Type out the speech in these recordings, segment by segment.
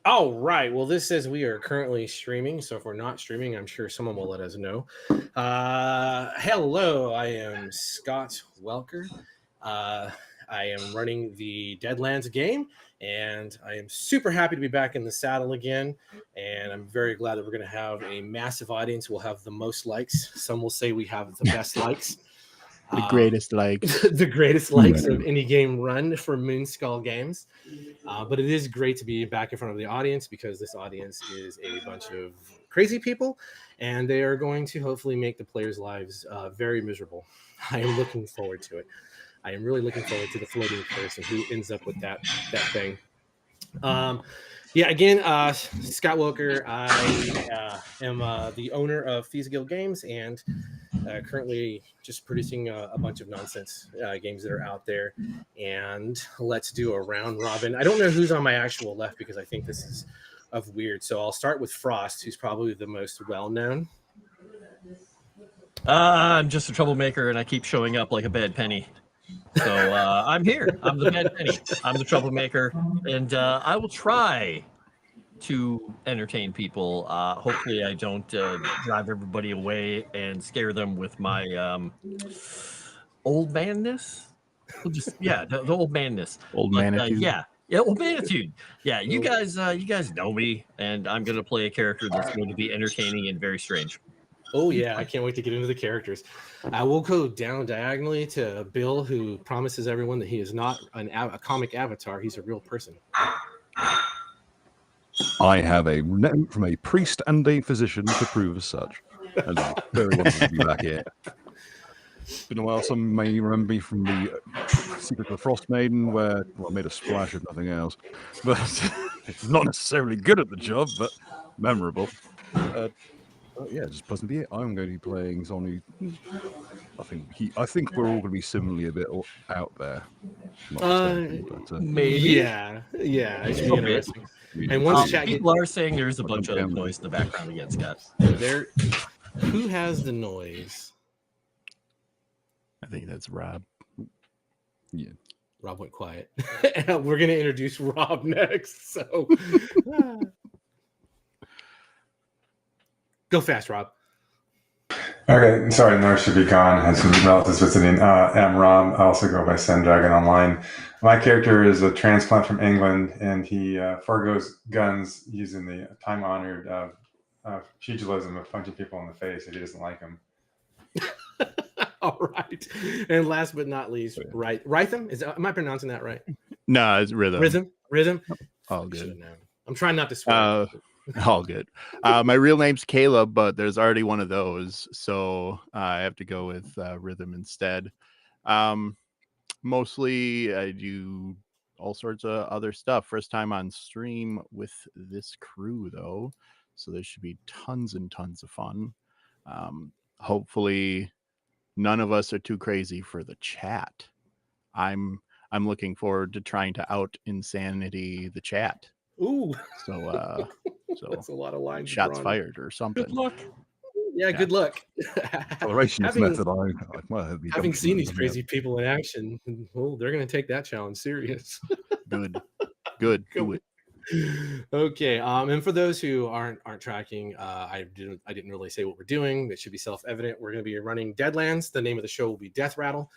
All right. Well, this says we are currently streaming. So if we're not streaming, I'm sure someone will let us know. Hello, I am Scott Welker. I am running the Deadlands game, and I am super happy to be back in the saddle again. And I'm very glad that we're going to have a massive audience. We'll have the most likes. Some will say we have the best likes. The greatest likes. The greatest likes of any game run for Moonskull Games. But it is great to be back in front of the audience because this audience is a bunch of crazy people, and they are going to hopefully make the players' lives very miserable. I am looking forward to it. I am really looking forward to the floating person who ends up with that thing. Again, Scott Welker. I am the owner of Thieves Guild Games and currently just producing a bunch of nonsense games that are out there. And let's do a round robin. I don't know who's on my actual left because I think this is of weird. So I'll start with Froste, who's probably the most well-known. I'm just a troublemaker, and I keep showing up like a bad penny. So I'm here. I'm the bad penny. I'm the troublemaker, and I will try to entertain people. Hopefully, I don't drive everybody away and scare them with my old manness. The old manness. Old manitude. Old manitude. Yeah, you guys know me, and I'm going to play a character that's going to be entertaining and very strange. Oh, yeah. I can't wait to get into the characters. I will go down diagonally to Bill, who promises everyone that he is not a comic avatar. He's a real person. I have a note from a priest and a physician to prove as such. And I'm very wanted to be back here. It's been a while. Some may remember me from the Secret of the Frost Maiden, where I made a splash if nothing else. But it's not necessarily good at the job, but memorable. Just pleasant to be here. I'm going to be playing someone who I think we're all going to be similarly a bit out there. Maybe. Yeah. It should be interesting. And once people are saying there's a bunch of noise in the background again, Scott. Who has the noise? I think that's Rob. Yeah. Rob went quiet. We're going to introduce Rob next. So go fast, Rob. Okay, sorry, North should be gone. Has some relatives visiting. I'm Rob. I also go by Cendragon online. My character is a transplant from England, and he forgoes guns using the time-honored pugilism of punching people in the face if he doesn't like them. All right. And last but not least, Rythem? Am I pronouncing that right? No, it's Rythem. Rythem? All good. I'm trying not to swear. All good. My real name's Caleb, but there's already one of those, so I have to go with Rythem instead. Mostly I do all sorts of other stuff. First time on stream with this crew, though, so there should be tons and tons of fun. Hopefully none of us are too crazy for the chat. I'm looking forward to trying to out insanity the chat. Ooh. So that's a lot of lines. Shots fired or something. Good luck. Yeah, good luck. Acceleration method. Having seen these crazy people in action, well, they're going to take that challenge serious. Good. Do it. Okay. And for those who aren't tracking, I didn't really say what we're doing. It should be self-evident. We're going to be running Deadlands. The name of the show will be Deathrattle.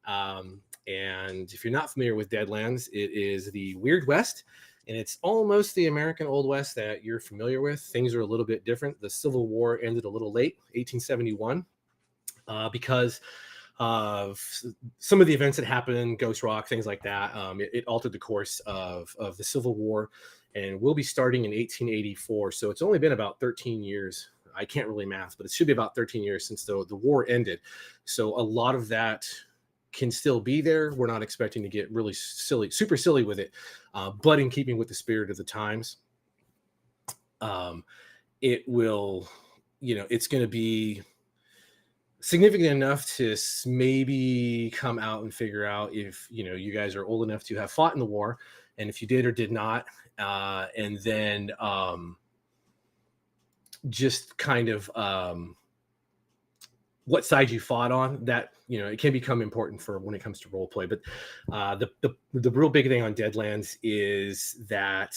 And if you're not familiar with Deadlands, it is the Weird West. And it's almost the American Old West that you're familiar with. Things are a little bit different. The Civil War ended a little late, 1871, because of some of the events that happened, Ghost Rock, things like that. It altered the course of the Civil War, and we'll be starting in 1884. So it's only been about 13 years. I can't really math, but it should be about 13 years since the war ended. So a lot of that can still be there. We're not expecting to get really silly, super silly with it, but in keeping with the spirit of the times, it will, it's going to be significant enough to maybe come out and figure out if, you guys are old enough to have fought in the war, and if you did or did not, and then just kind of what side you fought on. That it can become important for when it comes to role play. But the real big thing on Deadlands is that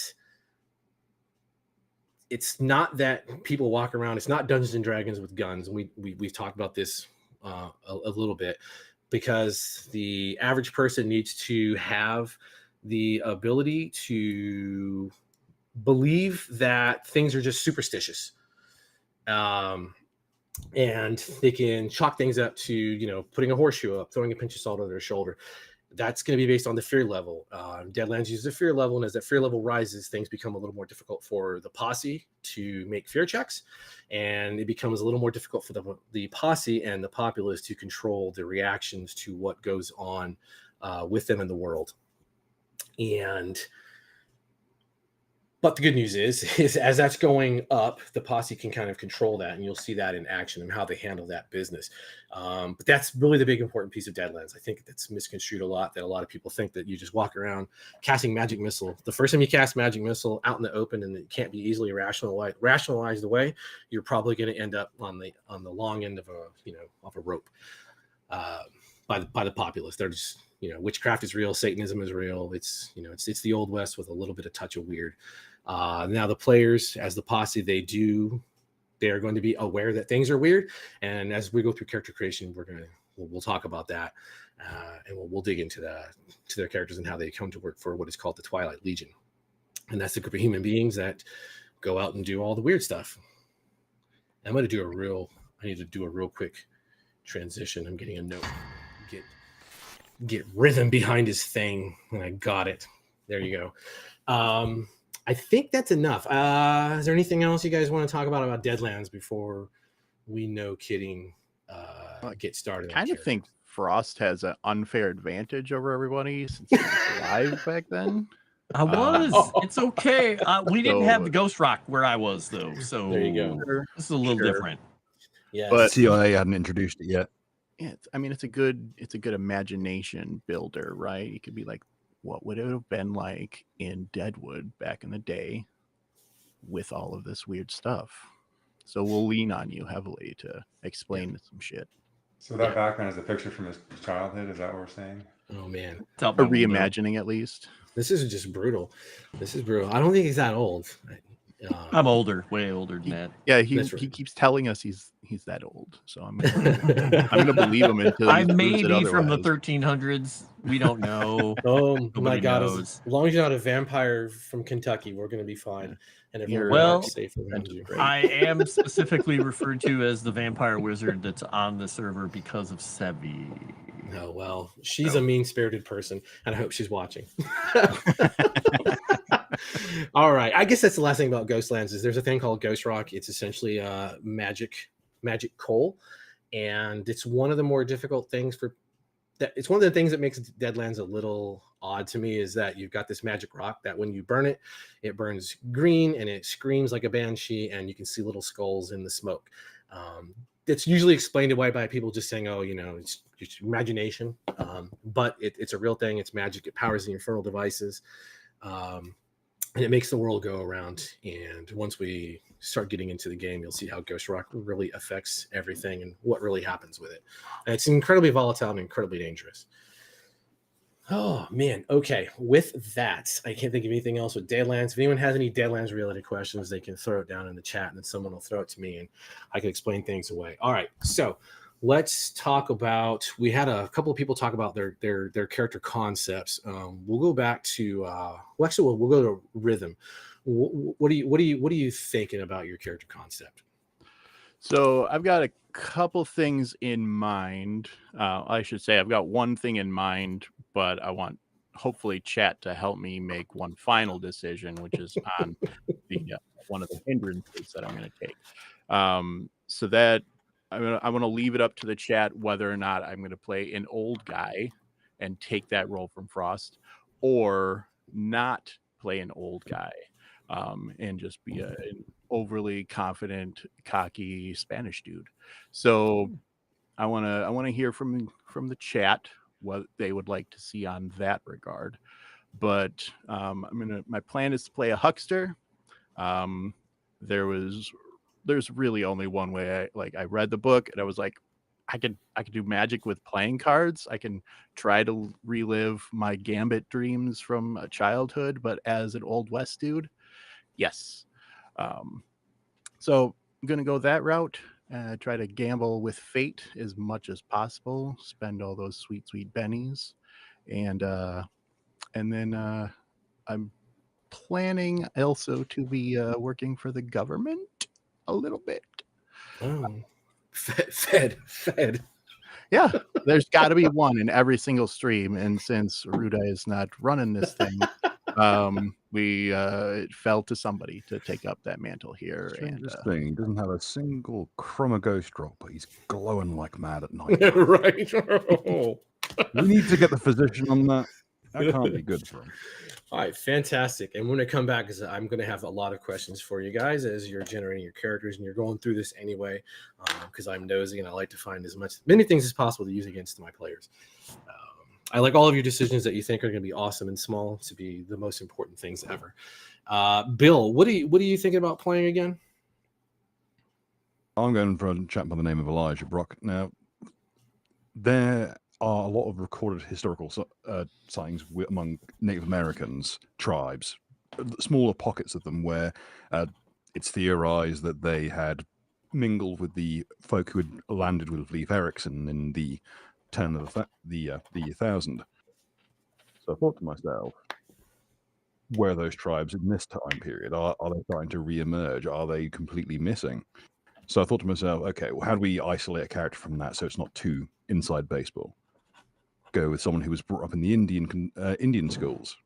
it's not that people walk around. It's not Dungeons and Dragons with guns. And we've talked about this a little bit, because the average person needs to have the ability to believe that things are just superstitious. And they can chalk things up to, you know, putting a horseshoe up, throwing a pinch of salt over their shoulder. That's going to be based on the fear level. Deadlands uses a fear level, and as that fear level rises, things become a little more difficult for the posse to make fear checks, and it becomes a little more difficult for the posse and the populace to control the reactions to what goes on with them in the world. But the good news is as that's going up, the posse can kind of control that, and you'll see that in action and how they handle that business. But that's really the big important piece of Deadlands. I think that's misconstrued a lot, that a lot of people think that you just walk around casting magic missile. The first time you cast magic missile out in the open and it can't be easily rationalized away, you're probably going to end up on the long end of a rope by the populace. They're just, you know, witchcraft is real, Satanism is real. It's, you know, it's the Old West with a little bit of touch of weird. Now the players, as the posse, they are going to be aware that things are weird, and as we go through character creation, we'll talk about that, and we'll dig into their characters and how they come to work for what is called the Twilight Legion, and that's the group of human beings that go out and do all the weird stuff. I need to do a real quick transition. I'm getting a note. Get Rythem behind his thing, and I got it. There you go. I think that's enough. Is there anything else you guys want to talk about Deadlands before we get started? I kind of think Froste has an unfair advantage over everybody since he was alive back then. I was. It's okay. We didn't have the ghost rock where I was, though. So there you go. This is a little different. Yeah, but CIA hadn't introduced it yet. Yeah, it's a good imagination builder, right? You could be like, what would it have been like in Deadwood back in the day with all of this weird stuff? So we'll lean on you heavily to explain some shit. So that background is a picture from his childhood. Is that what we're saying? Oh man, A reimagining at least. This is just brutal. I don't think he's that old. I'm older, way older than that. Yeah, he keeps telling us he's that old. So I'm gonna believe him until I may be from the 1300s. We don't know. Oh my God! knows. As long as you're not a vampire from Kentucky, we're gonna be fine. And everyone Well, safe around you. I am specifically referred to as the vampire wizard that's on the server because of Sevi. Oh well, she's a mean-spirited person, and I hope she's watching. All right, I guess that's the last thing about Ghostlands is there's a thing called Ghost Rock. It's essentially magic coal, and it's one of the more difficult things it's one of the things that makes Deadlands a little odd to me, is that you've got this magic rock that when you burn it, it burns green and it screams like a banshee, and you can see little skulls in the smoke. It's usually explained away by people just saying, oh, you know, it's just imagination, but it's a real thing. It's magic. It powers the infernal devices, and it makes the world go around. And once we start getting into the game, you'll see how Ghost Rock really affects everything and what really happens with it. And it's incredibly volatile and incredibly dangerous. Oh man. Okay. With that, I can't think of anything else with Deadlands. If anyone has any Deadlands related questions, they can throw it down in the chat, and then someone will throw it to me and I can explain things away. All right. So let's talk about, we had a couple of people talk about their character concepts. We'll go back to, we'll go to Rythem. What are you thinking about your character concept? So I've got a couple things in mind. I should say I've got one thing in mind, but I want hopefully chat to help me make one final decision, which is on the one of the hindrances that I'm going to take. So that I want to leave it up to the chat whether or not I'm going to play an old guy and take that role from Froste, or not play an old guy and just be an overly confident, cocky Spanish dude. So I want to hear from the chat what they would like to see on that regard. But my plan is to play a huckster. There's really only one way. I read the book and I was like, I could do magic with playing cards. I can try to relive my Gambit dreams from childhood, but as an Old West dude, yes. So I'm going to go that route. Try to gamble with fate as much as possible. Spend all those sweet, sweet bennies, and then I'm planning also to be working for the government a little bit. Oh, Fed. Yeah, there's got to be one in every single stream, and since Ruda is not running this thing, we it fell to somebody to take up that mantle here. Strangest thing, he doesn't have a single crumb of ghost drop, but he's glowing like mad at night. Right. Oh. We need to get the physician on that. That can't be good for him. All right, fantastic. And when I come back, because I'm going to have a lot of questions for you guys as you're generating your characters, and you're going through this anyway, because I'm nosy and I like to find many things as possible to use against my players. I like all of your decisions that you think are going to be awesome and small to be the most important things ever. Bill, what are you thinking about playing again? I'm going for a chap by the name of Elijah Brock. Now, there are a lot of recorded historical sightings among Native Americans tribes, smaller pockets of them where it's theorized that they had mingled with the folk who had landed with Leif Erikson in the turn of the year 1000. So I thought to myself, where are those tribes in this time period? Are they starting to re-emerge? Are they completely missing? So I thought to myself, okay, well, how do we isolate a character from that so it's not too inside baseball? Go with someone who was brought up in the Indian schools.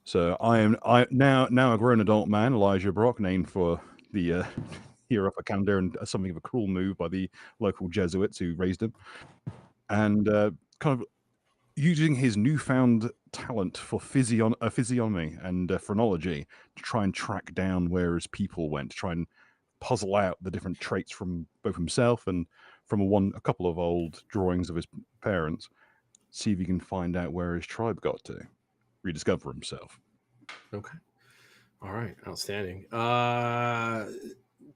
So I now a grown adult man, Elijah Brock, named for the hero of Canada and something of a cruel move by the local Jesuits who raised him, and kind of using his newfound talent for physiognomy and phrenology to try and track down where his people went, to try and puzzle out the different traits from both himself and from a couple of old drawings of his parents. See if you can find out where his tribe got to, rediscover himself. Okay. All right. Outstanding.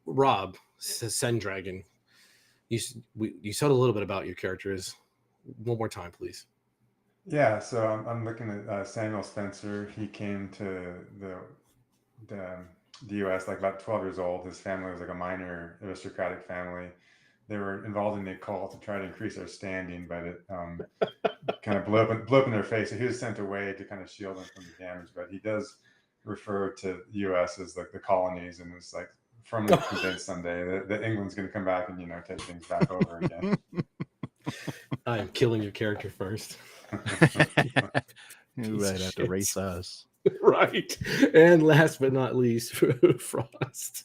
Rob, Cendragon, you said a little bit about your characters. One more time, please. Yeah, so I'm looking at Samuel Spencer. He came to the U.S. like about 12 years old. His family was like a minor aristocratic family. They were involved in the occult to try to increase their standing, but it kind of blew up in their face. So he was sent away to kind of shield them from the damage. But he does refer to the U.S. as like the colonies, and it's like firmly convinced someday that England's going to come back and take things back over again. I am killing your character first. You might have to race us. Right. And last but not least, Froste.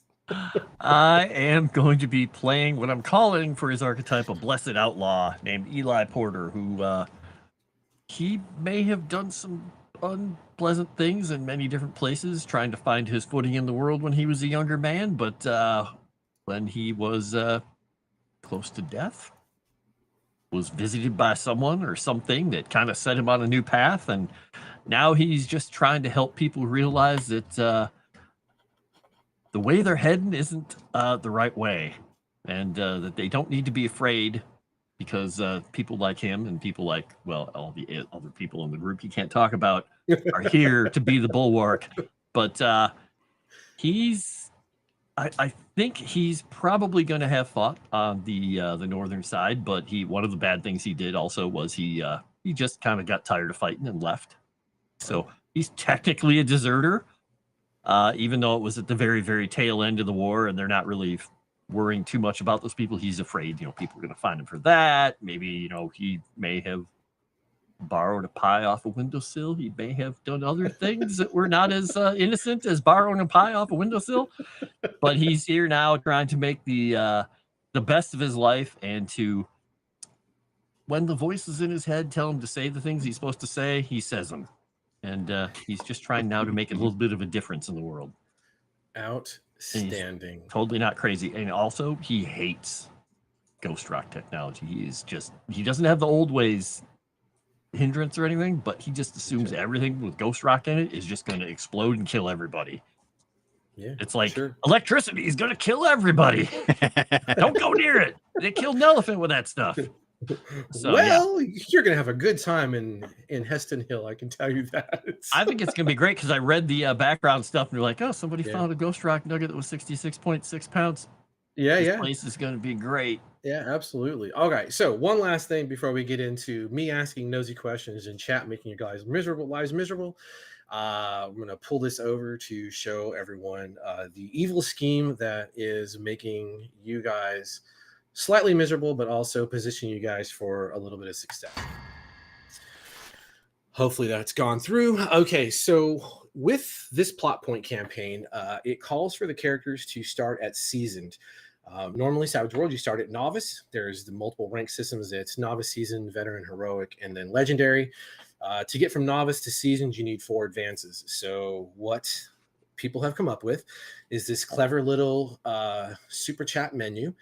I am going to be playing what I'm calling for his archetype a blessed outlaw named Eli Porter, who he may have done some unpleasant things in many different places, trying to find his footing in the world when he was a younger man, but when he was close to death, was visited by someone or something that kind of set him on a new path, and now he's just trying to help people realize that the way they're heading isn't the right way, and that they don't need to be afraid, because people like him and people like, well, all the other people in the group he can't talk about are here to be the bulwark. But I think he's probably going to have fought on the northern side, but one of the bad things he did also was he just kind of got tired of fighting and left. So he's technically a deserter. Even though it was at the very, very tail end of the war, and they're not really worrying too much about those people, he's afraid, people are going to find him for that. Maybe, he may have borrowed a pie off a windowsill. He may have done other things that were not as innocent as borrowing a pie off a windowsill. But he's here now trying to make the best of his life, and to, when the voices in his head tell him to say the things he's supposed to say, he says them. And he's just trying now to make a little bit of a difference in the world. Outstanding. Totally not crazy. And also, he hates ghost rock technology. He doesn't have the old ways hindrance or anything, but he just assumes everything with ghost rock in it is just going to explode and kill everybody. Yeah, it's like electricity is going to kill everybody. Don't go near it. They killed an elephant with that stuff. So, yeah. Well, you're gonna have a good time in Headstone Hill. I can tell you that. I think it's gonna be great because I read the background stuff and you're like, oh, somebody Yeah. found a ghost rock nugget that was 66.6 pounds. Yeah, This yeah. place is gonna be great. Yeah, absolutely. All right. So one last thing before we get into me asking nosy questions and chat making your guys lives miserable. I'm going to pull this over to show everyone the evil scheme that is making you guys slightly miserable, but also position you guys for a little bit of success. Hopefully that's gone through. Okay, so with this plot point campaign, it calls for the characters to start at seasoned. Normally, Savage World, you start at novice. There's the multiple rank systems. It's novice, seasoned, veteran, heroic, and then legendary. To get from novice to seasoned, you need 4 advances. So what people have come up with is this clever little super chat menu,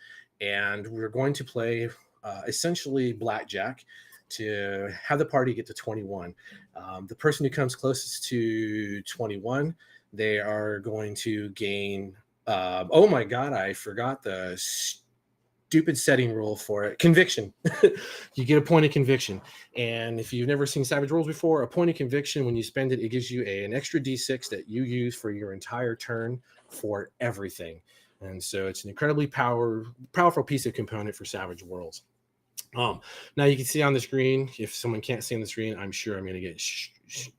and we're going to play essentially blackjack to have the party get to 21. The person who comes closest to 21, they are going to gain oh my god, I forgot the stupid setting rule for it. Conviction. You get a point of conviction. And if you've never seen Savage Worlds before, a point of conviction, when you spend it, it gives you an extra d6 that you use for your entire turn for everything. And so it's an incredibly powerful piece of component for Savage Worlds. Now you can see on the screen, if someone can't see on the screen, I'm sure I'm going to get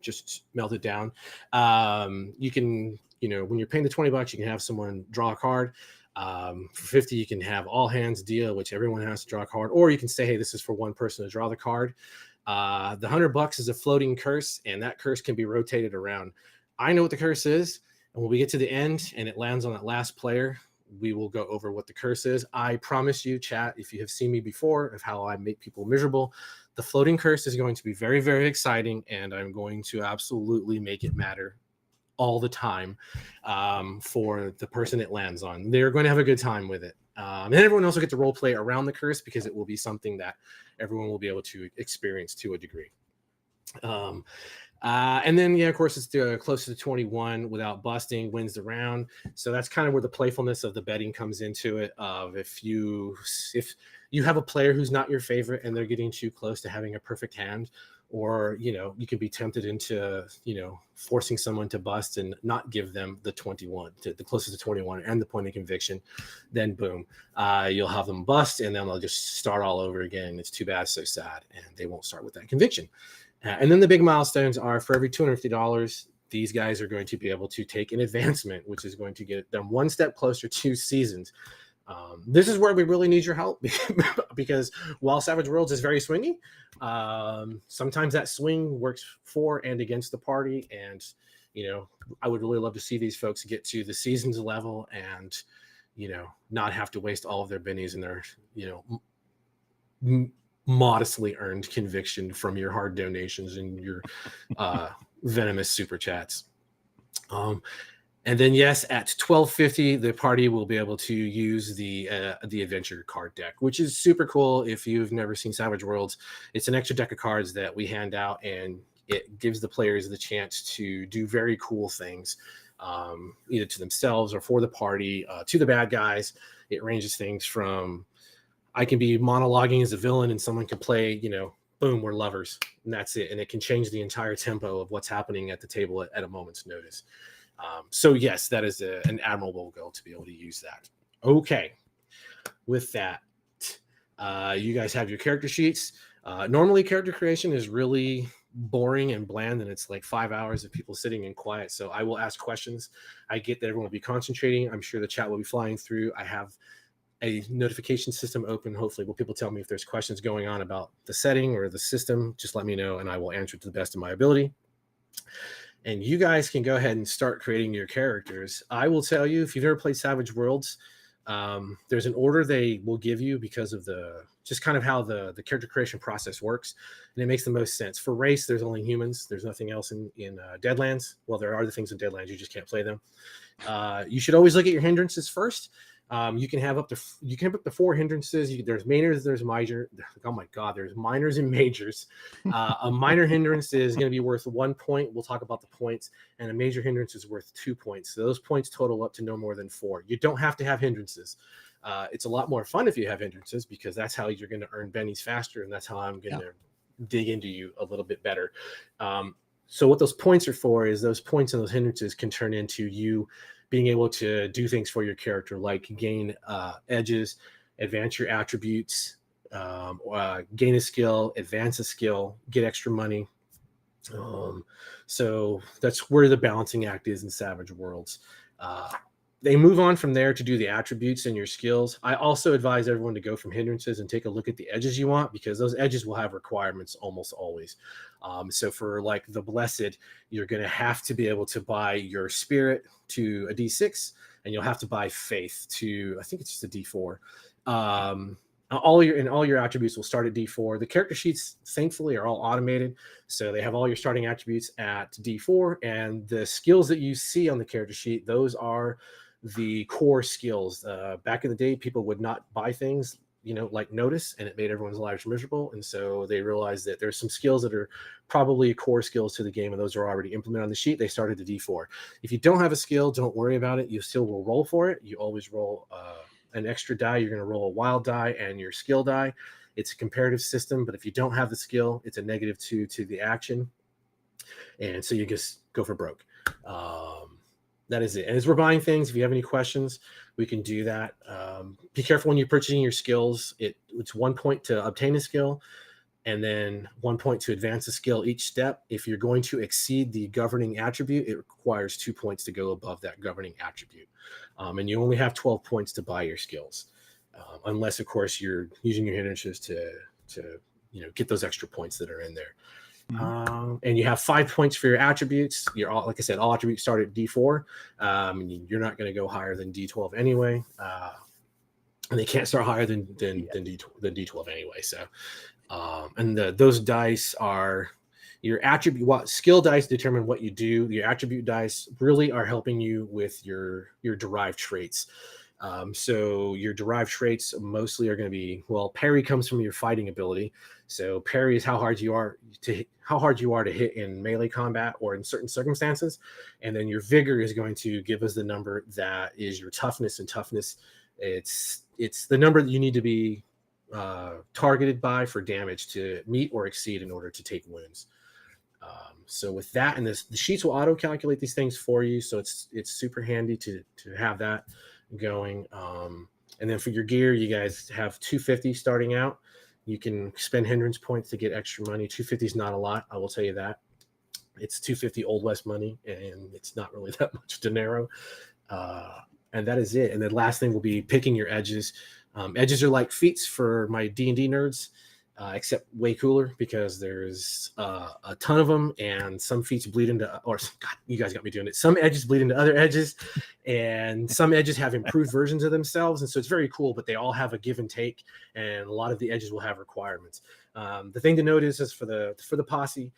just melted down. You can, when you're paying the $20, you can have someone draw a card. For 50, you can have all hands deal, which everyone has to draw a card, or you can say, hey, this is for one person to draw the card. The $100 is a floating curse, and that curse can be rotated around. I know what the curse is, and when we get to the end and it lands on that last player, we will go over what the curse is. I promise you, chat, if you have seen me before of how I make people miserable, the floating curse is going to be very, very exciting, and I'm going to absolutely make it matter all the time for the person it lands on. They're going to have a good time with it. And everyone else will get to role play around the curse because it will be something that everyone will be able to experience to a degree. And then, yeah, of course, it's close to 21 without busting wins the round. So that's kind of where the playfulness of the betting comes into it. Of if you have a player who's not your favorite and they're getting too close to having a perfect hand, or you can be tempted into forcing someone to bust and not give them the 21, the closest to 21 and the point of conviction, then boom, you'll have them bust and then they'll just start all over again. It's too bad, so sad, and they won't start with that conviction. And then the big milestones are for every $250, these guys are going to be able to take an advancement, which is going to get them one step closer to seasons. This is where we really need your help because while Savage Worlds is very swingy, sometimes that swing works for and against the party. And, I would really love to see these folks get to the seasons level and, not have to waste all of their bennies and their, modestly earned conviction from your hard donations and your venomous super chats. And then, yes, at $12.50, the party will be able to use the adventure card deck, which is super cool. If you've never seen Savage Worlds, it's an extra deck of cards that we hand out, and it gives the players the chance to do very cool things, either to themselves or for the party, to the bad guys. It ranges things from I can be monologuing as a villain and someone can play, boom, we're lovers, and that's it. And it can change the entire tempo of what's happening at the table at a moment's notice. So yes, that is an admirable goal to be able to use that. Okay. With that, you guys have your character sheets. Normally character creation is really boring and bland, and it's like 5 hours of people sitting in quiet. So I will ask questions. I get that everyone will be concentrating. I'm sure the chat will be flying through. I have a notification system open. Hopefully, will people tell me if there's questions going on about the setting or the system? Just let me know, and I will answer to the best of my ability. And you guys can go ahead and start creating your characters. I will tell you, if you've ever played Savage Worlds, there's an order they will give you because of just kind of how the character creation process works, and it makes the most sense. For race, there's only humans. There's nothing else in Deadlands. Well, there are the things in Deadlands, you just can't play them. You should always look at your hindrances first. You can have up to 4 hindrances. There's minors, there's major. Oh my God, there's minors and majors. A minor hindrance is going to be worth 1 point. We'll talk about the points. And a major hindrance is worth 2 points. So those points total up to no more than 4. You don't have to have hindrances. It's a lot more fun if you have hindrances, because that's how you're going to earn bennies faster, and that's how I'm going to dig into you a little bit better. So what those points are for is those points and those hindrances can turn into you being able to do things for your character, like gain edges, advance your attributes, gain a skill, advance a skill, get extra money. So that's where the balancing act is in Savage Worlds. They move on from there to do the attributes and your skills. I also advise everyone to go from hindrances and take a look at the edges you want, because those edges will have requirements almost always. So for like the Blessed, you're going to have to be able to buy your spirit to a D6, and you'll have to buy faith to, I think it's just a D4. All your attributes will start at D4. The character sheets, thankfully, are all automated, so they have all your starting attributes at D4, and the skills that you see on the character sheet, those are the core skills. Back in the day, people would not buy things, like notice, and it made everyone's lives miserable. And so they realized that there's some skills that are probably core skills to the game, and those are already implemented on the sheet. They started at D4. If you don't have a skill, don't worry about it. You still will roll for it. You always roll an extra die. You're going to roll a wild die and your skill die. It's a comparative system, but if you don't have the skill, it's a -2 to the action. And so you just go for broke. That is it. And as we're buying things, if you have any questions, we can do that. Be careful when you're purchasing your skills. It's 1 point to obtain a skill, and then 1 point to advance a skill each step. If you're going to exceed the governing attribute, it requires 2 points to go above that governing attribute. And you only have 12 points to buy your skills, unless, of course, you're using your hindrances to get those extra points that are in there. And you have 5 points for your attributes. Like I said, all attributes start at D4. You're not going to go higher than D12 anyway, and they can't start higher than D12 anyway. So, and those dice are your attribute. What skill dice determine what you do. Your attribute dice really are helping you with your derived traits. So your derived traits mostly are going to be, parry comes from your fighting ability. So parry is how hard you are to hit in melee combat or in certain circumstances. And then your vigor is going to give us the number that is your toughness, and toughness, it's the number that you need to be targeted by for damage to meet or exceed in order to take wounds. So with that, and the sheets will auto calculate these things for you. So it's super handy to have that going. And then for your gear, you guys have 250 starting out. You can spend hindrance points to get extra money. 250 is not a lot, I will tell you that. It's 250 Old West money, and it's not really that much dinero. And that is it. And the last thing will be picking your edges. Edges are like feats for my D&D nerds, except way cooler, because there's a ton of them, and some feats bleed into, God, you guys got me doing it. Some edges bleed into other edges, and some edges have improved versions of themselves. And so it's very cool, but they all have a give and take, and a lot of the edges will have requirements. The thing to note is for the posse,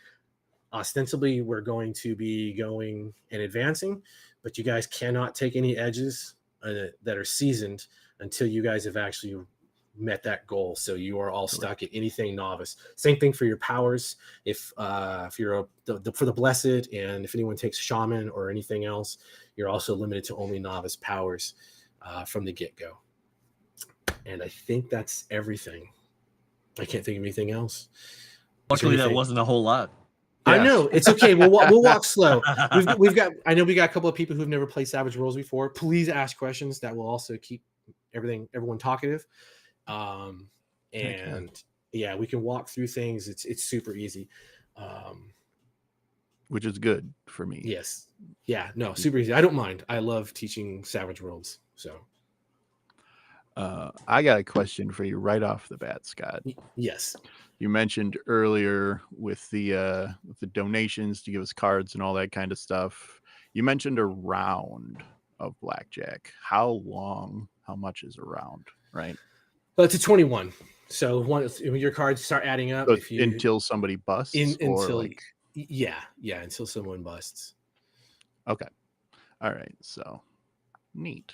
ostensibly we're going to be going and advancing, but you guys cannot take any edges that are seasoned until you guys have actually met that goal. So you are all stuck at anything novice. Same thing for your powers. If you're for the Blessed, and if anyone takes shaman or anything else, you're also limited to only novice powers from the get-go. And I think that's everything. I can't think of anything else. Luckily, that wasn't a whole lot. Yeah. I know, it's okay. We'll walk slow. We've got. I know we got a couple of people who've never played Savage Worlds before. Please ask questions. That will also keep everyone talkative. And yeah, we can walk through things. It's super easy, which is good for me. Yes. Yeah. No, super easy. I don't mind. I love teaching Savage Worlds. So, I got a question for you right off the bat, Scott. Yes. You mentioned earlier with the donations to give us cards and all that kind of stuff. You mentioned a round of blackjack. How much is a round, right? Well, it's a 21. So when your cards start adding up, so until somebody busts, until someone busts. Okay. All right. So neat.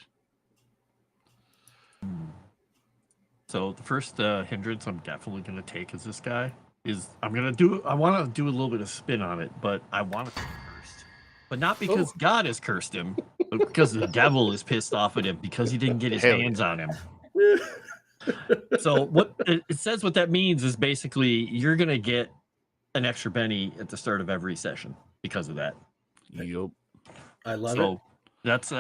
So the first hindrance I'm definitely going to take as this guy is I want to do a little bit of spin on it, but I want to be cursed. But not because God has cursed him, but because the devil is pissed off at him because he didn't get his hands on him. So what it says, what that means is basically you're gonna get an extra penny at the start of every session because of that. Yup. I love it. So that's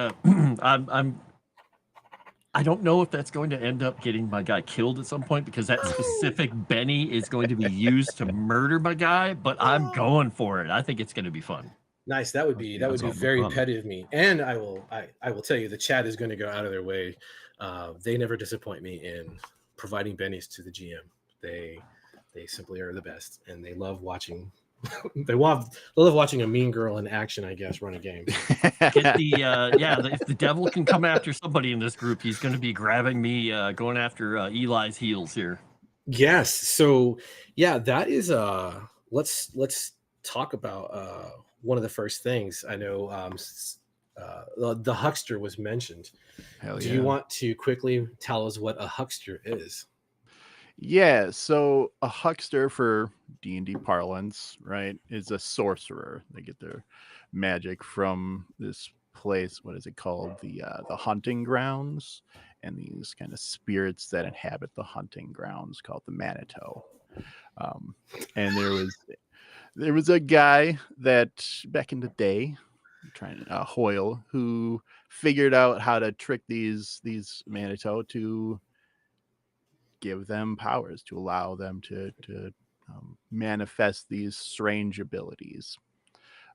I don't know if that's going to end up getting my guy killed at some point because that specific Benny is going to be used to murder my guy, but I'm going for it. I think it's going to be fun. Nice. That would be very petty of me. And I will tell you, the chat is going to go out of their way. They never disappoint me in providing bennies to the GM. They simply are the best, and they love watching. They love watching a mean girl in action, I guess, run a game. Get the if the devil can come after somebody in this group, he's going to be grabbing me, going after Eli's heels here. Yes. So yeah, that is let's talk about one of the first things. I know the huckster was mentioned. Hell Do yeah. you want to quickly tell us what a huckster is? Yeah, so a huckster, for D&D parlance, right, is a sorcerer. They get their magic from this place. What is it called? The hunting grounds, and these kind of spirits that inhabit the hunting grounds called the Manitou. And there was a guy that back in the day, Hoyle, who figured out how to trick these Manitou to give them powers, to allow them to manifest these strange abilities.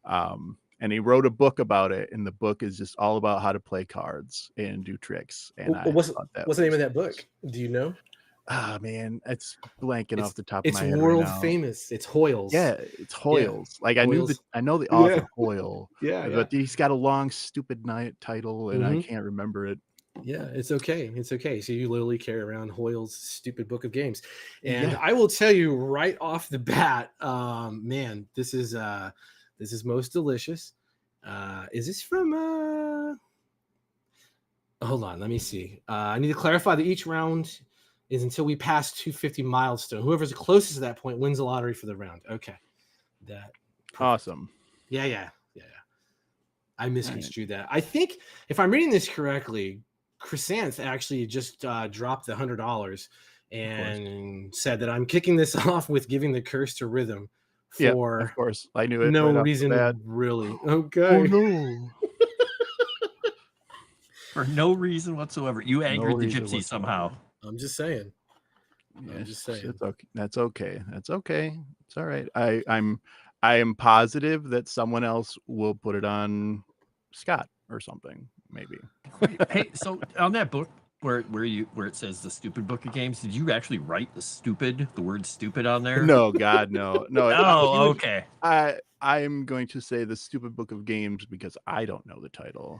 And he wrote a book about it, and the book is just all about how to play cards and do tricks. And what's the name of that book? Do you know? Ah, man, it's blanking off the top of my head. It's world right now. famous. It's Hoyle's. Yeah, it's Hoyle's. Yeah. Like Hoyle's. I know the author Hoyle. Yeah, but he's got a long stupid title, and I can't remember it. Yeah, it's okay. It's okay. So you literally carry around Hoyle's stupid book of games. And I will tell you right off the bat, man, this is most delicious. Is this from hold on, let me see. I need to clarify that each round is until we pass 250 milestone. Whoever's the closest to that point wins the lottery for the round. Okay. Awesome. Yeah. I misconstrued that. I think if I'm reading this correctly, Chrysanth actually just dropped the $100 and said that I'm kicking this off with giving the curse to Rythem for of course. I knew it. No right reason, really. Okay. Oh no. For no reason whatsoever. You angered the gypsy somehow. I'm just saying. Yeah, I'm just saying. That's okay. It's all right. I am positive that someone else will put it on Scott or something, maybe. Hey, so on that book where it says the stupid book of games, did you actually write the word stupid on there? No, God, no. Oh, okay. I'm going to say the stupid book of games because I don't know the title.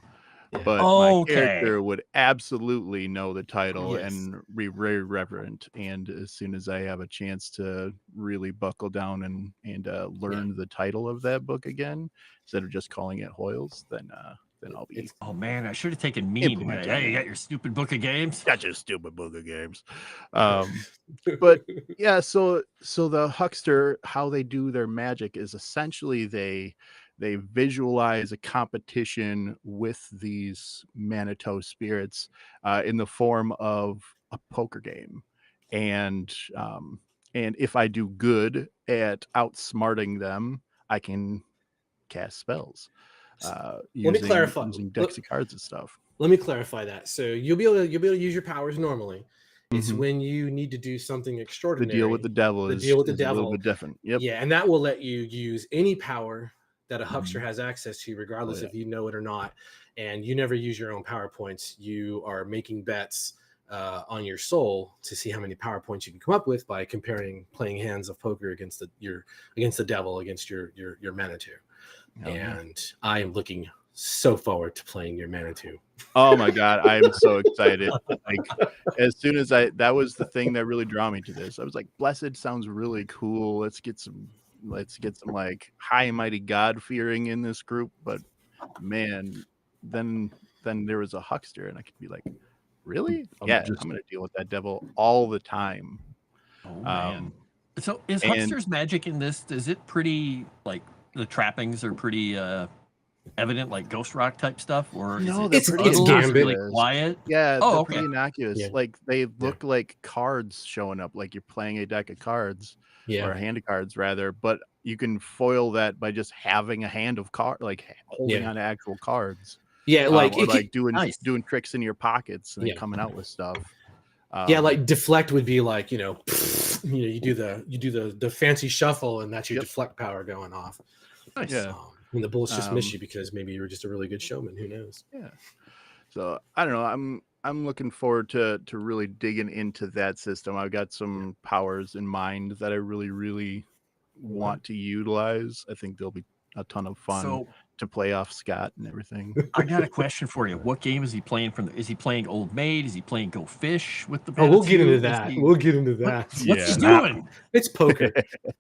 But my character would absolutely know the title and be very reverent. And as soon as I have a chance to really buckle down and learn the title of that book again, instead of just calling it Hoyle's, then I'll be. Oh man, I should have taken me. Hey, you got your stupid book of games. Got your stupid book of games. But yeah, so the huckster, how they do their magic is essentially they visualize a competition with these Manitou spirits in the form of a poker game, and if I do good at outsmarting them, I can cast spells. Let me clarify. Using decks of cards and stuff. Let me clarify that. So you'll be able to use your powers normally. It's when you need to do something extraordinary. The deal with the devil is a little bit different. Yep. Yeah, and that will let you use any power that a huckster has access to, regardless if you know it or not. And you never use your own power points. You are making bets on your soul to see how many power points you can come up with by playing hands of poker against the devil, against your Manitou. And I am looking so forward to playing your Manitou. Oh my God, I am so excited. Like, as soon as that was the thing that really drew me to this. I was like, Blessed sounds really cool. Let's get some like high and mighty God fearing in this group. But man, then there was a huckster, and I could be like, really? I'm gonna deal with that devil all the time. Oh man. So is huckster's magic in this? Is it pretty, like, the trappings are pretty evident, like Ghost Rock type stuff, or No, is they're it pretty Gambit. really quiet? Yeah, Oh, they're okay. pretty innocuous. Yeah. Like they look like cards showing up, like you're playing a deck of cards or a hand of cards rather, but you can foil that by just having a hand of card, like holding on to actual cards. Yeah, like or like Nice. doing tricks in your pockets and then Yeah. coming out with stuff. Yeah, like deflect would be like, you know, you do the fancy shuffle and that's your deflect power going off. Nice. Yeah. And the bullets just miss you because maybe you were just a really good showman. Who knows? Yeah. So I don't know. I'm looking forward to really digging into that system. I've got some powers in mind that I really, really want to utilize. I think there'll be a ton of fun So to play off Scott and everything. I got a question for you. What game is he playing from? Is he playing Old Maid? Is he playing Go Fish with the? Oh, we'll get into Is that. he- We'll get into that. What's he doing? It's poker.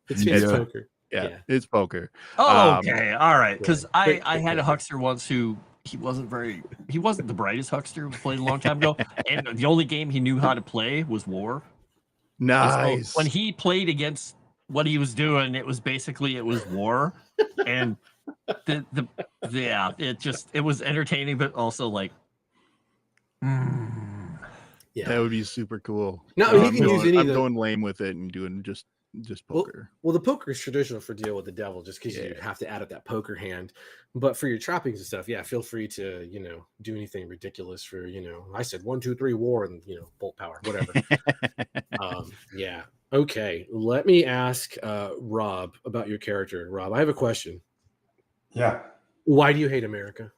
It's poker. Yeah, it's poker. Oh, okay, all right. Because Quick I had a huckster once who he wasn't the brightest huckster. We played a long time ago, and the only game he knew how to play was War. Nice. So when he played against what he was doing, it was War, and it was entertaining, but also like. Yeah, that would be super cool. No, you can use any I'm of the. going lame with it and doing just poker. Well, the poker is traditional for deal with the devil, just because you have to add up that poker hand. But for your trappings and stuff, feel free to do anything ridiculous for I said 1, 2, 3 war and bolt power, whatever. Okay, let me ask Rob about your character. Rob, I have a question. Yeah. Why do you hate America?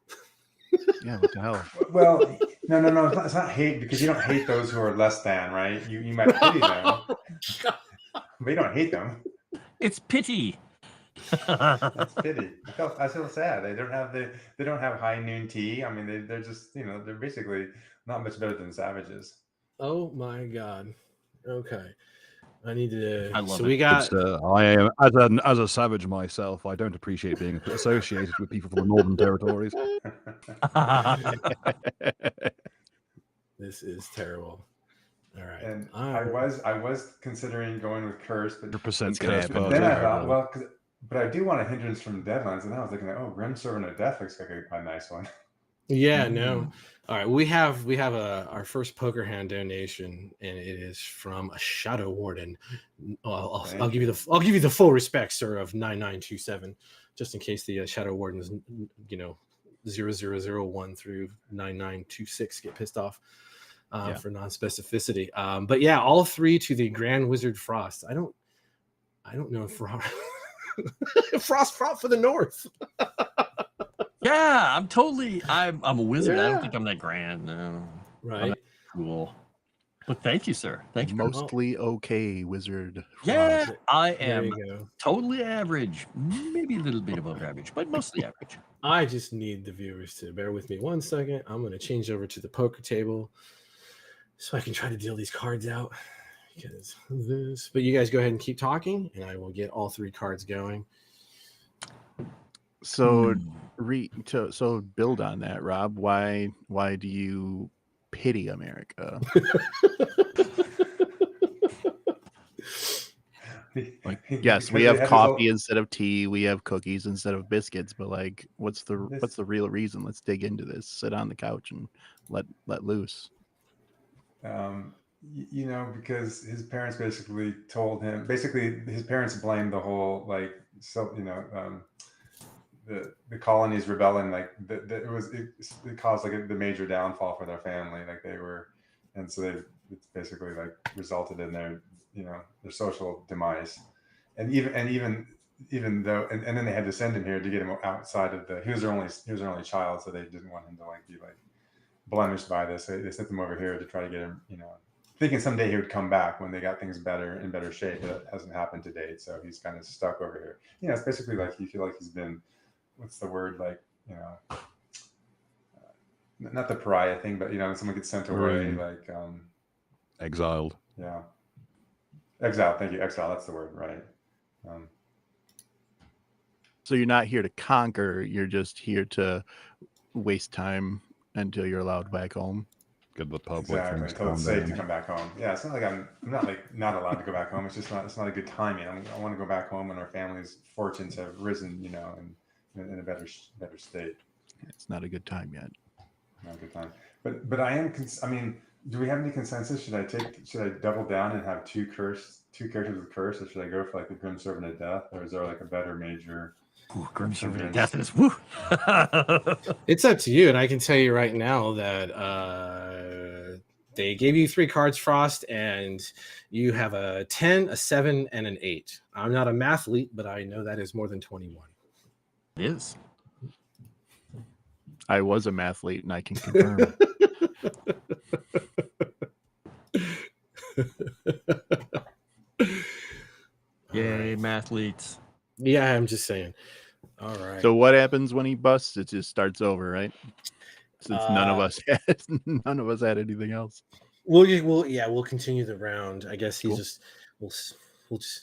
Yeah, what the hell? Well, no. It's not hate, because you don't hate those who are less than, right? You might pity them, but you don't hate them. It's pity. That's pity. I feel sad. They don't have high noon tea. I mean, they're just they're basically not much better than savages. Oh my God. Okay. I need to. I love so it. we got. I am as a savage myself. I don't appreciate being associated with people from the Northern Territories. This is terrible. All right. And I was considering going with curse, but 100% curse. curse. But then I thought, but I do want a hindrance from Deadlands, and I was looking at Grim Servant of Death looks like a nice one. Yeah, no. All right, we have our first poker hand donation, and it is from a Shadow Warden. I'll give you the full respect, sir, of 9927, just in case the Shadow Wardens 0001 through 9926 get pissed off for non-specificity. But yeah, all three to the Grand Wizard Froste. I don't know if Frost fought for the North. Yeah, I'm a wizard. I don't think I'm that grand. No. Right. Cool. But thank you, sir. Thank you. Mostly okay, wizard. Yeah, I There am you go. totally average. Maybe a little bit above average, but mostly average. I just need the viewers to bear with me 1 second. I'm going to change over to the poker table so I can try to deal these cards out. But you guys go ahead and keep talking, and I will get all three cards going. So, so build on that, Rob. Why do you pity America? Like, yes, we have coffee instead of tea. We have cookies instead of biscuits. But like, what's the real reason? Let's dig into this. Sit on the couch and let loose. Because his parents basically told him. Basically, his parents blamed the whole the colonies rebelling, it caused the major downfall for their family. And so it's basically resulted in their their social demise. And even though and then they had to send him here to get him outside of he was their only child, so they didn't want him to be blemished by this. They sent him over here to try to get him, thinking someday he would come back when they got things in better shape, but it hasn't happened to date. So he's kind of stuck over here. It's basically you feel like he's been, what's the word, not the pariah thing, but when someone gets sent away, exiled. Yeah. Exile. Thank you. Exile. That's the word, right? So you're not here to conquer. You're just here to waste time until you're allowed back home. Go to the pub. Exactly. Until it's safe to come back home. Yeah. It's not like I'm not allowed to go back home. It's just it's not a good timing. I want to go back home when our family's fortunes have risen, and in a better state. It's not a good time yet. Not a good time. But I am. I mean, do we have any consensus? Should I double down and have two characters with curse, or should I go for like the Grim Servant of Death, or is there like a better major? Ooh, Grim Servant of Death is woo. It's up to you, and I can tell you right now that they gave you 3 cards, Frost, and you have a 10, a 7, and an 8. I'm not a mathlete, but I know that is more than 21. It is. I was a mathlete, and I can confirm. Yay, mathletes. Yeah, I'm just saying. All right. So what happens when he busts? It just starts over, right? Since none of us had anything else. We'll continue the round. I guess Cool. we'll just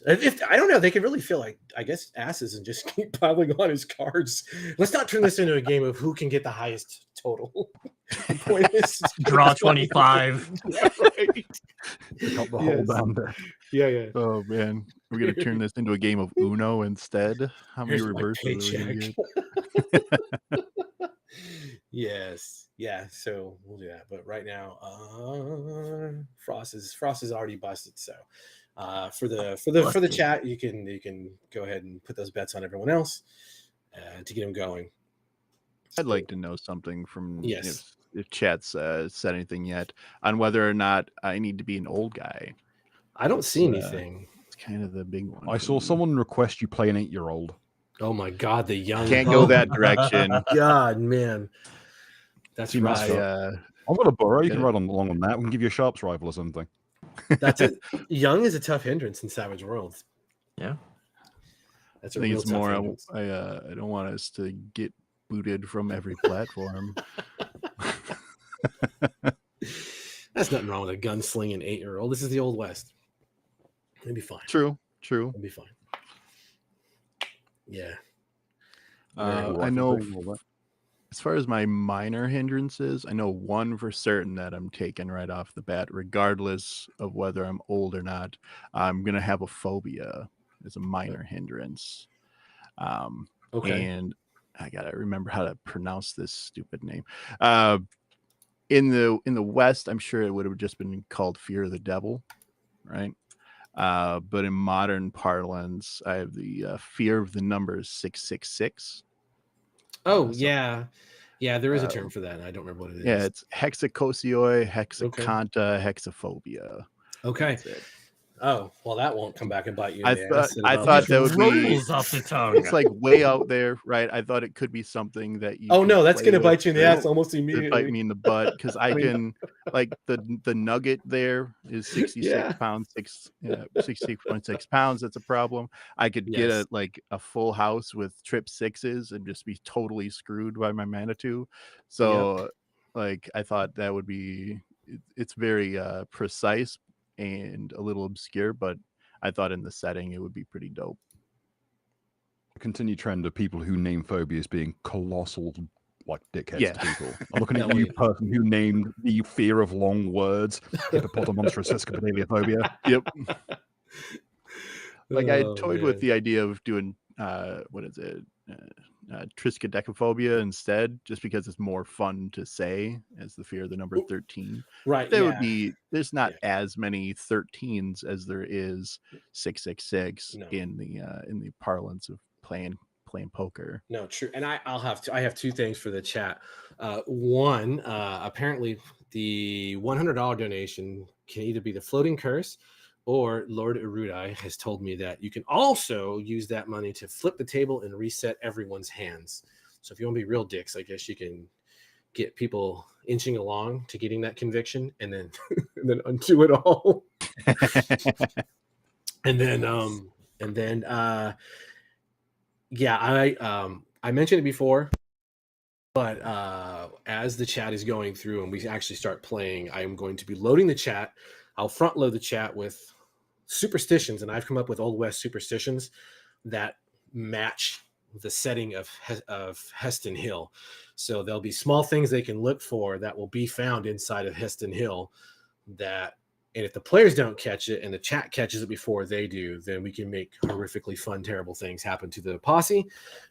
if I don't know, they could really feel like, I guess, asses and just keep piling on his cards. Let's not turn this into a game of who can get the highest total. The point is Draw 25. Yeah, right. Pick up the whole Yes. damn deck. Yeah. Oh man, we're gonna turn this into a game of Uno instead. How many Here's my reverses are we gonna paycheck. get? Yes. Yeah. So we'll do that. But right now, Frost is already busted. So for the chat, you can go ahead and put those bets on everyone else to get them going. I'd like to know something from Yes. if chat's said anything yet on whether or not I need to be an old guy. I don't see anything. It's kind of the big one. I for saw me. someone request you play an 8-year-old. Oh my God, the young Can't go that direction. God, man, that's See, right. I've got a burrow. You Get can it. ride along on that. We can give you a sharp's rifle or something. That's it. Young is a tough hindrance in Savage Worlds. Yeah. That's I a think real it's tough more. hindrance. I don't want us to get booted from every platform. There's nothing wrong with a gunslinging 8-year-old. This is the Old West. It'd be fine. True. It'd be fine. Yeah. I know. As far as my minor hindrances, I know one for certain that I'm taking right off the bat, regardless of whether I'm old or not. I'm gonna have a phobia as a minor hindrance. Okay. And I gotta remember how to pronounce this stupid name. In the West, I'm sure it would have just been called Fear of the Devil, right? But in modern parlance, I have the fear of the numbers 666. Oh, yeah. Yeah, there is a term for that. And I don't remember what it is. Yeah, it's hexacosioi, hexaconta, hexaphobia. Okay. That's it. Oh, well, that won't come back and bite you. I in the ass in thought about- that would be. Rolls off the tongue. It's like way out there, right? I thought it could be something that you. Oh could no, that's play gonna with bite you in the to- ass almost to immediately. bite me in the butt because I I mean- can like the nugget there is 66 Yeah. pounds, 66.6 pounds. That's a problem. I could get Yes. a full house with trip 6s and just be totally screwed by my Manitou. So like I thought that would be. It's very precise and a little obscure, but I thought in the setting it would be pretty dope. Continued trend of people who name phobias being colossal, like dickheads Yeah. to people. I'm looking No at you, way. person who named the fear of long words hippopotamonstrous escapedaliophobia. Yep. Like I Oh, toyed man. with the idea of doing what is it, triskaidekaphobia instead, just because it's more fun to say as the fear of the number 13. Right. There yeah. would be there's not as many 13s as there is 666 No. in the parlance of playing poker. No, true. And I have two things for the chat. One, apparently the $100 donation can either be the floating curse, or Lord Erudai has told me that you can also use that money to flip the table and reset everyone's hands. So if you want to be real dicks, I guess you can get people inching along to getting that conviction, and then and then undo it all. And then I mentioned it before, but as the chat is going through and we actually start playing, I am going to be loading the chat. I'll front load the chat with superstitions, and I've come up with Old West superstitions that match the setting of Headstone Hill. So there'll be small things they can look for that will be found inside of Headstone Hill that And if the players don't catch it and the chat catches it before they do, then we can make horrifically fun, terrible things happen to the posse.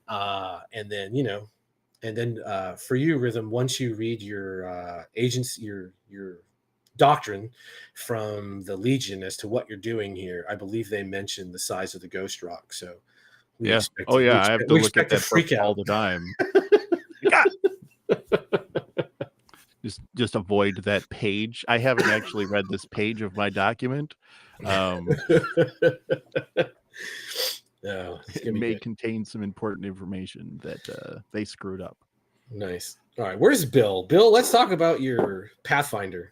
And then, for you, Rythem, once you read your your doctrine from the Legion as to what you're doing here, I believe they mentioned the size of the ghost rock. So I have to look at that freak all the time. Just avoid that page. I haven't actually read this page of my document. It may contain some important information that they screwed up. Nice. All right, where's Bill? Bill, let's talk about your Pathfinder.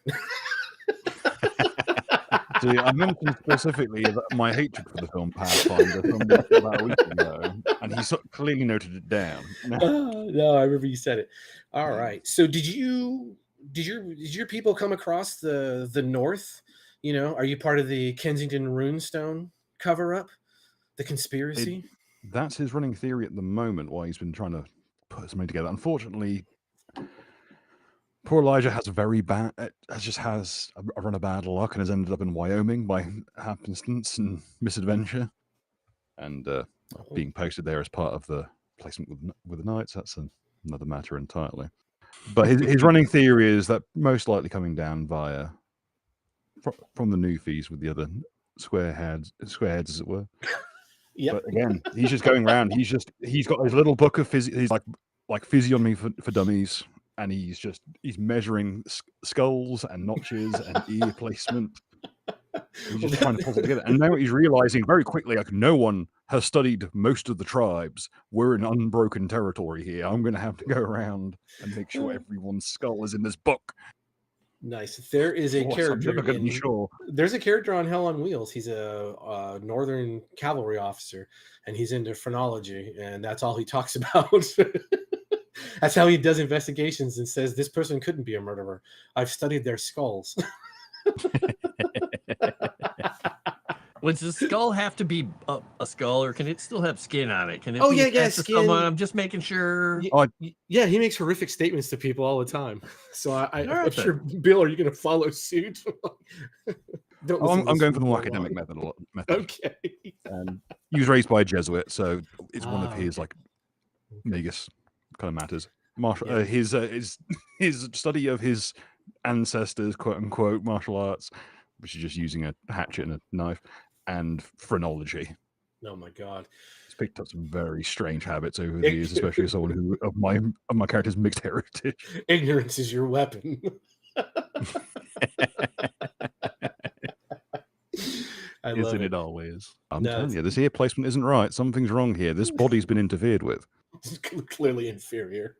See, I mentioned specifically my hatred for the film Pathfinder from about a week ago, and he clearly noted it down. No, I remember you said it. All right. So did your people come across the North? Are you part of the Kensington Runestone cover-up, the conspiracy? That's his running theory at the moment. Why he's been trying to put something together. Unfortunately, poor Elijah has a run of bad luck and has ended up in Wyoming by happenstance and misadventure, and being posted there as part of the placement with the Knights. That's another matter entirely. But his running theory is that most likely coming down via from the Newfies with the other square heads, as it were. Yep. But again, he's just going around. He's got his little book of he's like physiognomy for dummies, and he's measuring skulls and notches and ear placement. He's just trying to pull it together. And now he's realizing very quickly, like, no one has studied most of the tribes. We're in unbroken territory here. I'm going to have to go around and make sure everyone's skull is in this book. Nice. There is a character. I'm never going to be sure. There's a character on Hell on Wheels. He's a northern cavalry officer, and he's into phrenology, and that's all he talks about. That's how he does investigations and says this person couldn't be a murderer. I've studied their skulls. Does the skull have to be a skull, or can it still have skin on it? Can it? Skin. Someone? I'm just making sure. Yeah, he makes horrific statements to people all the time. So I'm sure, Bill, are you going to follow suit? I'm going for the more academic method. Okay. And he was raised by a Jesuit, so it's one of his Negus kind of matters. Marshal, his study of his ancestors, quote unquote, martial arts, which is just using a hatchet and a knife, and phrenology. Oh my God! He's picked up some very strange habits over the years, especially as someone who of my character's mixed heritage. Ignorance is your weapon. Isn't it always? I'm telling you, this ear placement isn't right. Something's wrong here. This body's been interfered with. It's clearly inferior.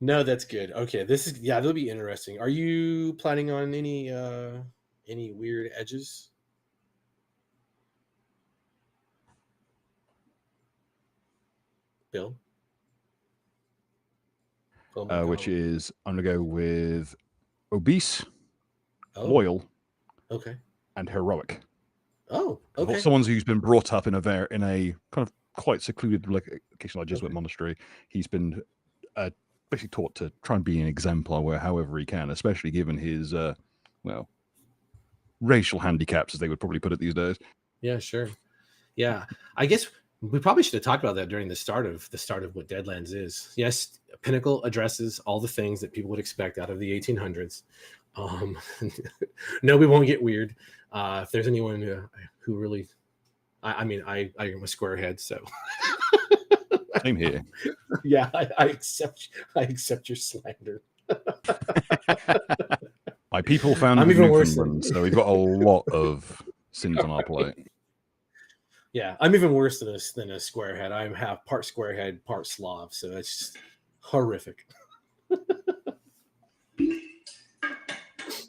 No, that's good. Okay, that'll be interesting. Are you planning on any weird edges? Bill? Which is, I'm going to go with obese, loyal, and heroic. Oh, okay. Someone who's been brought up in a kind of quite secluded, occasional Jesuit monastery. He's been basically taught to try and be an exemplar however he can, especially given his racial handicaps, as they would probably put it these days. Yeah, sure. Yeah, I guess we probably should have talked about that during the start of what Deadlands is. Yes, Pinnacle addresses all the things that people would expect out of the 1800s. No, we won't get weird. If there's anyone who really, I am a squarehead, so. Same here. Yeah, I accept your slander. My people found I'm even worse so we've got a lot of sins on our plate. Yeah, I'm even worse than a squarehead. I'm half part squarehead, part Slav, so it's just horrific.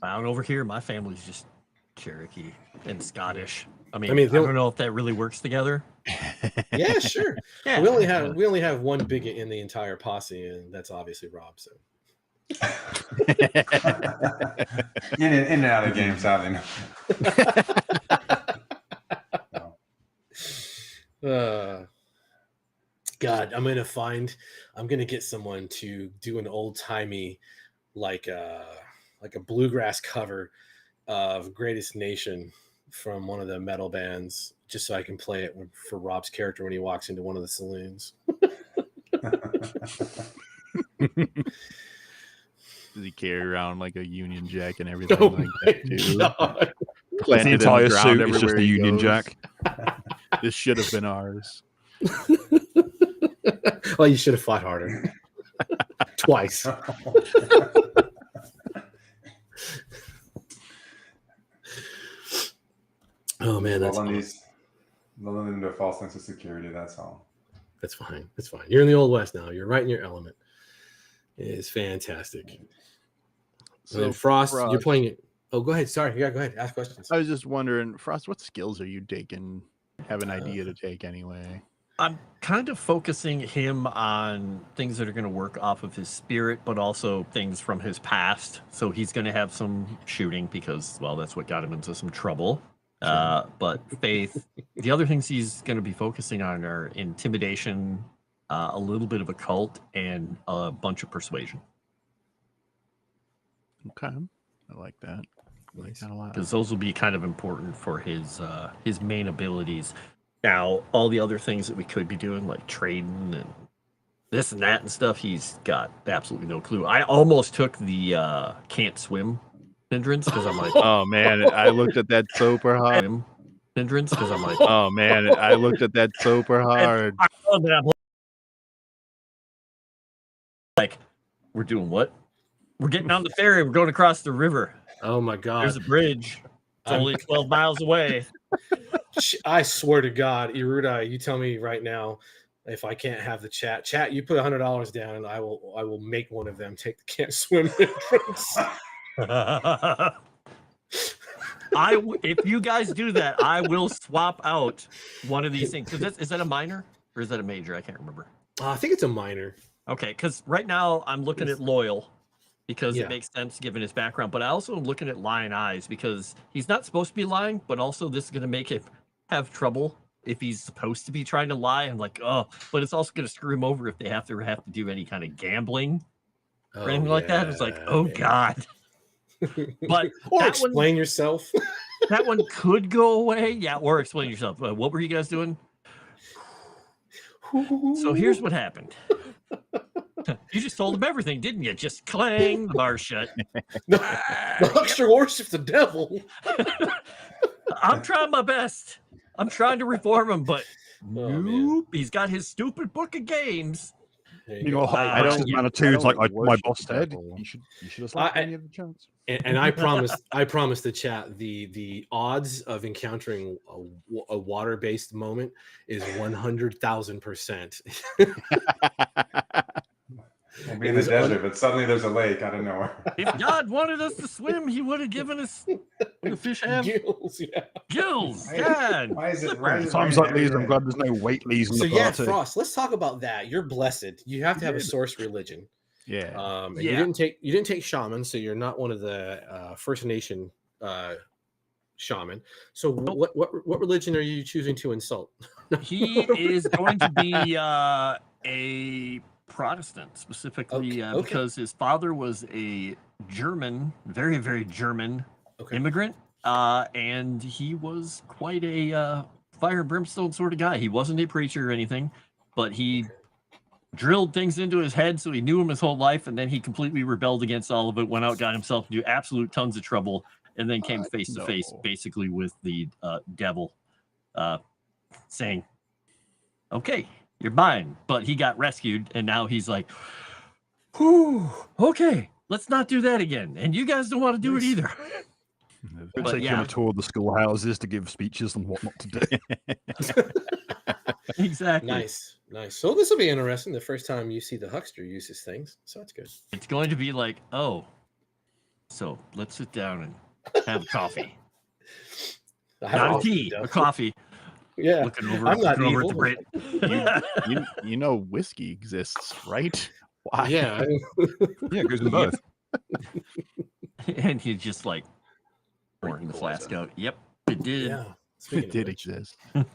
Found over here, my family's just Cherokee and Scottish. I mean, I don't know if that really works together. Yeah, sure. Yeah. We only have one bigot in the entire posse, and that's obviously Rob. So. in and out of games, sadly. God, I'm gonna get someone to do an old timey, like a bluegrass cover, of Greatest Nation from one of the metal bands, just so I can play it for Rob's character when he walks into one of the saloons. Does he carry around like a Union Jack and everything Oh like my that too? God. Planted The in entire ground suit is everywhere just the he Union goes. Jack. This should have been ours. Well, you should have fought harder. Twice. Oh man, that's Well, awesome. lulling them into a false sense of security. That's all. That's fine. That's fine. You're in the Old West now. You're right in your element. It is fantastic. So then Frost, you're playing it. Oh, go ahead. Sorry. Yeah, go ahead. Ask questions. I was just wondering, Frost, what skills are you taking? Have an idea to take anyway. I'm kind of focusing him on things that are going to work off of his spirit, but also things from his past. So he's going to have some shooting because, well, that's what got him into some trouble. But faith, the other things he's going to be focusing on are intimidation, a little bit of occult, and a bunch of persuasion. Okay, I like that. I like that a lot. Because those will be kind of important for his main abilities. Now, all the other things that we could be doing, like trading and this and that and stuff, he's got absolutely no clue. I almost took the can't swim hindrance because I'm like, Oh man, I looked at that super hard. Hindrance because I'm like, Oh man, I looked at that super hard. I love that. Like, we're doing what? We're getting on the ferry. We're going across the river. Oh my God. There's a bridge. It's only 12 miles away. I swear to God, Irudai, you tell me right now if I can't have the chat. Chat, you put $100 down, and I will make one of them take the can't swim entrance. If you guys do that, I will swap out one of these things. Is that a minor or is that a major? I can't remember. I think it's a minor. Okay, because right now I'm looking at loyal because Yeah. it makes sense given his background, but I also am looking at lying eyes because he's not supposed to be lying, but also this is going to make him have trouble if he's supposed to be trying to lie. I'm like, oh, but it's also going to screw him over if they have to do any kind of gambling or anything like that. It's like, oh, man. God. But Or that explain yourself. that one could go away. Yeah, or explain yourself. What were you guys doing? So here's what happened. You just told him everything, didn't you? Just clang, the bar shut. The huckster worships the devil. I'm trying my best. I'm trying to reform him, but Oh, nope. He's got his stupid book of games. There You go. know, I don't- Huckster's I Manitou's like my worship boss the said. devil. You should have slapped I- any of the chance. And I promised the chat the odds of encountering a water-based moment is 100,000%. We'll be in the desert, but suddenly there's a lake out of nowhere. If God wanted us to swim, he would have given us the fish have Gills, yeah. gills. Why- God. Why is it? Times like these, I'm glad there's no weight leaves in So the yeah, party. Frost, let's talk about that. You're blessed. You have to have a source religion. Yeah. And Yeah. you didn't take shaman, so you're not one of the First Nation shaman. So what religion are you choosing to insult? He is going to be a Protestant, specifically Okay. because his father was a German, very, very German Okay. immigrant, and he was quite a fire and brimstone sort of guy. He wasn't a preacher or anything, but he drilled things into his head so he knew him his whole life, and then he completely rebelled against all of it, went out, got himself into absolute tons of trouble, and then came face to face basically with the devil, saying, okay, you're mine. But he got rescued, and now he's like, whew, okay, let's not do that again. And you guys don't want to do it either. We'll But take yeah. him a tour of the schoolhouses to give speeches on what not to do. Exactly. Nice. So this will be interesting. The first time you see the huckster use his things, so that's good. It's going to be like, oh, so let's sit down and have a coffee. Not a tea, a coffee. Yeah, Looking over, I'm not looking over evil. at the Brit. You know whiskey exists, right? Why? Yeah. Yeah, it goes in both. And he's just like pouring the flask out. Yep, it did. Yeah. It did exist. Listen,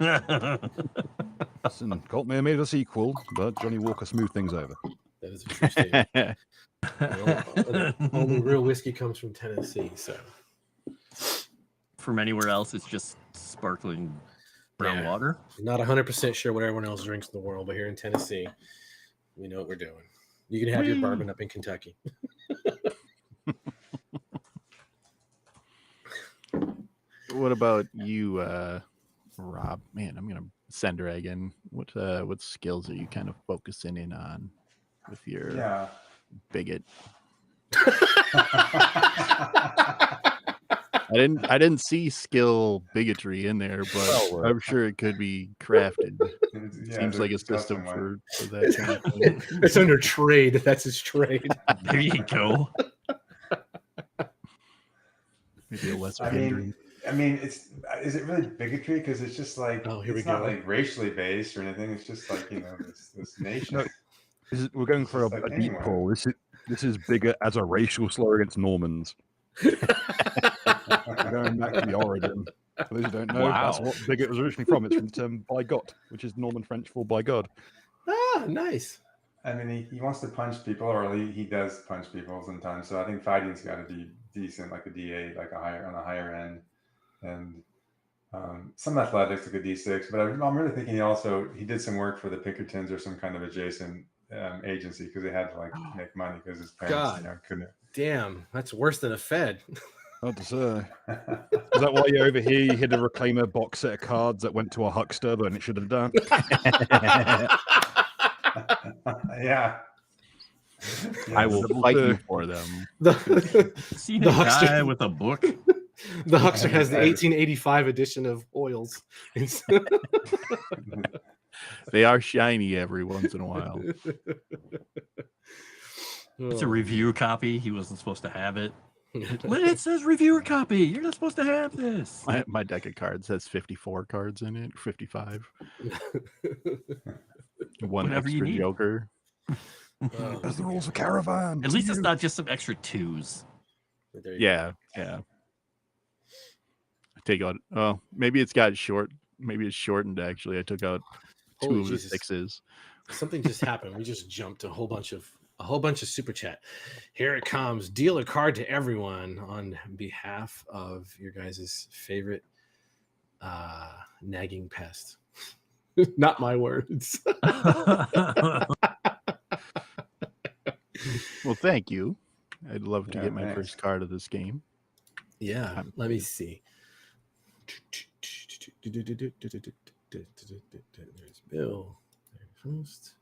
Coltmere made a sequel, but Johnny Walker smoothed things over. That is a true statement. Only real whiskey comes from Tennessee, so from anywhere else, it's just sparkling brown water. Not 100% sure what everyone else drinks in the world, but here in Tennessee, we know what we're doing. You can have your bourbon up in Kentucky. What about you, Rob? Man, I'm gonna Cendragon. What skills are you kind of focusing in on with your bigot? I didn't see skill bigotry in there, but I'm sure it could be crafted. Seems like a system for that kind of thing. It's under trade. That's his trade. There you go. Maybe a lesser I hindrance. mean, is it really bigotry? Because it's just like it's not like racially based or anything. It's just like this nation. No, we're going for a deep pull. This is bigger as a racial slur against Normans. Going back to the origin. For those who don't know, that's what bigot was originally from. It's from the term bigot, which is Norman French for by God. Ah, nice. I mean, he wants to punch people, or he does punch people sometimes. So I think fighting's got to be decent, like a D8, like on a higher end, and some athletics, like a D6. But I'm really thinking he did some work for the Pinkertons or some kind of adjacent agency because they had to like make money because his parents couldn't. Damn, that's worse than a Fed. Hard to say. Is that why you're over here? You hid a reclaimer box set of cards that went to a huckster, but it should have done. Yeah. I will fight you for them. See the huckster guy with a book. The huckster has the 1885 edition of oils. They are shiny every once in a while. It's a review copy. He wasn't supposed to have it. But it says reviewer copy. You're not supposed to have this. My deck of cards has 54 cards in it, 55. One Whatever you extra need. joker. There's the rules of caravan. At least it's not just some extra twos. Yeah. I take out. Oh, maybe it's got short. Maybe it's shortened. Actually, I took out two of the sixes. Something just happened. We just jumped a whole bunch of super chat. Here it comes. Deal a card to everyone on behalf of your guys' favorite nagging pest. Not my words. Well, thank you. I'd love to get my first card of this game. Yeah, let me see. There's Bill. There's Froste.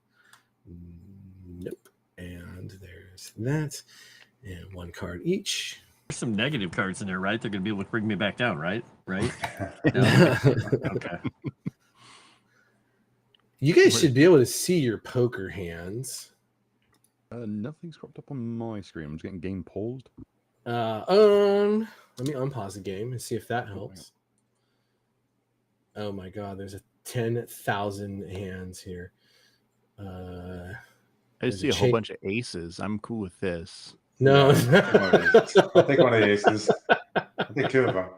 Nope. And there's that. And one card each. There's some negative cards in there, right? They're going to be able to bring me back down, right? Right? No? Okay. You guys should be able to see your poker hands. Nothing's cropped up on my screen. I'm just getting game paused. Let me unpause the game and see if that helps. Oh my god, there's 10,000 hands here. I see a whole bunch of aces. I'm cool with this. No. I'll take one of the aces. I'll take two of them.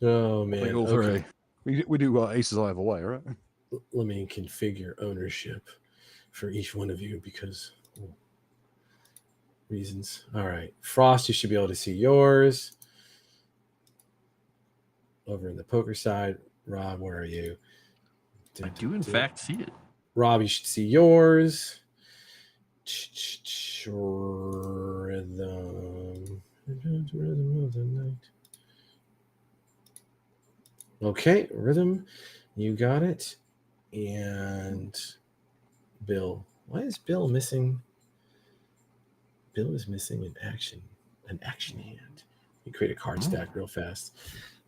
Oh man. Take all three. We do aces either way, right? Let me configure ownership for each one of you because reasons. All right. Frost, you should be able to see yours. Over in the poker side. Rob, where are you? I do, in fact, see it. Rob, you should see yours. Rhythm. Rhythm of the night. Okay, Rhythm, you got it. And Bill. Why is Bill missing? Bill is missing an action hand. You create a card stack real fast.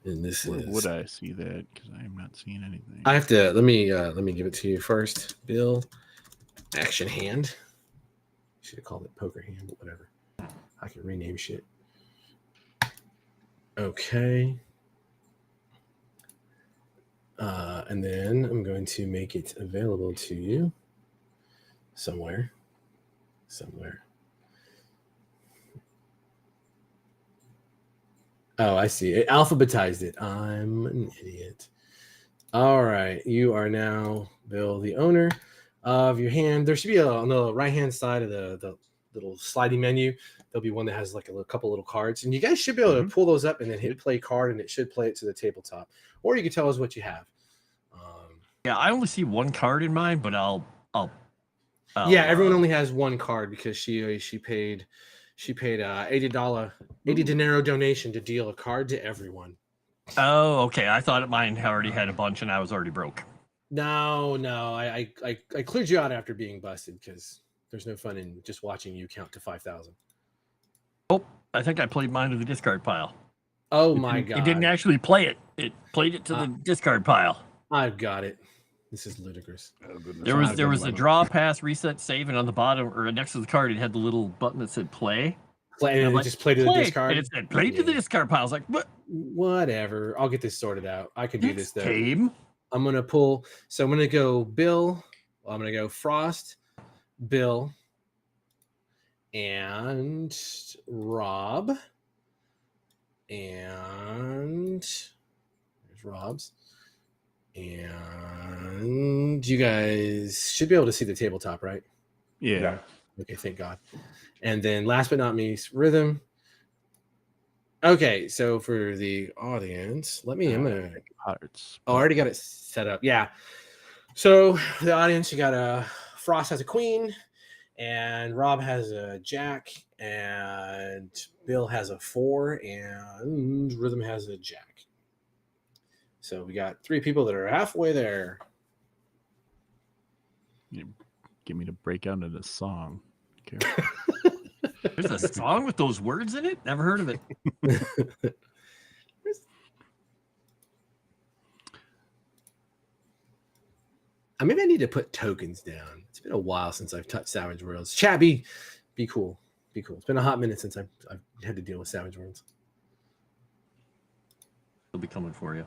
And this is. Would I see that? Because I am not seeing anything. I have to let me give it to you first. Bill, action hand. Should have called it poker hand, but whatever. I can rename shit. Okay. And then I'm going to make it available to you somewhere. Oh, I see. It alphabetized it. I'm an idiot. All right. You are now, Bill, the owner of your hand. There should be on the right-hand side of the little sliding menu. there'll be one that has like a couple little cards, and you guys should be able to pull those up and then hit play card, and it should play it to the tabletop. Or you can tell us what you have. Yeah, I only see one card in mine, but I'll yeah, everyone only has one card because she paid $80 dinero donation to deal a card to everyone. Oh, okay. I thought mine already had a bunch and I was already broke. No, I cleared you out after being busted because there's no fun in just watching you count to 5,000. Oh, I think I played mine to the discard pile. Oh my god! It didn't actually play it. It played it to the discard pile. I've got it. This is ludicrous. Oh, goodness. There was a draw, pass, reset, save, and on the bottom or next to the card, it had the little button that said play. And it like, just played to the discard. And it said play to the discard pile. I was like, what? Whatever. I'll get this sorted out. I can do this though. Tame. I'm gonna pull. So I'm gonna go Bill. I'm gonna go Frost, Bill, and Rob. And there's Rob's. And you guys should be able to see the tabletop, right? Yeah. Okay, thank God. And then last but not least, Rythem. Okay, so for the audience, I'm gonna Hearts. I already got it set up. Yeah. So for the audience, you got Frost has a queen, and Rob has a jack, and Bill has a 4, and Rythem has a jack. So we got 3 people that are halfway there. You get me to break out into song. Okay. There's a song with those words in it? Never heard of it. Maybe I need to put tokens down. It's been a while since I've touched Savage Worlds. Chat, be cool. Be cool. It's been a hot minute since I've had to deal with Savage Worlds. They'll be coming for you.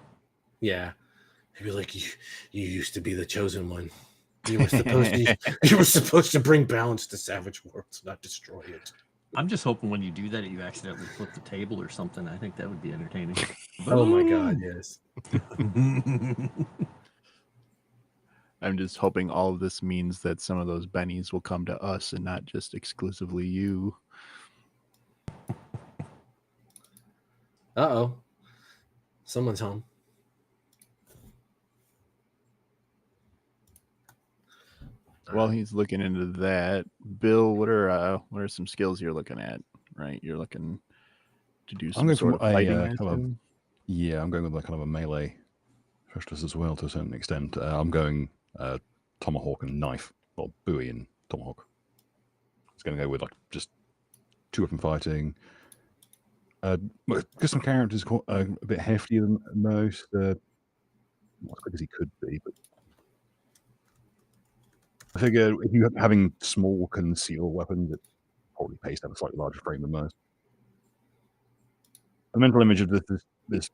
Yeah. He'd be like, you used to be the chosen one. You were supposed to bring balance to Savage Worlds, not destroy it. I'm just hoping when you do that, you accidentally flip the table or something. I think that would be entertaining. Oh my God, yes. I'm just hoping all of this means that some of those bennies will come to us and not just exclusively you. Uh-oh. Someone's home. While he's looking into that, Bill, what are some skills you're looking at? Right, you're looking to do some sort of fighting. Yeah, I'm going with like kind of a melee specialist as well to a certain extent. I'm going tomahawk and knife, well, bowie and tomahawk. It's going to go with like just 2-weapon fighting. Because some characters a bit heftier than most, not as quick as he could be, but I figure if you're having small concealed weapons, it probably pays to have a slightly larger frame than most. The mental image of this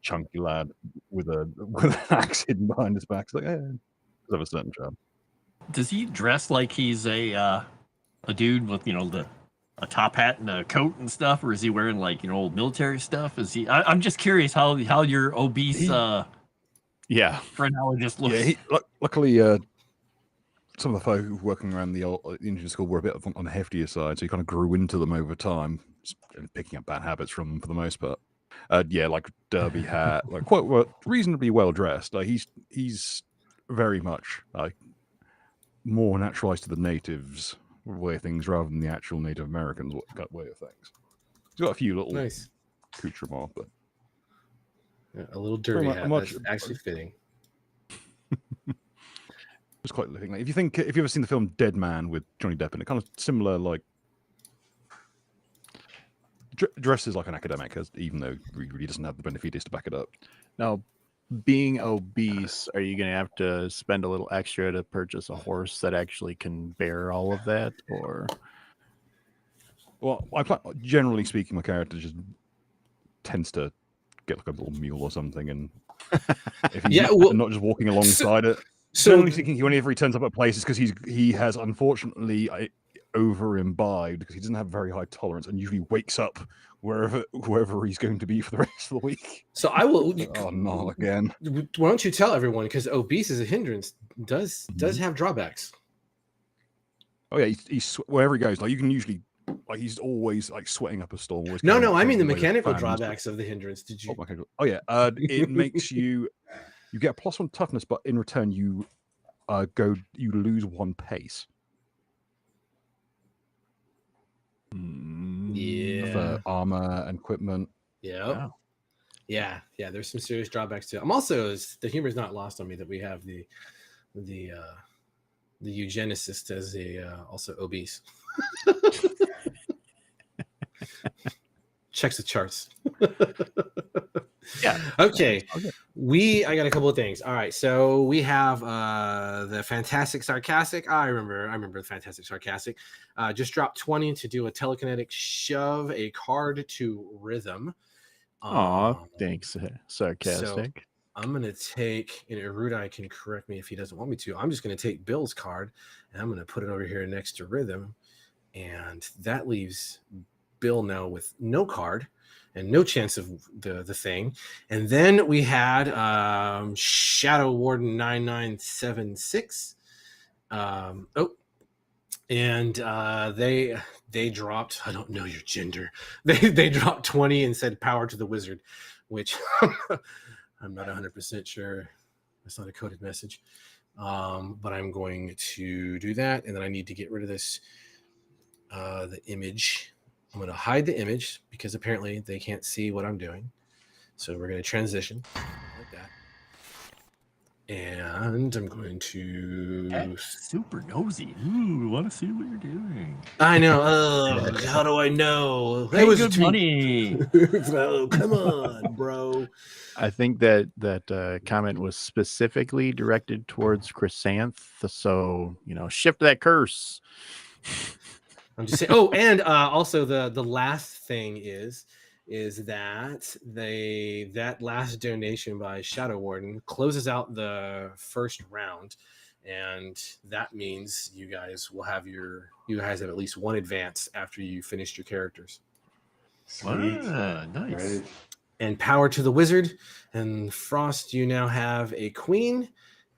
chunky lad with an axe hidden behind his back is like, does have a certain charm. Does he dress like he's a dude with a top hat and a coat and stuff, or is he wearing like old military stuff? Is he? I'm just curious how your obese phrenologist looks. Yeah, luckily. Some of the folk working around the Indian school were a bit on the heftier side, so he kind of grew into them over time, picking up bad habits from them for the most part. Like derby hat, like quite reasonably well dressed. Like he's very much like more naturalized to the natives way of things rather than the actual Native Americans way of things. He's got a few little nice accoutrements, but a little derby hat. That's actually fitting. It's quite looking like if you've ever seen the film Dead Man with Johnny Depp in it, kind of similar, like dresses like an academic, even though he really doesn't have the benefides to back it up. Now, being obese, are you going to have to spend a little extra to purchase a horse that actually can bear all of that, or? Well, generally speaking, my character just tends to get like a little mule or something, and if he's not just walking alongside it. So generally speaking, whenever he turns up at places, because he has unfortunately over imbibed because he doesn't have very high tolerance, and usually wakes up wherever he's going to be for the rest of the week. So I will. Oh no! Again, why don't you tell everyone? Because obese is a hindrance. Does have drawbacks. Oh yeah, he's wherever he goes. Like you can usually Like he's always like sweating up a storm. Always No, coming no, up I mean the from way mechanical fans. drawbacks of the hindrance. Did you? Oh, mechanical. Oh yeah. It makes you get a +1 toughness, but in return you lose 1 pace. Yeah. For armor and equipment. Yeah. Wow. Yeah. There's some serious drawbacks to it. I'm also the humor is not lost on me that we have the eugenicist as a also obese. Checks the charts. Yeah. Okay. I got a couple of things. All right. So we have the Fantastic Sarcastic. I remember the Fantastic Sarcastic. Just dropped 20 to do a telekinetic shove a card to Rythem. Aw, thanks, Sarcastic. So I'm gonna take, and Erudai can correct me if he doesn't want me to. I'm just gonna take Bill's card and I'm gonna put it over here next to Rythem, and that leaves Bill now with no card and no chance of the thing. And then we had Shadow Warden 9976. They dropped, I don't know your gender. They dropped 20 and said power to the wizard, which I'm not 100% sure. That's not a coded message. But I'm going to do that. And then I need to get rid of this, the image. I'm going to hide the image because apparently they can't see what I'm doing. So we're going to transition like that. And I'm going to... That's super nosy. Ooh, want to see what you're doing. I know. How do I know? Pay good money. Oh, come on, bro. I think that comment was specifically directed towards Chrysanth. So, shift that curse. I'm just saying. Oh, and also the last thing is that that last donation by Shadow Warden closes out the first round, and that means you guys have at least one advance after you finished your characters. Sweet. Nice. Great. And power to the wizard. And Frost, you now have a queen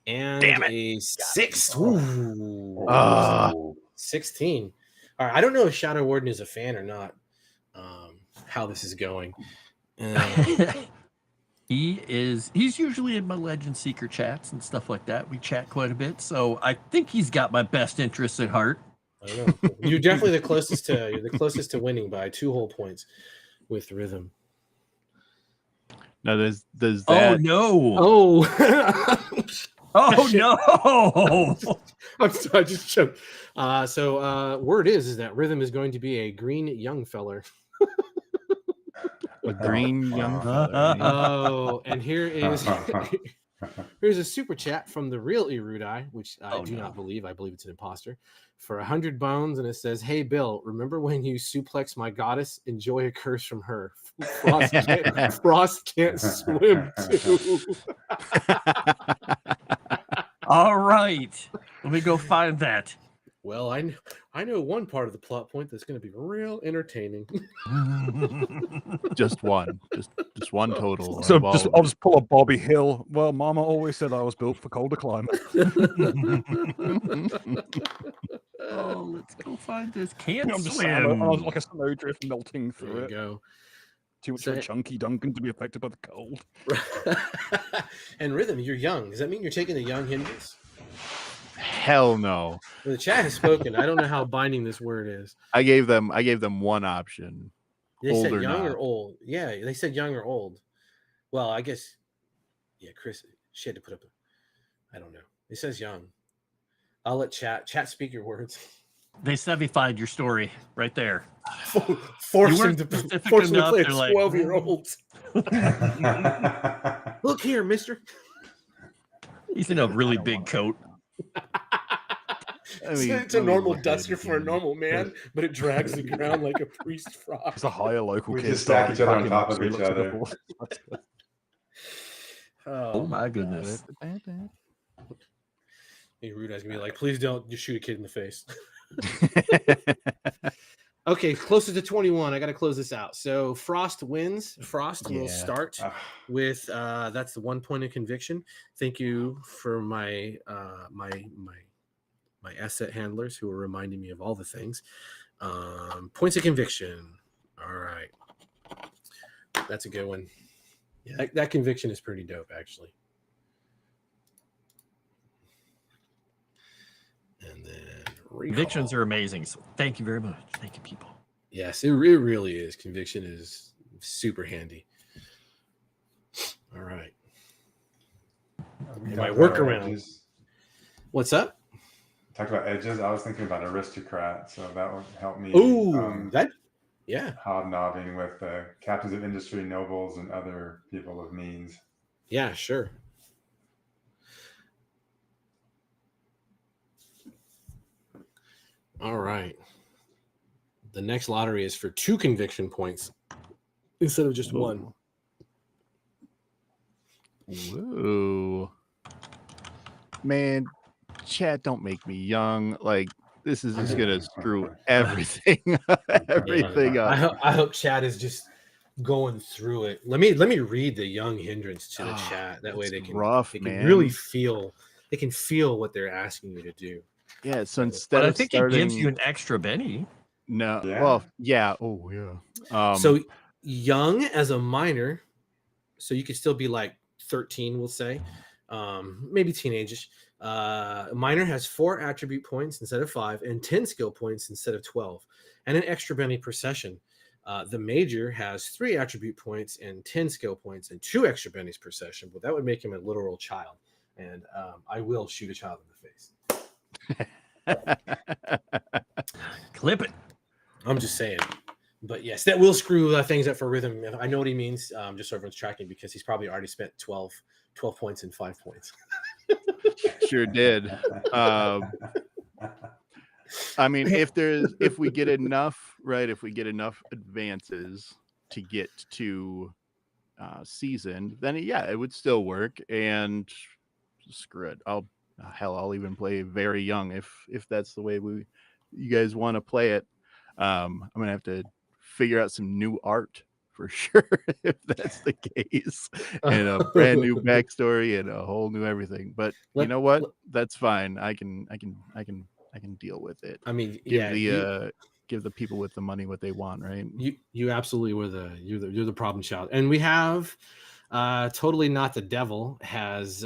and a 6. Ooh. 16. All right, I don't know if Shadow Warden is a fan or not. How this is going. He's usually in my Legend Seeker chats and stuff like that. We chat quite a bit, so I think he's got my best interests at heart. I don't know. You're definitely the closest to winning by 2 whole points with Rythem. Now there's that. Oh no! Oh no! I'm sorry, I just choked. So word is that Rythem is going to be a green young feller. A green young fella. Oh, and here's a super chat from the real Erudai, which I do not believe. I believe it's an imposter. For 100 bones, and it says, "Hey Bill, remember when you suplex my goddess? Enjoy a curse from her. Frost can't swim too." All right, let me go find that. Well, I know one part of the plot point that's going to be real entertaining. Just one total. So I'll just pull a Bobby Hill. Well, Mama always said I was built for colder climate. Oh, let's go find this. Can't I'm just swim. I was like a snowdrift melting through There you it. go. Too much of a chunky Duncan to be affected by the cold. And Rythem, you're young. Does that mean you're taking the young hindrance? Hell no. Well, the chat has spoken. I don't know how binding this word is. I gave them one option. They Old said or young not. or old. Yeah, they said young or old. Well, I guess. Yeah, Chris, she had to put up I don't know. It says young. I'll let chat speak your words. They sevified your story right there. Force him to play a enough, they're like, 12-year-old. Look here, mister. He's in a really big coat. It's a normal duster for a normal man, but it drags the ground like a priest frog. It's a higher local We kid. just stack each other on packing top up, of so he each looks like a other. boss. Oh my goodness. Hey, Rudai's gonna be like, please don't just shoot a kid in the face. Okay, closer to 21. I got to close this out. So Frost wins. Frost will start with that's the 1 point of conviction. Thank you for my my asset handlers who are reminding me of all the things. Points of conviction. All right. That's a good one. Yeah, that conviction is pretty dope, actually. And then recall. Convictions are amazing. So thank you very much. Thank you, people. Yes, it really is. Conviction is super handy. All right. My workaround. What's up? Talked about edges. I was thinking about aristocrat, so that would help me. Ooh, hobnobbing with captains of industry, nobles, and other people of means. Yeah, sure. All right. The next lottery is for 2 conviction points instead of just 1. Whoa. Man, chat, don't make me young. Like, this is just gonna screw everything up. I hope chat is just going through it. Let me read the young hindrance to the chat. That way they can really feel what they're asking you to do. Yeah, so instead of it gives you an extra Benny. No, well, yeah. Oh, yeah. So young as a minor, so you could still be like 13, we'll say, maybe teenage-ish. Minor has 4 attribute points instead of 5, and 10 skill points instead of 12, and an extra Benny per session. The major has 3 attribute points and 10 skill points and 2 extra bennies per session, but that would make him a literal child. And I will shoot a child in the face. Clip it. I'm just saying. But yes, that will screw things up for Rythem. I know what he means, just so everyone's tracking, because he's probably already spent 12 points and 5 points. Sure did. I mean, if we get enough advances to get to seasoned, then it would still work. And screw it. I'll even play very young if that's the way you guys want to play it. I'm gonna have to figure out some new art for sure if that's the case, and a brand new backstory and a whole new everything. But you know what? That's fine. I can deal with it. I mean, give the people with the money what they want, right? You absolutely were you're the problem child. And we have totally not the devil has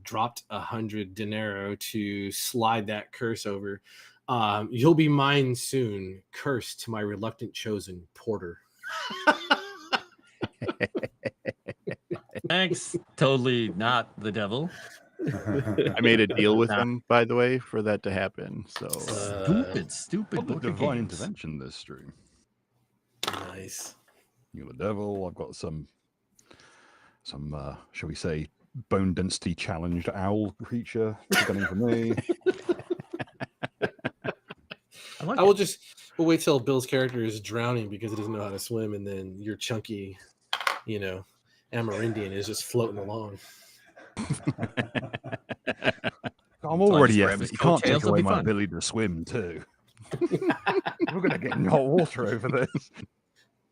dropped 100 dinero to slide that curse over. You'll be mine soon, cursed to my reluctant chosen porter. Thanks. Totally not the devil. I made a deal with him, by the way, for that to happen. So stupid book divine intervention this stream. Nice. You're the devil. I've got some shall we say, bone density challenged owl creature gunning for me. We'll wait till Bill's character is drowning because he doesn't know how to swim, and then your chunky, Amerindian is just floating along. I'm already effort. You can't take away my ability to swim too. We're gonna get in hot water over this.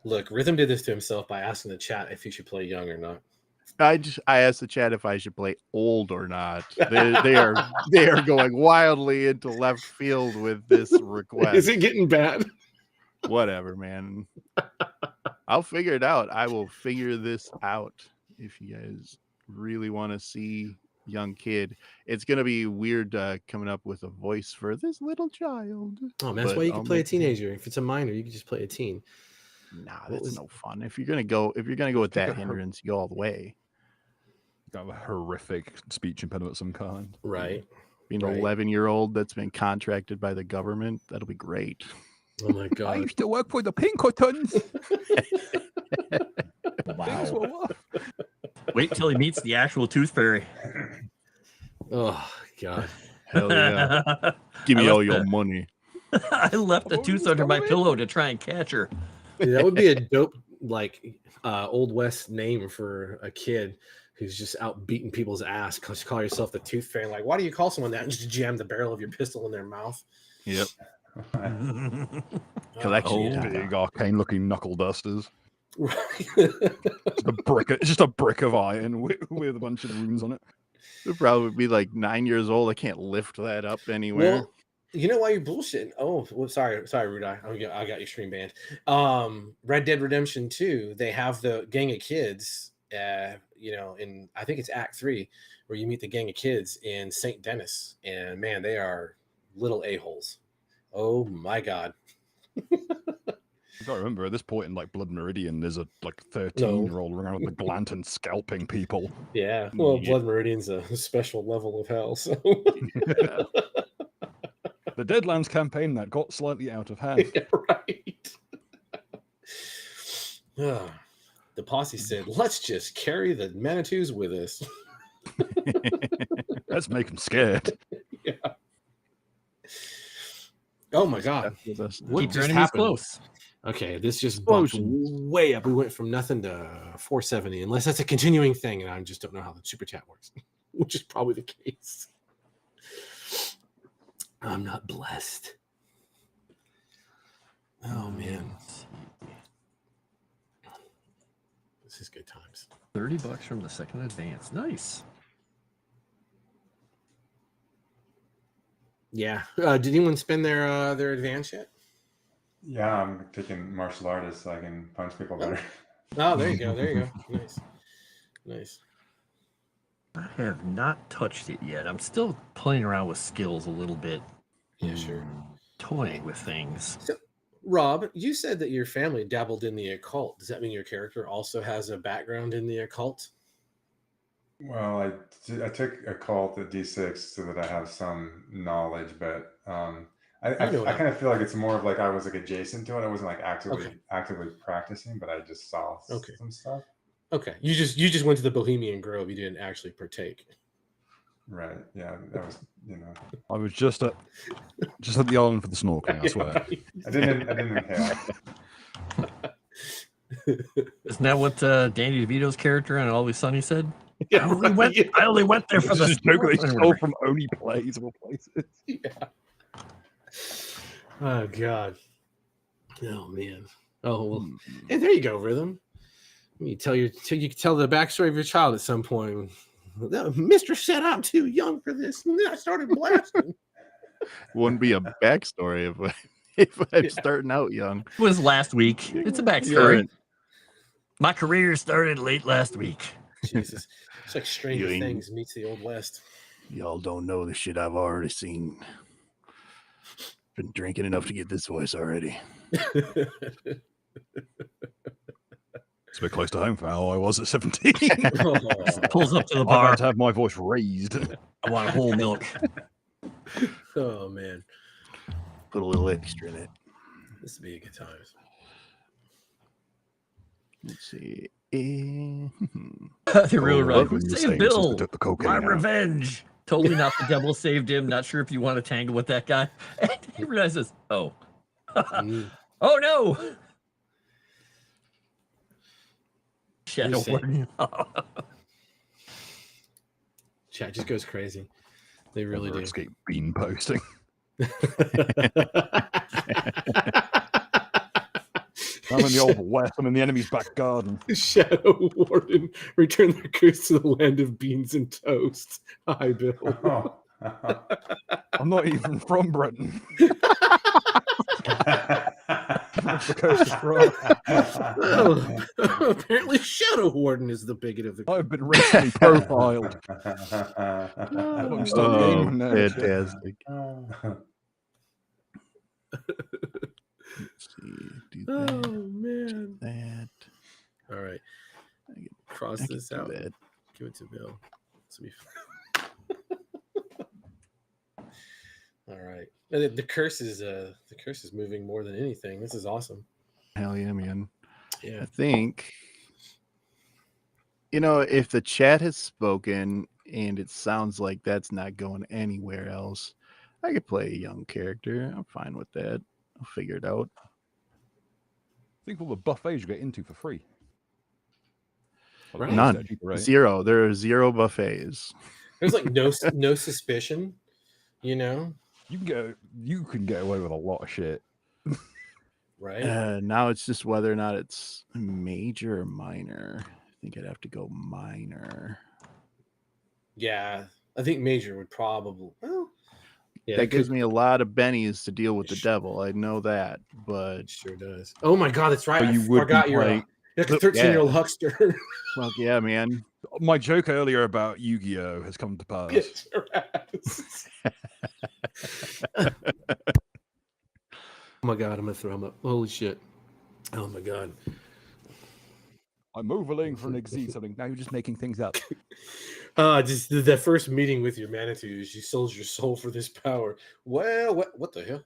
Look, Rythem did this to himself by asking the chat if he should play young or not. I asked the chat if I should play old or not. They are going wildly into left field with this request. Is it getting bad? Whatever, man. I'll figure it out. I will figure this out. If you guys really want to see young kid, it's gonna be weird coming up with a voice for this little child. Oh, man, that's why you can play a teenager. If it's a minor, you can just play a teen. Nah, that's no fun. If you're gonna go with that hindrance, you go all the way. Got a horrific speech impediment of some kind. Right. Being an 11-year-old that's been contracted by the government, that'll be great. Oh my god. I used to work for the Pinkertons. Wow. Wait till he meets the actual tooth fairy. Oh god. Hell yeah. Give me all your money. I left a tooth under my pillow to try and catch her. Yeah, that would be a dope, Old West name for a kid who's just out beating people's ass. Because you call yourself the tooth fairy. Like, why do you call someone that? And just jam the barrel of your pistol in their mouth. Yep. Collection of big arcane-looking knuckle dusters. Just a brick of iron with a bunch of runes on it. It'd probably be like 9 years old. I can't lift that up anywhere. Well, You know why you're bullshitting? Oh, well, sorry, Rudai. I got your stream banned. Red Dead Redemption 2, they have the gang of kids, in I think it's Act 3, where you meet the gang of kids in St. Denis. And man, they are little a-holes. Oh my god. I gotta remember at this point in like Blood Meridian, there's a like 13-year-old running around with the lantern scalping people. Yeah. Well, Blood Meridian's a special level of hell, so The Deadlands campaign that got slightly out of hand. right. The posse said, let's just carry the Manitous with us. Let's make them scared. Yeah. Oh my god. Keep What your just enemies happened? close. Okay, this just bumped Explosions. way up. We went from nothing to 470, unless that's a continuing thing, and I just don't know how the super chat works, which is probably the case. I'm not blessed. Oh man, this is good times. $30 from the second advance. Nice. Yeah. Did anyone spend their advance yet? Yeah, I'm taking martial artists so I can punch people better. Oh, there you go. There you go. Nice. I have not touched it yet. I'm still playing around with skills a little bit. Yeah, sure. Toying with things. So, Rob, you said that your family dabbled in the occult. Does that mean your character also has a background in the occult? Well, I took occult at D6 so that I have some knowledge, but I kind of feel like it's more of like I was like adjacent to it. I wasn't like actively practicing, but I just saw some stuff. Okay, you just went to the Bohemian Grove. You didn't actually partake. Right. Yeah, that was I was just at the island for the snorkeling. I swear. I didn't inhale. Isn't that what Danny DeVito's character on Always Sunny said? Yeah, I only went there for This the is a joke they stole from Only Plays of all places. Yeah. Oh god. Oh man. Oh well. Hey, there you go, Rythem. You can tell the backstory of your child at some point. Mistress said I'm too young for this, and then I started blasting. Wouldn't be a backstory if I'm starting out young. It was last week. It's a backstory. My career started late last week. Jesus. It's like Stranger Things meets the Old West. Y'all don't know the shit I've already seen. Been drinking enough to get this voice already. It's a bit close to home for how I was at 17. Pulls up to the I bar. had to have my voice raised. I want whole milk. Oh man. Put a little extra in it. This would be a good time. Let's see. The real right. When you were Save saying Bill. since they took the cocaine My out. revenge. Totally not the devil saved him. Not sure if you want to tangle with that guy. And he realizes, oh. Oh no. Shadow Warden. Chat just goes crazy. They really do. Escape bean posting. I'm in the Old West. I'm in the enemy's back garden. Shadow Warden, return the curse to the land of beans and toast. Hi, Bill. I'm not even from Britain. That's the coast of France. Apparently, Shadow Warden is the bigot of the. I've been racially profiled. Fantastic. Let's see. Do that. Oh man. That. All right. Cross this out. That. Give it to Bill. All right. The curse is moving more than anything. This is awesome. Hell yeah, man. Yeah. I think, if the chat has spoken and it sounds like that's not going anywhere else, I could play a young character. I'm fine with that. I'll figure it out. Think of all the buffets you get into for free. Right. None. Right? Zero. There are 0 buffets. There's like no suspicion, You can get away with a lot of shit. right? Now it's just whether or not it's major or minor. I think I'd have to go minor. Yeah, I think major would probably. Well, Yeah, that gives me a lot of bennies to deal with the devil. I know that, but sure does. Oh my god, that's right. But I you would be forgot you're playing- like a 13-year-old huckster. well, yeah, man. My joke earlier about Yu-Gi-Oh has come to pass. Get your ass. Oh my god, I'm gonna throw him up. Holy shit. Oh my god. I'm overlaying for an exit something. Now you're just making things up. Just that first meeting with your Manitous, you sold your soul for this power. Well, what the hell?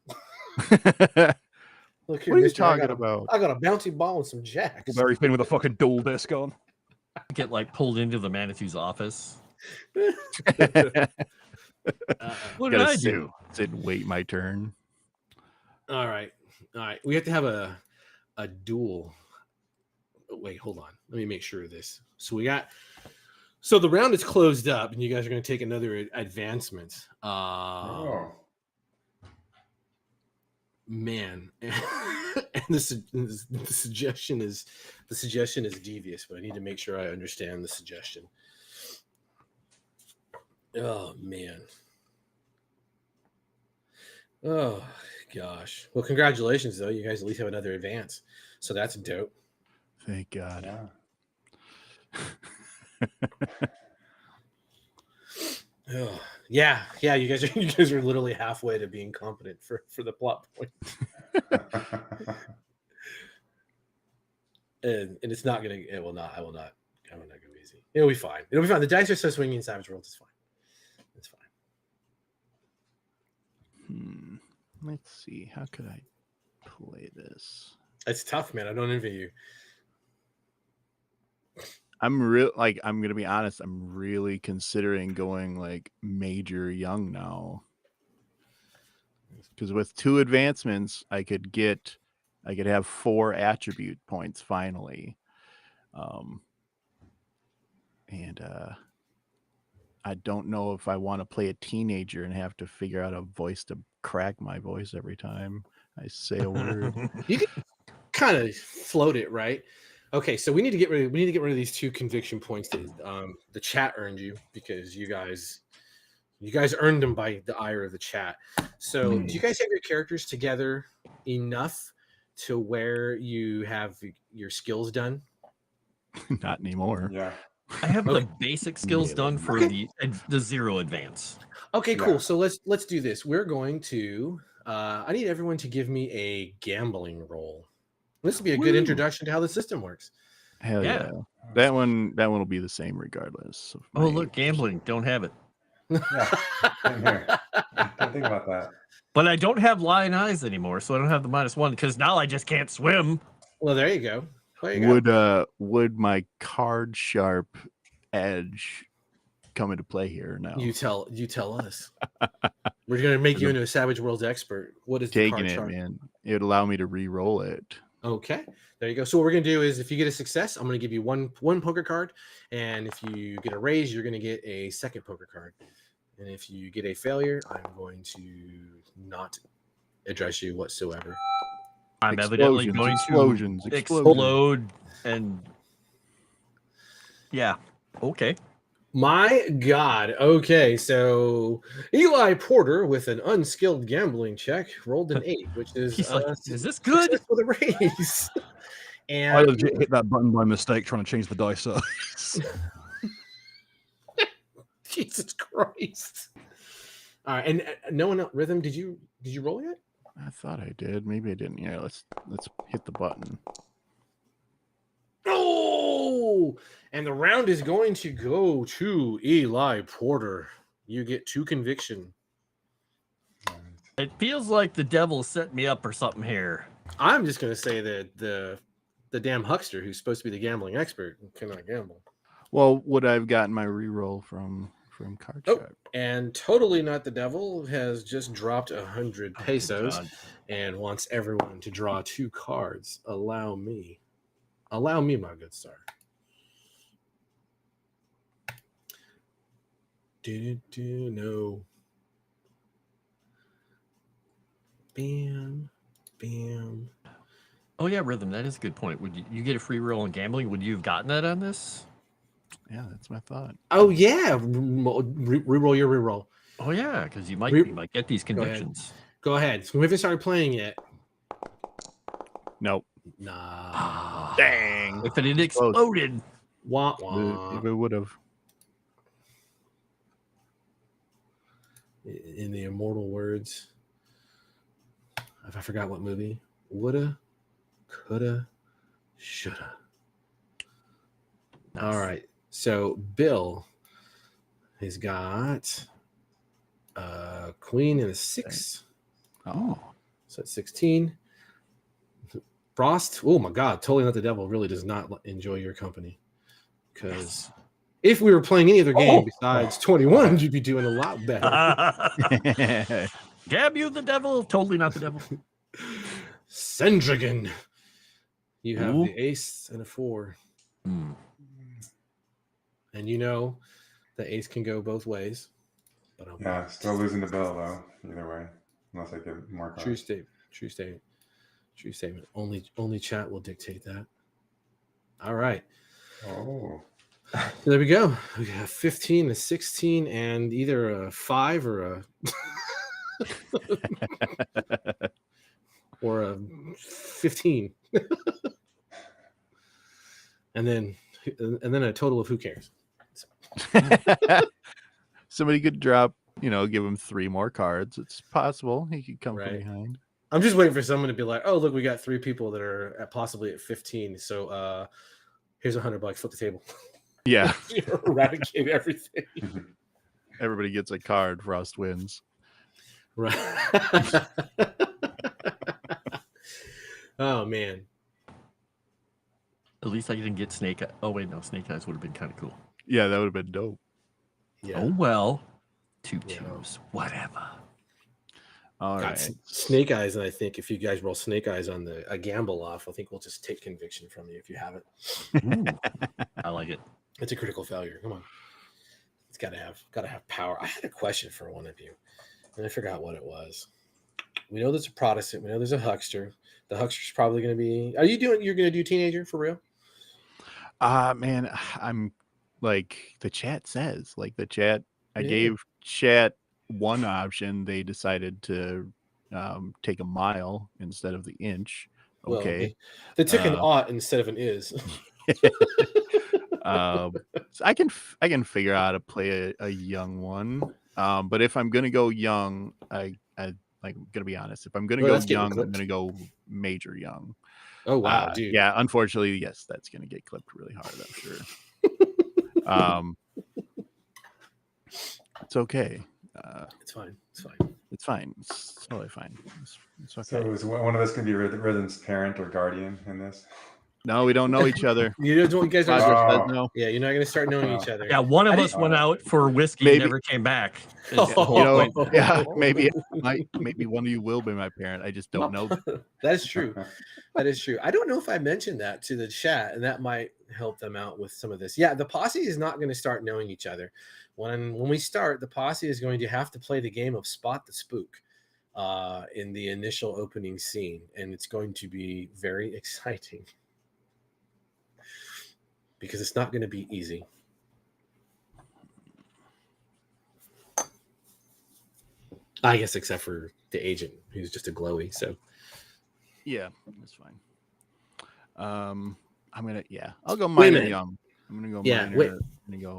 Look here, What are you mister, talking about? I got a bouncy ball and some jacks. Very thin with a fucking dual disc on. Get like pulled into the Manitou's office. What did Gotta I sit- do? Sit and wait my turn. All right. We have to have a duel. Wait, hold on. Let me make sure of this. So the round is closed up, and you guys are going to take another advancement. Man, and the suggestion is devious, but I need to make sure I understand the suggestion. Oh man. Oh gosh. Well, congratulations though. You guys at least have another advance, so that's dope. Thank God. Oh, yeah. You guys are literally halfway to being competent for the plot point, and it's not gonna. It will not. I will not go easy. It'll be fine. The dice are so swinging in Savage Worlds. It's fine. It's fine. Let's see. How could I play this? It's tough, man. I don't envy you. I'm gonna be honest, I'm really considering going like major young now. Because with 2 advancements, I could have 4 attribute points finally. And I don't know if I want to play a teenager and have to figure out a voice to crack my voice every time I say a word. You can kind of float it, right? Okay, so we need to get rid of these 2 conviction points that the chat earned you, because you guys earned them by the ire of the chat. So do you guys have your characters together enough to where you have your skills done? Not anymore. Yeah. I have the basic skills done for the 0 advance. Okay, cool. Yeah. So let's do this. We're going to I need everyone to give me a gambling roll. This will be a good introduction to how the system works. Hell Yeah. yeah. That one will be the same regardless. Of Oh, my look, age. gambling. Don't have it. Yeah. Same here. Don't think about that. But I don't have lion eyes anymore, so I don't have the -1 because now I just can't swim. Well, there you go. There you go. Would my card sharp edge come into play here now? You tell us. We're gonna make you into a Savage Worlds expert. What is the Taking card it, chart? man. It would allow me to re-roll it. Okay, there you go. So what we're gonna do is, if you get a success, I'm gonna give you one poker card, and if you get a raise, you're gonna get a second poker card. And if you get a failure, I'm going to not address you whatsoever. I'm evidently going explosions. to explode and yeah. Okay. My God. Okay, so Eli Porter with an unskilled gambling check rolled an 8, which is He's like, is this good? for the raise. I And legit hit that button by mistake trying to change the dice size. Jesus Christ. All right, and no one else. Rythem, did you roll yet? I thought I did. Maybe I didn't. Yeah, let's hit the button. Oh, and the round is going to go to Eli Porter. You get 2 conviction. It feels like the devil set me up or something here. I'm just gonna say that the damn huckster who's supposed to be the gambling expert cannot gamble. Well, would I have gotten my re-roll from card Oh, sharp? and totally not the devil has just dropped 100 pesos God. and wants everyone to draw 2 cards. Allow me, my good sir. No. Bam, bam. Oh yeah, Rythem, that is a good point. Would you get a free roll on gambling? Would you have gotten that on this? Yeah, that's my thought. Oh yeah, reroll your reroll. Oh yeah, because you might get these Go ahead. convictions. Go ahead. So we haven't started playing yet. Nope. Nah. Dang. If it had exploded. Wah, wah. If it would have. In the immortal words, if I forgot what movie, woulda, coulda, shoulda. Nice. All right. So Bill has got queen and a 6. Oh. So it's 16. Froste. Oh my God. Totally Not the Devil really does not enjoy your company. Because if we were playing any other game besides 21, you'd be doing a lot better. Gab you the devil. Totally not the devil. Cendragon. You have Ooh. the ace and a 4. Mm. And you know the ace can go both ways. But Yeah, still losing to Bill though. Either way, unless I get more cards. True statement. True statement. True statement. Only chat will dictate that. All right. Oh, So there we go. We have 15, a 16, and either a 5 or a or a 15. and then a total of who cares. Somebody could drop, give him 3 more cards. It's possible he could come from behind. I'm just waiting for someone to be like, "Oh, look, we got 3 people that are possibly at 15. So here's $100. Flip the table." Yeah. Eradicate everything. Everybody gets a card. Frost wins. Right. Oh man. At least I didn't get Snake Eyes. Oh wait, no, Snake Eyes would have been kind of cool. Yeah, that would have been dope. Yeah. Oh well. 2 twos. Whatever. All God, right. Snake Eyes, and I think if you guys roll Snake Eyes on a gamble off, I think we'll just take conviction from you if you have it. Ooh, I like it. It's a critical failure. Come on. It's gotta have power. I had a question for one of you, and I forgot what it was. We know there's a Protestant, we know there's a huckster. The huckster's probably gonna be you're gonna do teenager for real? Man, I'm like the chat says, I gave chat one option. They decided to take a mile instead of the inch. Okay. Well, they took an ought instead of an is. So I can figure out how to play a young one. But if I'm gonna go young, I'm gonna be honest. If I'm gonna go young, I'm gonna go major young. Oh wow, dude. Yeah, unfortunately, yes, that's gonna get clipped really hard, I'm sure. It's okay. It's fine. It's fine. It's fine. It's totally fine. It's okay. so is one of us going to be Rythem's parent or guardian in this? No, we don't know each other. You guys Roger are. said no. Yeah, you're not gonna start knowing each other. Yeah, one of us went out for whiskey and never came back. Yeah, maybe one of you will be my parent. I just don't know. That is true. That is true. I don't know if I mentioned that to the chat, and that might help them out with some of this. Yeah, the posse is not going to start knowing each other. When we start, the posse is going to have to play the game of Spot the Spook in the initial opening scene, and it's going to be very exciting because it's not going to be easy. I guess except for the agent, who's just a glowy. So yeah, that's fine. I'll go minor young. I'm gonna go minor.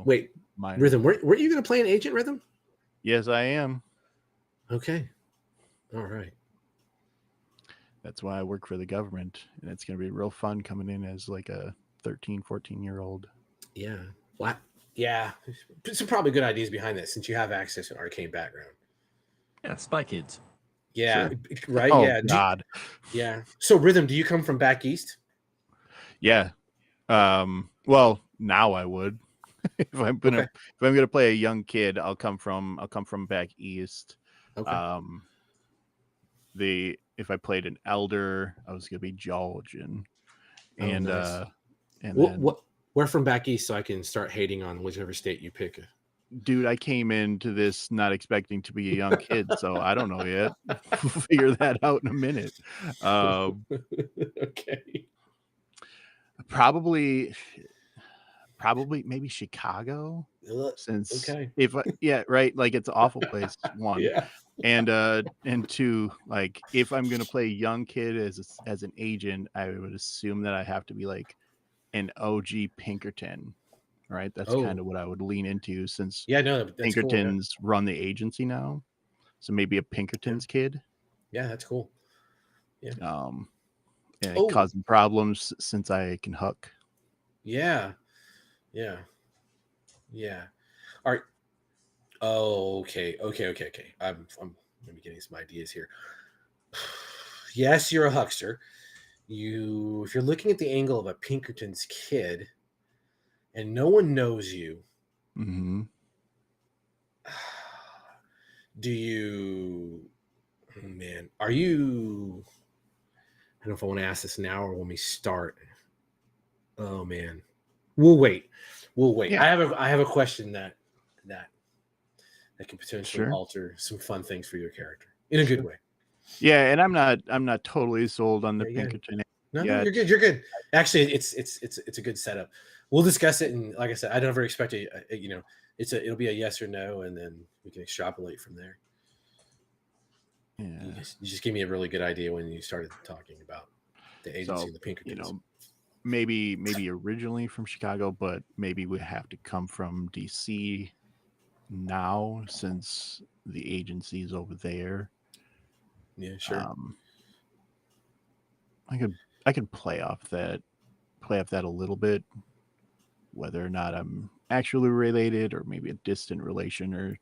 Wait, minor. Rythem, were you gonna play an agent, Rythem? Yes, I am. Okay. All right. That's why I work for the government, and it's gonna be real fun coming in as like a 13, 14-year-old. Yeah. What? Yeah. Some probably good ideas behind that since you have access to an arcane background. Yeah, Spy Kids. Yeah. Sure. Right. Oh, Yeah. God. Yeah. So Rythem, do you come from back east? Yeah. Well, now I would. if I'm gonna play a young kid, I'll come from back east. Okay. If I played an elder, I was gonna be Georgian. And nice. and where from back east so I can start hating on whichever state you pick? Dude, I came into this not expecting to be a young kid, so I don't know yet. We'll figure that out in a minute. Okay. Probably maybe Chicago. Since Okay. right, like it's an awful place. One. Yeah. And two, like if I'm gonna play young kid as an agent, I would assume that I have to be like an OG Pinkerton, right? That's kind of what I would lean into since Yeah, no, that's Pinkertons cool, run the agency now. So maybe a Pinkerton's kid. Yeah, that's cool. Yeah. And causing problems since I can hook. Yeah. Yeah. Yeah. All right. Oh, okay. I'm maybe getting some ideas here. Yes, you're a huckster. If you're looking at the angle of a Pinkerton's kid and no one knows you, Mm-hmm. are you, I don't know if I want to ask this now or when we start. Oh man. We'll wait. Yeah. I have a question that can potentially alter some fun things for your character in a good way. Yeah, and I'm not totally sold on the Pinkerton. No, you're good. You're good. Actually, it's a good setup. We'll discuss it, and like I said, I don't ever expect it'll be a yes or no, and then we can extrapolate from there. Yeah, you just gave me a really good idea when you started talking about the agency and the Pinkertons. Maybe originally from Chicago, but maybe we have to come from DC now since the agency is over there. Yeah, sure. I could play off that a little bit, whether or not I'm actually related or maybe a distant relation or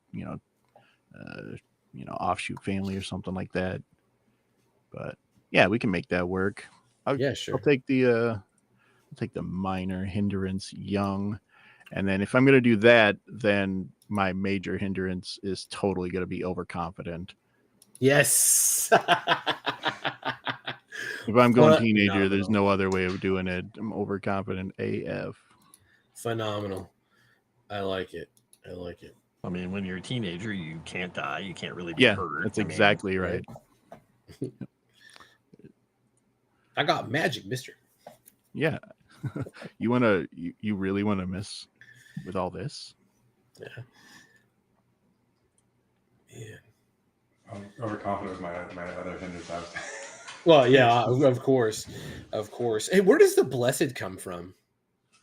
offshoot family or something like that. But yeah, we can make that work. Sure. I'll take the minor hindrance young, and then if I'm going to do that, then my major hindrance is totally going to be overconfident. Yes. If I'm going teenager, there's no other way of doing it. I'm overconfident AF. Phenomenal. I like it. I mean, when you're a teenager, you can't die. You can't really be hurt. That's exactly right. I got magic, mister. Yeah. You really want to mess with all this? Yeah. Overconfident was my other hindrance. Well, yeah, of course. Hey, where does the blessed come from?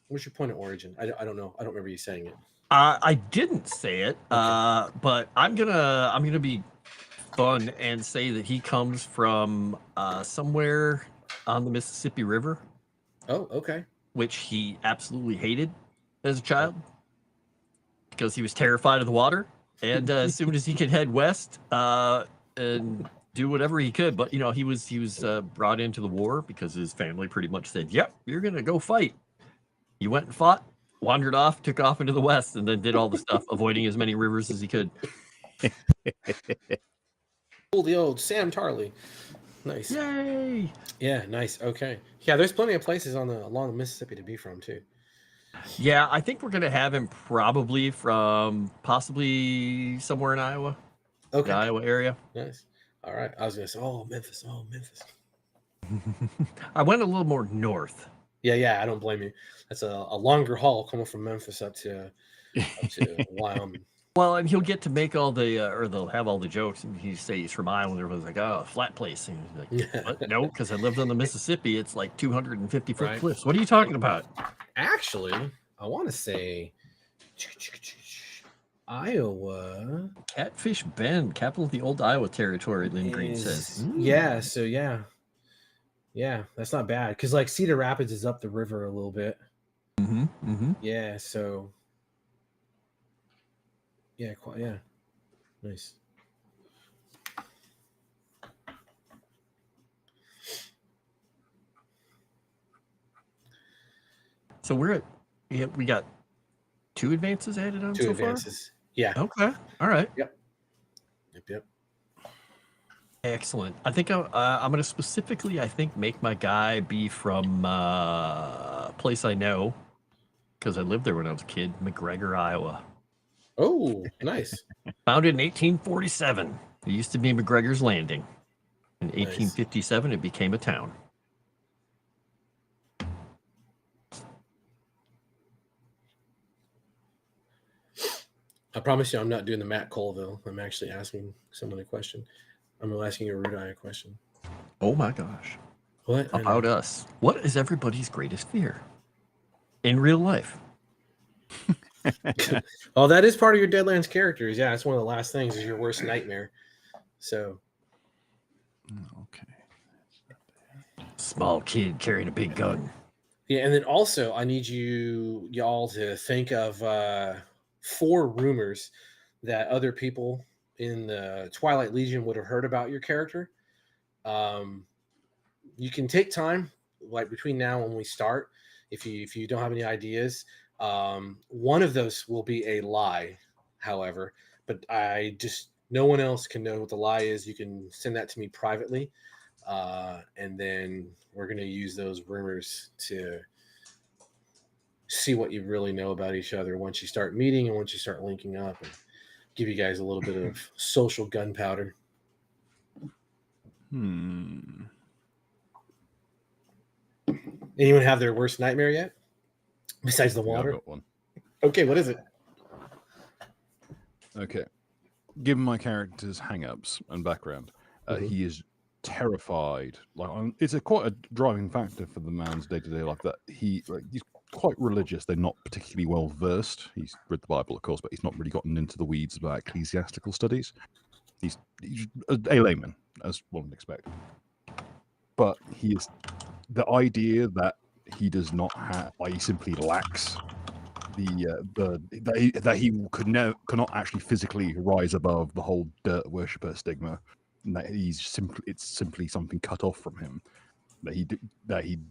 What's your point of origin? I don't know. I don't remember you saying it. I didn't say it, but I'm gonna be fun and say that he comes from somewhere on the Mississippi River. Oh, okay. Which he absolutely hated as a child because he was terrified of the water. And as soon as he could head west and do whatever he could, but he was brought into the war because his family pretty much said, "Yep, you're gonna go fight." He went and fought, wandered off, took off into the west, and then did all the stuff, avoiding as many rivers as he could. The old Sam Tarley. Nice. Yay! Yeah, nice. Okay. Yeah, there's plenty of places along the Mississippi to be from too. Yeah, I think we're gonna have him probably from possibly somewhere in Iowa. Okay. The Iowa area. Nice. All right. I was gonna say, Memphis. I went a little more north. Yeah, I don't blame you. That's a longer haul coming from Memphis up to Wyoming. Well, and he'll get to make all the, or they'll have all the jokes. And he say he's from Iowa, and everyone's like, "Oh, flat place." And he's like, "What? No, because I lived on the Mississippi. It's like 250-foot cliffs. What are you talking about?" Actually, I want to say Iowa. Catfish Bend, capital of the old Iowa Territory, Lynn Green says. Yeah, so yeah, that's not bad because like Cedar Rapids is up the river a little bit. Yeah, so yeah, nice. So we got 2 advances added on. 2 so advances. Far? Yeah. Okay. All right. Yep. Excellent. I think I'm going to specifically, make my guy be from a place I know because I lived there when I was a kid, McGregor, Iowa. Oh, nice. Founded in 1847. It used to be McGregor's Landing. In 1857, it became a town. I promise you, I'm not doing the Matt Colville. I'm actually asking someone a question. I'm asking a Rudai a question. Oh my gosh. What? About us. What is everybody's greatest fear in real life? Oh, that is part of your Deadlands characters. Yeah, it's one of the last things is your worst nightmare. So. Okay. Small kid carrying a big gun. Yeah, and then also I need y'all to think of 4 rumors that other people in the Twilight Legion would have heard about your character. You can take time, like between now and when we start, if you don't have any ideas. One of those will be a lie, however, but no one else can know what the lie is. You can send that to me privately, and then we're going to use those rumors to see what you really know about each other once you start meeting and once you start linking up, and give you guys a little bit of social gunpowder. Anyone have their worst nightmare yet? Besides the water? Yeah, I've got one. Okay, what is it? Okay. Given my character's hang-ups and background, he is terrified. It's quite a driving factor for the man's day-to-day life that he's quite religious. They're not particularly well versed. He's read the Bible, of course, but he's not really gotten into the weeds about ecclesiastical studies. He's a layman, as one would expect. But he is the idea that he does not have, he simply lacks that he cannot actually physically rise above the whole dirt worshipper stigma, and that it's simply something cut off from him. He's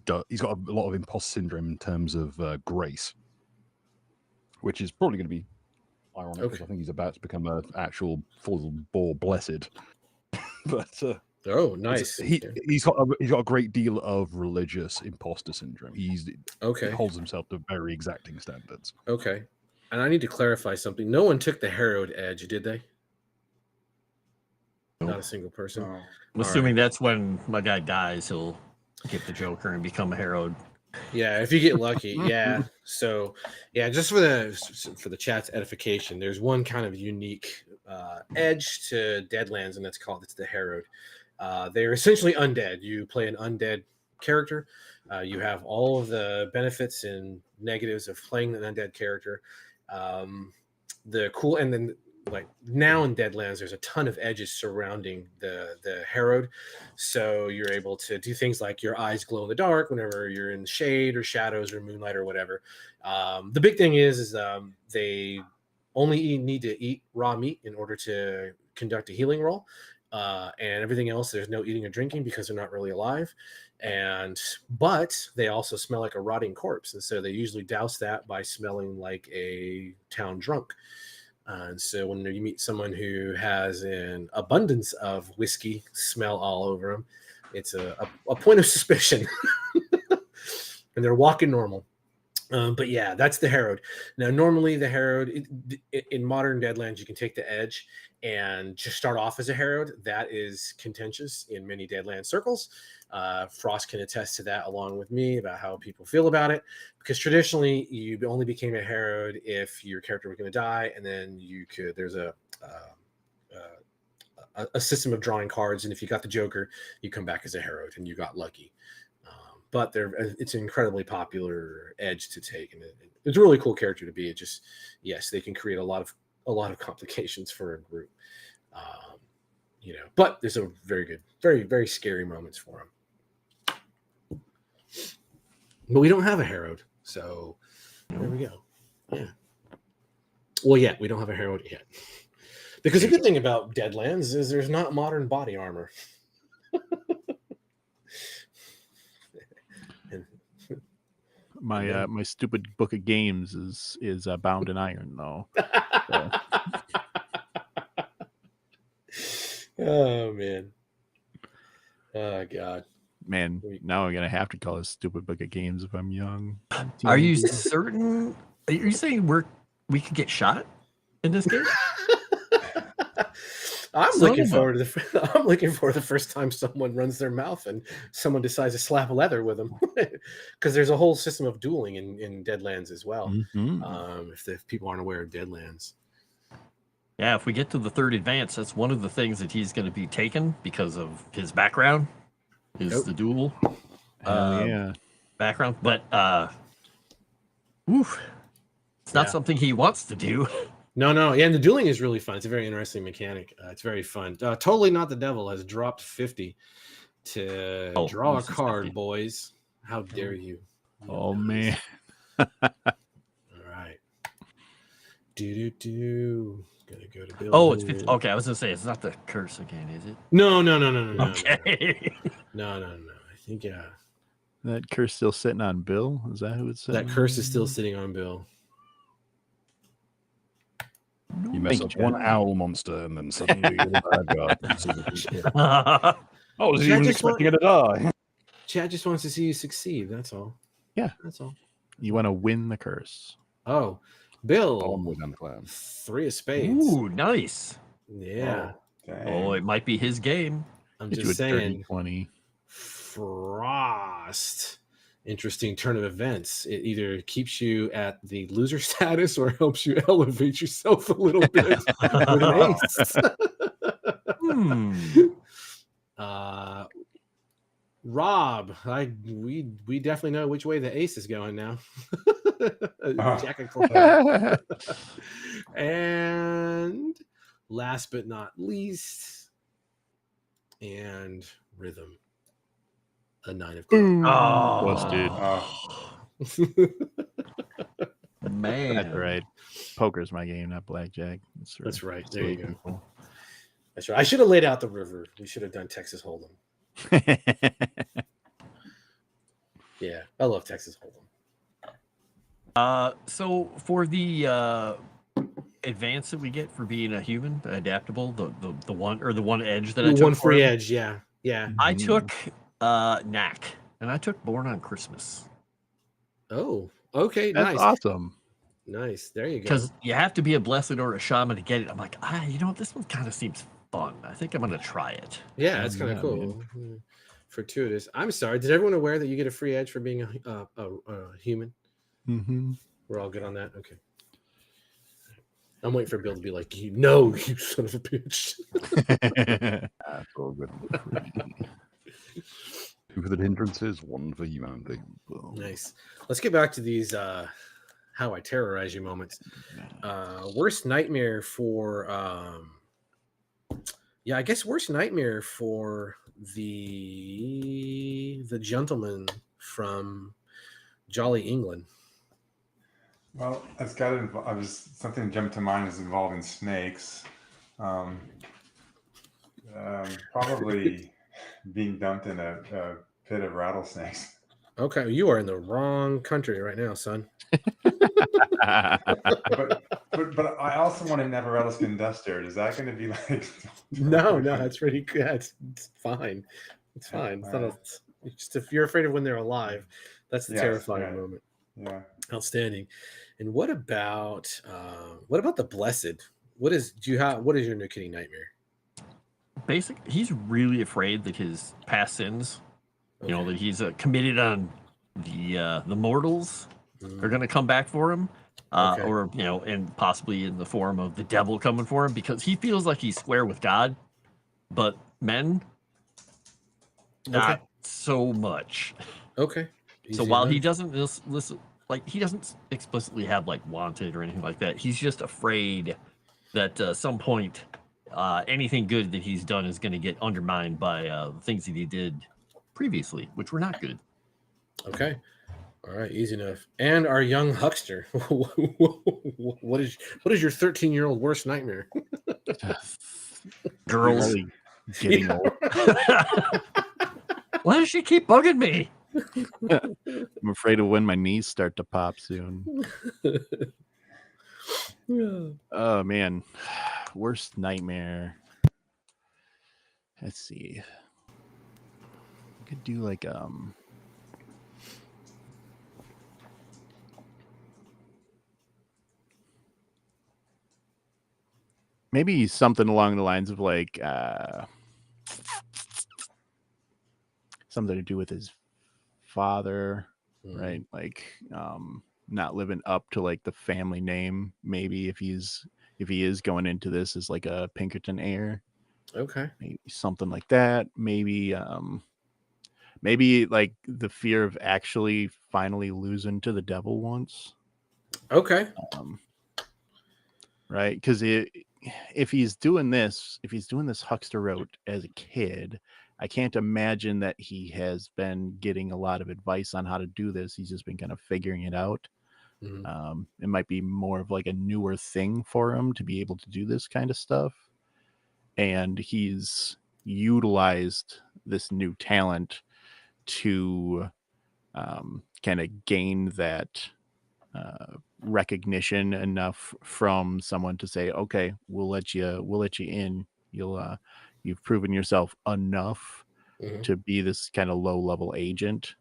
got a lot of imposter syndrome in terms of grace, which is probably going to be ironic because I think he's about to become an actual full-bore blessed. But oh, nice. He's got a great deal of religious imposter syndrome. He holds himself to very exacting standards. Okay, and I need to clarify something. No one took the Harrowed Edge, did they? Nope. Not a single person. No. I'm assuming that's when my guy dies, he'll get the Joker and become a Harrowed. Yeah, if you get lucky. Yeah. So, yeah, just for the chat's edification, there's one kind of unique edge to Deadlands, and it's the Harrowed. They're essentially undead. You play an undead character. You have all of the benefits and negatives of playing an undead character. And then like now in Deadlands, there's a ton of edges surrounding the Harrowed. So you're able to do things like your eyes glow in the dark whenever you're in shade or shadows or moonlight or whatever. The big thing is they only need to eat raw meat in order to conduct a healing roll. And everything else, there's no eating or drinking because they're not really alive. But they also smell like a rotting corpse. And so they usually douse that by smelling like a town drunk. And so when you meet someone who has an abundance of whiskey smell all over them, it's a point of suspicion. And they're walking normal. But yeah, that's the Harrowed. Now, normally the Harrowed, in modern Deadlands, you can take the edge and just start off as a Harrowed. That is contentious in many Deadlands circles. Frost can attest to that along with me about how people feel about it, because traditionally you only became a Harrowed if your character was going to die, and then there's a system of drawing cards, and if you got the Joker, you come back as a Harrowed, and you got lucky. But it's an incredibly popular edge to take, and it's a really cool character to be. It just, yes, they can create a lot of complications for a group, but there's a very good, very, very scary moments for them. But we don't have a Harrowed, so there we go. Yeah. Well, yeah, we don't have a Harrowed yet, because the good thing about Deadlands is there's not modern body armor. My stupid book of games is bound in iron though. So. Oh man. Oh god. Man, now I'm gonna have to call it stupid book of games if I'm young. Are you certain? Are you saying we could get shot in this game? I'm looking forward to the first time someone runs their mouth and someone decides to slap leather with them, because there's a whole system of dueling in Deadlands as well. Mm-hmm. If people aren't aware of Deadlands, Yeah, if we get to the third advance, that's one of the things that he's going to be taken because of his background, is the duel Hell background. But it's not something he wants to do. No. Yeah, and the dueling is really fun. It's a very interesting mechanic. It's very fun. Totally Not the Devil has dropped 50 to draw a card, 50. boys. How dare you? Oh, man. All right. Do. Gonna go to Bill. Oh, it's 50. Okay, I was gonna say it's not the curse again, is it? No. Okay. No. I think That curse still sitting on Bill? Is that who it's that curse is still sitting on Bill. You mess up one owl monster, and then suddenly you're the bad guy. I wasn't even expecting it to die. Chad just wants to see you succeed. That's all. Yeah, that's all. You want to win the curse. Oh, Bill. Onward and clan. 3 of spades. Ooh, nice. Yeah. Oh, it might be his game. I'm Get just saying. 20. Froste. Interesting turn of events. It either keeps you at the loser status or helps you elevate yourself a little bit with an ace. Rob, we definitely know which way the ace is going now. Jack of clubs. And last but not least, and Rythem. A 9 of clubs. Busted. Man. That's right. Poker's my game, not blackjack. That's right. There you go. That's right. I should have laid out the river. We should have done Texas Hold'em. Yeah, I love Texas Hold'em. So for the advance that we get for being a human, adaptable, the one edge that I took. One free edge, yeah. I took Knack, and I took Born on Christmas. Oh, okay, that's nice. Awesome. Nice. There you go. Because you have to be a blessed or a shaman to get it. I'm like, this one kind of seems fun. I think I'm gonna try it. Yeah, it's kind of cool. Fortuitous. I'm sorry. Did everyone aware that you get a free edge for being a human? Mm-hmm. We're all good on that. Okay. I'm waiting for Bill to be like, you son of a bitch. That's all good. 2 for the hindrances, 1 for humanity. Nice. Let's get back to these how I terrorize you moments. Worst nightmare for I guess worst nightmare for the gentleman from Jolly England. Well, it's got to. Something that jumped to mind is involving snakes. Probably being dumped in a pit of rattlesnakes. Okay, you are in the wrong country right now, son. but I also want to never rattleskin duster. Is that going to be like? No, that's pretty good. It's fine. It's fine. It's not just if you're afraid of when they're alive, that's the terrifying moment. Yeah. Outstanding. And what about the blessed? What is your New Kitty nightmare? Basically, he's really afraid that his past sins, that he's committed on the mortals are going to come back for him, or and possibly in the form of the devil coming for him, because he feels like he's square with God, but men, not so much. Okay. So while he doesn't listen, like he doesn't explicitly have like wanted or anything like that, he's just afraid that some point anything good that he's done is going to get undermined by the things that he did previously, which were not good. Okay. All right, easy enough. And our young huckster. What is your 13-year-old worst nightmare? Girls getting old. Why does she keep bugging me? I'm afraid of when my knees start to pop soon. Oh man, worst nightmare. Let's see. I could do like maybe something along the lines of like something to do with his father, right? Like not living up to like the family name, maybe if he's if he is going into this as like a Pinkerton heir, Okay. maybe something like that. Maybe maybe like the fear of actually finally losing to the devil once. Okay. Right, because if he's doing this huckster route as a kid, I can't imagine that he has been getting a lot of advice on how to do this. He's just been kind of figuring it out. Mhm. It might be more of like a newer thing for him to be able to do this kind of stuff. And he's utilized this new talent to kind of gain that recognition enough from someone to say, okay, we'll let you in. You've proven yourself enough Mhm. to be this kind of low level agent.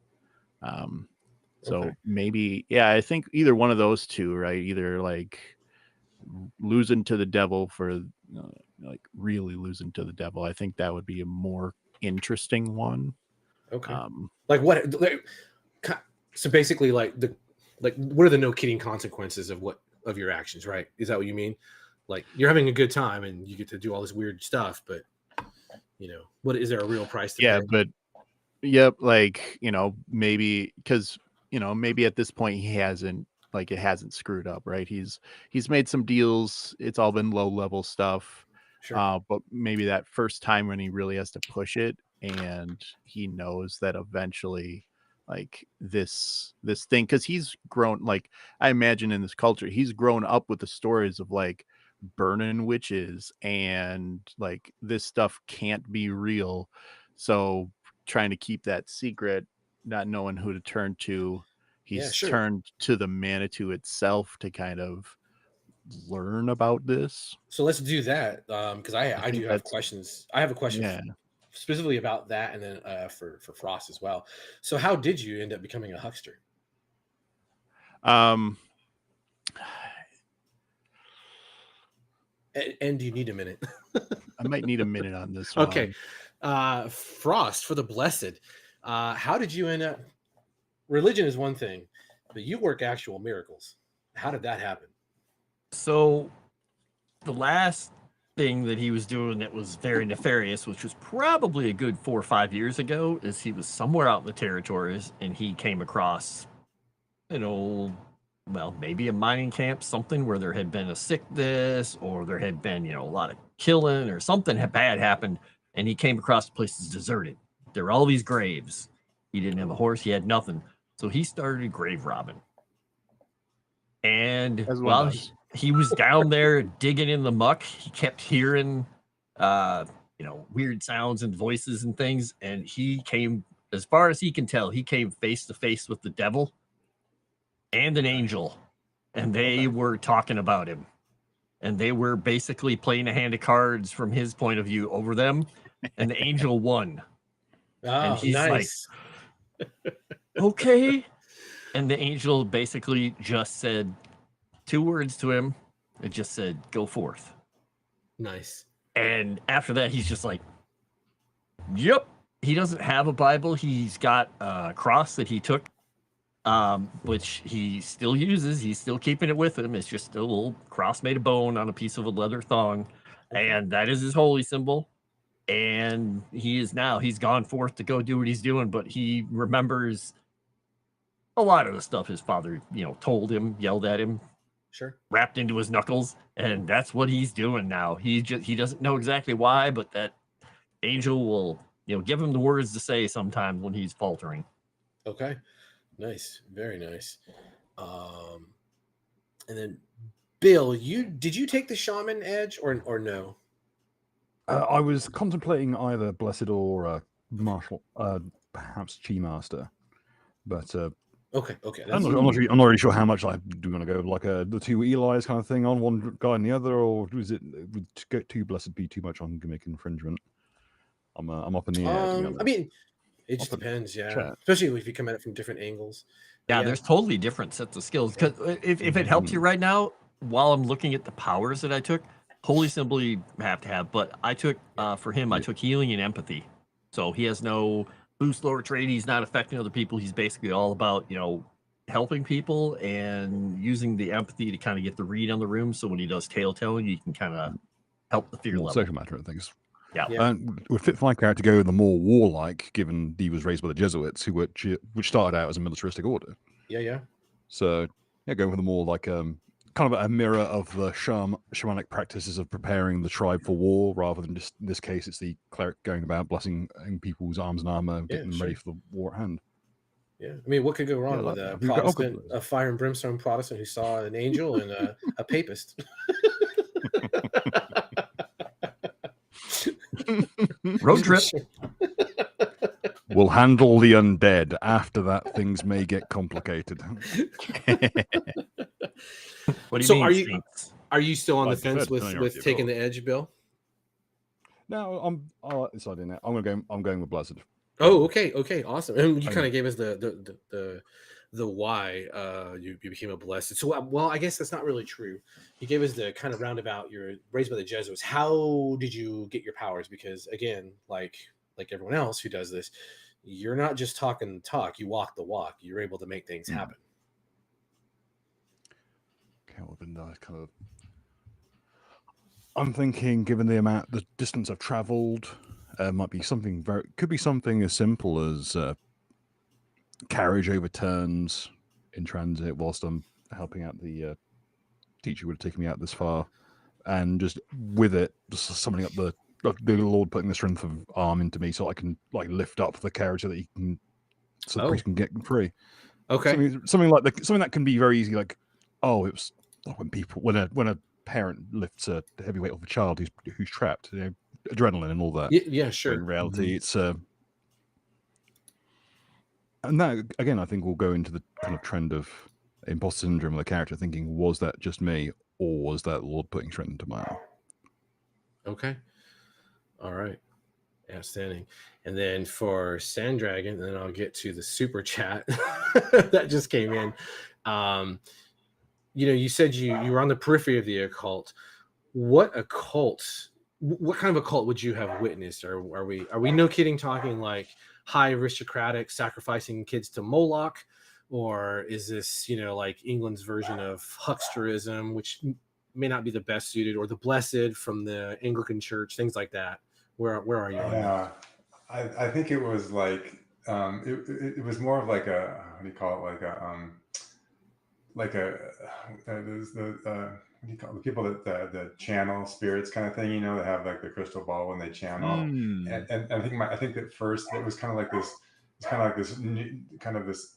So Okay. maybe, yeah, I think either one of those two, right? Either like losing to the devil for like really losing to the devil. I think that would be a more interesting one. Okay. Like what? So basically, like what are the no kidding consequences of your actions? Right? Is that what you mean? Like you're having a good time and you get to do all this weird stuff, but what is there a real price to Yeah, pay? but yep, like maybe because maybe at this point it hasn't screwed up, right? He's made some deals. It's all been low level stuff. Sure. But maybe that first time when he really has to push it, and he knows that eventually, like this thing, because he's grown. Like I imagine in this culture, he's grown up with the stories of like burning witches and like this stuff can't be real. So trying to keep that secret, not knowing who to turn to, Yeah, he's sure. turned to the Manitou itself to kind of learn about this. So let's do that because I think do have that's questions. I have a question yeah. specifically about that, and then for Frost as well. So how did you end up becoming a huckster? Um And do you need a minute? I might need a minute on this Okay. one. Frost for the blessed. How did you end up? Religion is one thing, but you work actual miracles. How did that happen? So the last thing that he was doing that was very nefarious, which was probably a good 4 or 5 years ago, is he was somewhere out in the territories and he came across an old, well, maybe a mining camp, something where there had been a sickness or there had been, a lot of killing or something bad happened. And he came across the place that's deserted. There were all these graves. He didn't have a horse, he had nothing. So he started grave robbing. And As one while does. he was down there digging in the muck, he kept hearing, weird sounds and voices and things. And he came, as far as he can tell, he came face to face with the devil and an angel. And they were talking about him. And they were basically playing a hand of cards from his point of view over them. And the angel won. And Oh, he's nice. like, okay. And the angel basically just said 2 words to him. It just said, go forth. Nice. And after that, he's just like, yep. He doesn't have a Bible. He's got a cross that he took, which he still uses. He's still keeping it with him. It's just a little cross made of bone on a piece of a leather thong. Okay. And that is his holy symbol. And he's gone forth to go do what he's doing, but he remembers a lot of the stuff his father, told him, yelled at him, Sure. wrapped into his knuckles, and that's what he's doing now. He doesn't know exactly why, but that angel will, give him the words to say sometimes when he's faltering. Okay. Nice. Very nice. And then Bill, did you take the shaman edge or no? I was contemplating either Blessed or Marshal, perhaps Chi Master, but Okay. I'm not really sure how much I do want to go. Like the 2 Eli's kind of thing on one guy and the other, or is it would get 2 Blessed be too much on gimmick infringement? I'm up in the air. To be honest. I mean, it just Up in depends, yeah. chat. Especially if you come at it from different angles. Yeah, there's totally different sets of skills. Because if it helps you right now, while I'm looking at the powers that I took, holy symbol you have to have. But I took for him, I took healing and empathy. So he has no boost lower trade. He's not affecting other people. He's basically all about helping people and using the empathy to kind of get the read on the room. So when he does tale-telling, you can kind of help the fear More level. social matter and things. Yeah. And would fit for my character to go the more warlike, given he was raised by the Jesuits, which started out as a militaristic order. Yeah. So yeah, going with a more like kind of a mirror of the shamanic practices of preparing the tribe for war, rather than just in this case, it's the cleric going about blessing people's arms and armor, getting them ready for the war at hand. Yeah, I mean, what could go wrong with a Protestant, a fire and brimstone Protestant who saw an angel and a papist? Road trip. We'll handle the undead. After that, things may get complicated. What do you So mean? are you still on the Like I fence said, with taking the edge, Bill? No, I'll let decide in that. I'm going with Blessed. Oh, okay, awesome. And you kind of gave us the why you became a blessed. So, well, I guess that's not really true. You gave us the kind of roundabout. You're raised by the Jesuits. How did you get your powers? Because again, like everyone else who does this, you're not just talking the talk. You walk the walk. You're able to make things happen. Okay, well, then kind of. I'm thinking, given the distance I've travelled, might be something could be something as simple as carriage overturns in transit whilst I'm helping out the teacher would have taken me out this far, and just with it, just summoning up the Lord putting the strength of arm into me so I can like lift up the carriage so that the priest can get free. Okay, something that can be very easy. Like, it was when a parent lifts a heavy weight off a child who's trapped, adrenaline and all that. Yeah, sure. But in reality, it's and that again, I think will go into the kind of trend of imposter syndrome of the character, thinking, was that just me, or was that Lord putting strength into my arm? Okay, all right, outstanding. And then for Cendragon, and then I'll get to the super chat that just came in. You said you were on the periphery of the occult. What kind of occult would you have witnessed? Or are we no kidding talking like high aristocratic sacrificing kids to Moloch? Or is this, like England's version of hucksterism, which may not be the best suited, or the blessed from the Anglican Church, things like that? Where are you? Yeah, I think it was like it was more of like a, what do you call it, what do you call the people that the channel spirits kind of thing, they have like the crystal ball when they channel. And I think that first it was kind of like this. It's kind of like this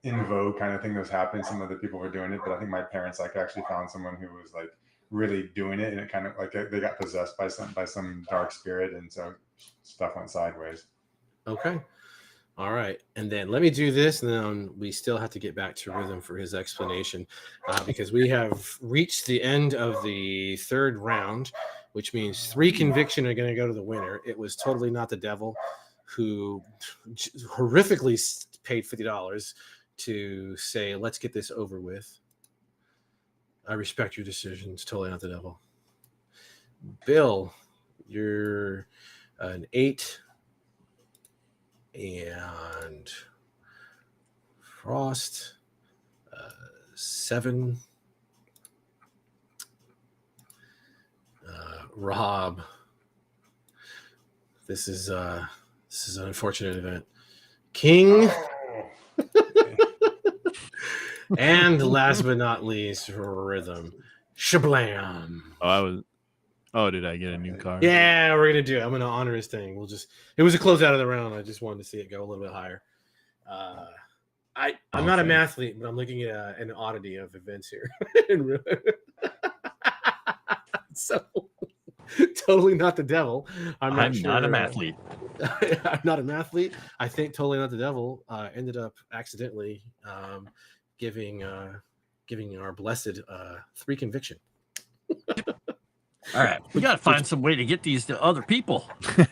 in vogue kind of thing that was happening. Some other people were doing it, but I think my parents actually found someone who was like really doing it, and it kind of like they got possessed by some dark spirit, and so stuff went sideways. Okay. All right. And then let me do this, and then we still have to get back to Rythem for his explanation, because we have reached the end of the third round, which means 3 conviction are going to go to the winner. It was totally not the devil, who horrifically paid $50 to say, let's get this over with. I respect your decision. It's totally not the devil. Bill, you're an 8. And Froste, 7. Rob, this is an unfortunate event. King, and last but not least, Rythem. Shablam. Did I get a new card? Yeah, we're gonna do it. I'm gonna honor his thing. It was a closeout of the round. I just wanted to see it go a little bit higher. I'm not a mathlete, but I'm looking at an oddity of events here. So totally not the devil. I'm not a mathlete. I'm not a mathlete. I think totally not the devil. Ended up accidentally giving our blessed 3 conviction. All right, we got to find some way to get these to other people.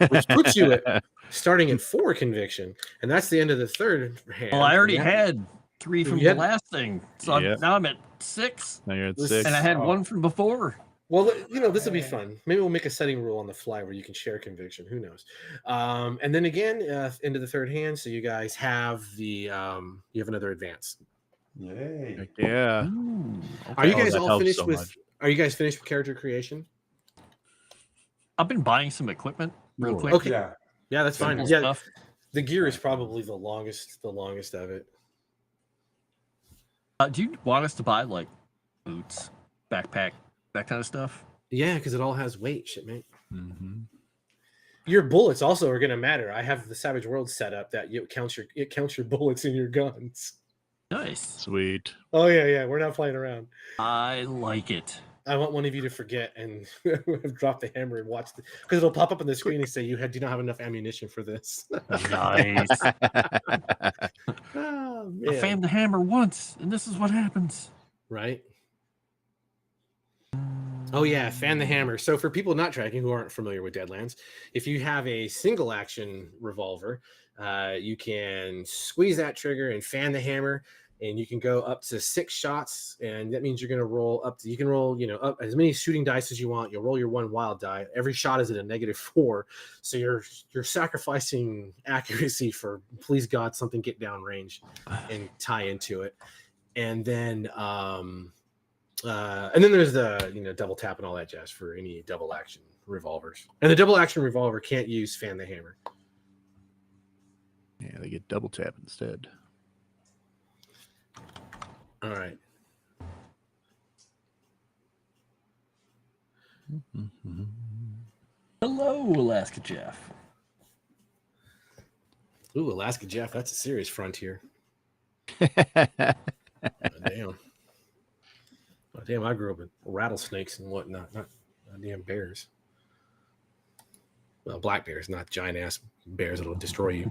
Which puts you at starting at 4 conviction, and that's the end of the third hand. Well, I already had 3 from the last thing, so now I'm at 6. Now you're at 6, and I had 1 from before. Well, this will be fun. Maybe we'll make a setting rule on the fly where you can share conviction. Who knows? And then again, into the third hand, so you guys have you have another advance. Yay. Heck yeah. Ooh, Are you okay. guys that all helps finished so with? much. Are you guys finished with character creation? I've been buying some equipment real More. quick. Okay. Yeah. Yeah, that's fine. Simple Yeah, stuff. the gear is probably the longest of it. Do you want us to buy like boots, backpack, that kind of stuff? Yeah, because it all has weight, shipmate. Mm-hmm. Your bullets also are going to matter. I have the Savage World set up that it counts your bullets in your guns. Nice. Sweet. Oh yeah, we're not playing around. I like it. I want one of you to forget and drop the hammer and watch because it'll pop up on the screen and say do not have enough ammunition for this. Nice. Oh, I man. fanned the hammer once, and this is what happens. Right. Oh yeah, fan the hammer. So for people not tracking who aren't familiar with Deadlands, if you have a single action revolver, you can squeeze that trigger and fan the hammer, and you can go up to 6 shots, and that means you're going to roll up to, you can roll, up as many shooting dice as you want. You'll roll your 1 wild die. Every shot is at a -4, so you're sacrificing accuracy for, please God, something get down range and tie into it. And then there's the double tap and all that jazz for any double action revolvers. And the double action revolver can't use fan the hammer. Yeah, they get double tap instead. All right. Mm-hmm. Hello, Alaska Jeff. Ooh, Alaska Jeff, that's a serious frontier. Damn. Oh, damn, I grew up with rattlesnakes and whatnot, not damn bears. Well, black bears, not giant ass bears that'll destroy you.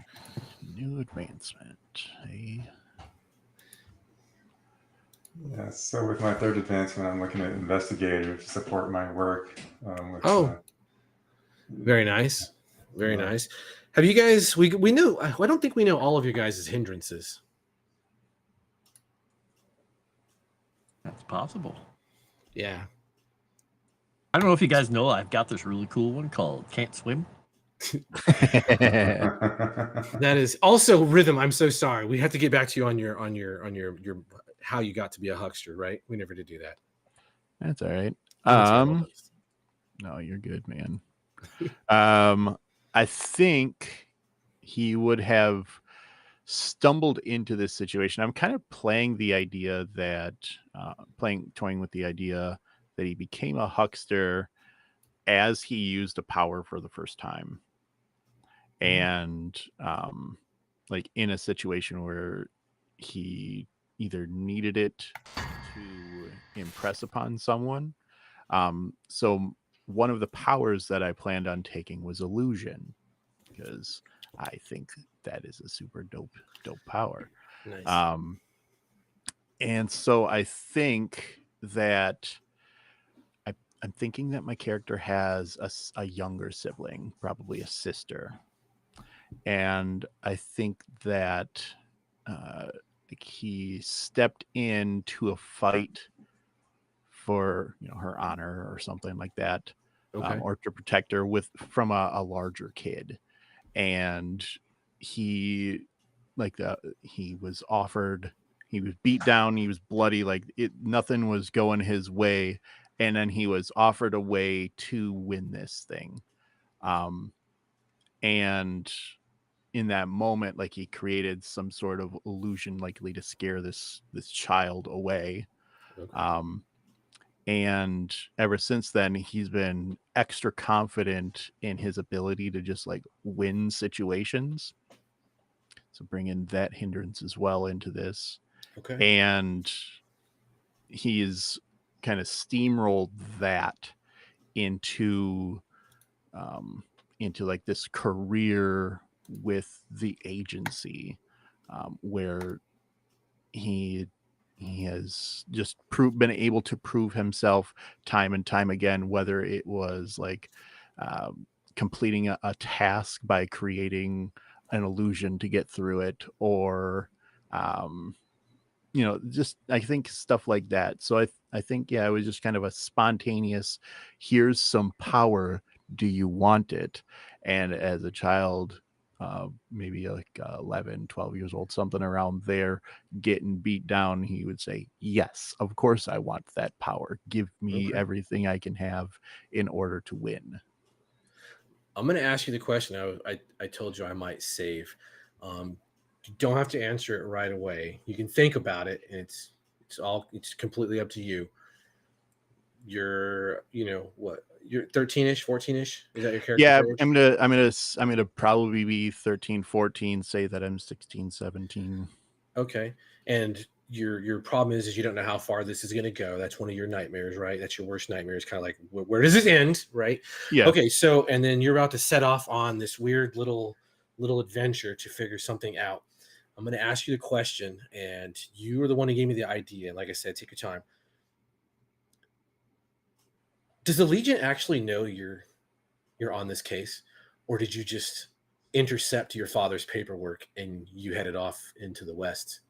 New advancement. Hey. Yeah, so with my 3rd advancement, I'm looking at investigator to support my work. Very nice. Very nice. Have you guys, we know, I don't think we know all of your guys' hindrances. That's possible. Yeah. I don't know if you guys know, I've got this really cool one called Can't Swim. That is also Rythem. I'm so sorry. We have to get back to you on your how you got to be a huckster, right? We never did do that. That's all right. No, you're good, man. I think he would have stumbled into this situation. I'm kind of playing the idea that toying with the idea that he became a huckster as he used a power for the first time, and like in a situation where he either needed it to impress upon someone. So one of the powers that I planned on taking was illusion, because I think that is a super dope power. Nice. And so I think that I'm thinking that my character has a younger sibling, probably a sister. And I think that he stepped into a fight for her honor or something like that, Okay. or to protect her from a larger kid. And he was beat down, he was bloody, nothing was going his way, and then he was offered a way to win this thing. And in that moment, he created some sort of illusion likely to scare this child away. Okay. And ever since then, he's been extra confident in his ability to just win situations. So bring in that hindrance as well into this. Okay. And he's kind of steamrolled that into this career with the agency, where he has just been able to prove himself time and time again, whether it was completing a task by creating an illusion to get through it, or just I think stuff like that. So I think it was just kind of a spontaneous, here's some power, do you want it? And as a child, maybe like 11, 12 years old, something around there, getting beat down, he would say, yes, of course I want that power. Give me everything I can have in order to win. I'm going to ask you the question I told you I might save. You don't have to answer it right away. You can think about it, and it's completely up to you. You're, what? You're 13ish, 14ish. Is that your character? Yeah, I'm gonna probably be 13, 14. Say that I'm 16, 17. Okay, and your problem is you don't know how far this is going to go. That's one of your nightmares, right? That's your worst nightmare. It's kind of like, where does this end, right? Yeah. Okay, so and then you're about to set off on this weird little adventure to figure something out. I'm going to ask you the question, and you are the one who gave me the idea. Like I said, take your time. Does the Legion actually know you're on this case, or did you just intercept your father's paperwork and you headed off into the west?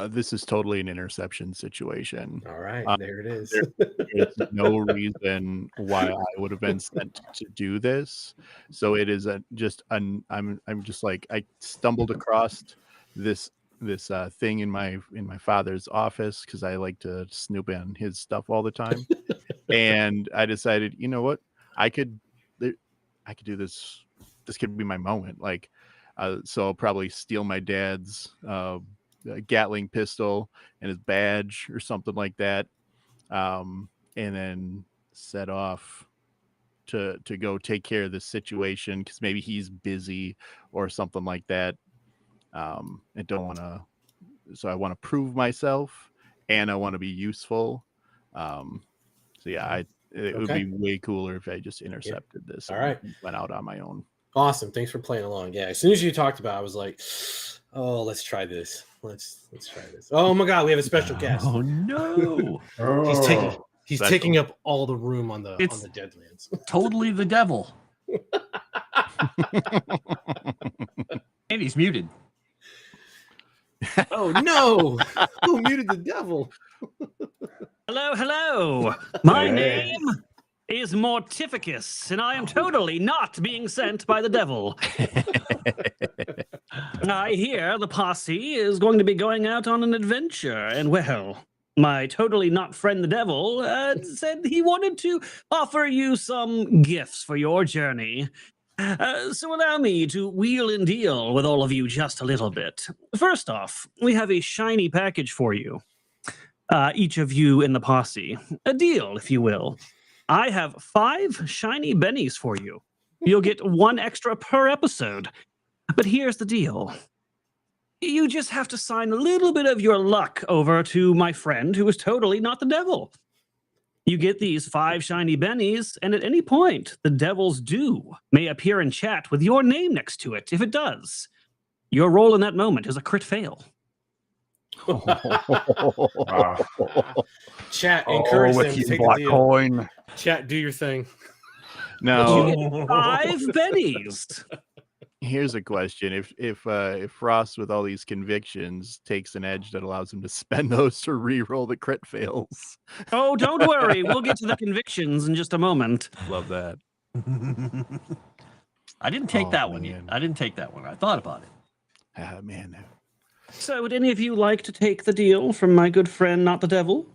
This is totally an interception situation. All right, there it is. There's no reason why I would have been sent to do this. So it is I'm just like, I stumbled across this thing in my father's office because I like to snoop in his stuff all the time. And I decided, you know what, I could do this. This could be my moment. Like, so I'll probably steal my dad's Gatling pistol and his badge or something like that, and then set off to go take care of this situation because maybe he's busy or something like that. I don't want to. So I want to prove myself, and I want to be useful. So yeah, it would be way cooler if I just intercepted this. All right, went out on my own. Awesome, thanks for playing along. Yeah, as soon as you talked about it, I was like, oh, let's try this. Let's try this. Oh my God, we have a special guest. Oh no! He's taking up all the room on the Deadlands. Totally the devil. And he's muted. Oh no! Who muted the devil? Hello. My name is Mortificus, and I am totally not being sent by the devil. I hear the posse is going to be going out on an adventure, and well, my totally not friend the devil said he wanted to offer you some gifts for your journey. So allow me to wheel and deal with all of you just a little bit. First off, we have a shiny package for you. Each of you in the posse. A deal, if you will. I have 5 shiny bennies for you. You'll get 1 extra per episode. But here's the deal. You just have to sign a little bit of your luck over to my friend who is totally not the devil. You get these 5 shiny bennies, and at any point, the devil's due may appear in chat with your name next to it. If it does, your roll in that moment is a crit fail. Chat, encourage them to take the deal. Coin. Chat, do your thing. No. You get 5 bennies. Here's a question: if Froste, with all these convictions, takes an edge that allows him to spend those to re-roll the crit fails. Oh, don't worry. We'll get to the convictions in just a moment. Love that. I didn't take that one yet. I didn't take that one. I thought about it. Ah, man. So, would any of you like to take the deal from my good friend, not the devil?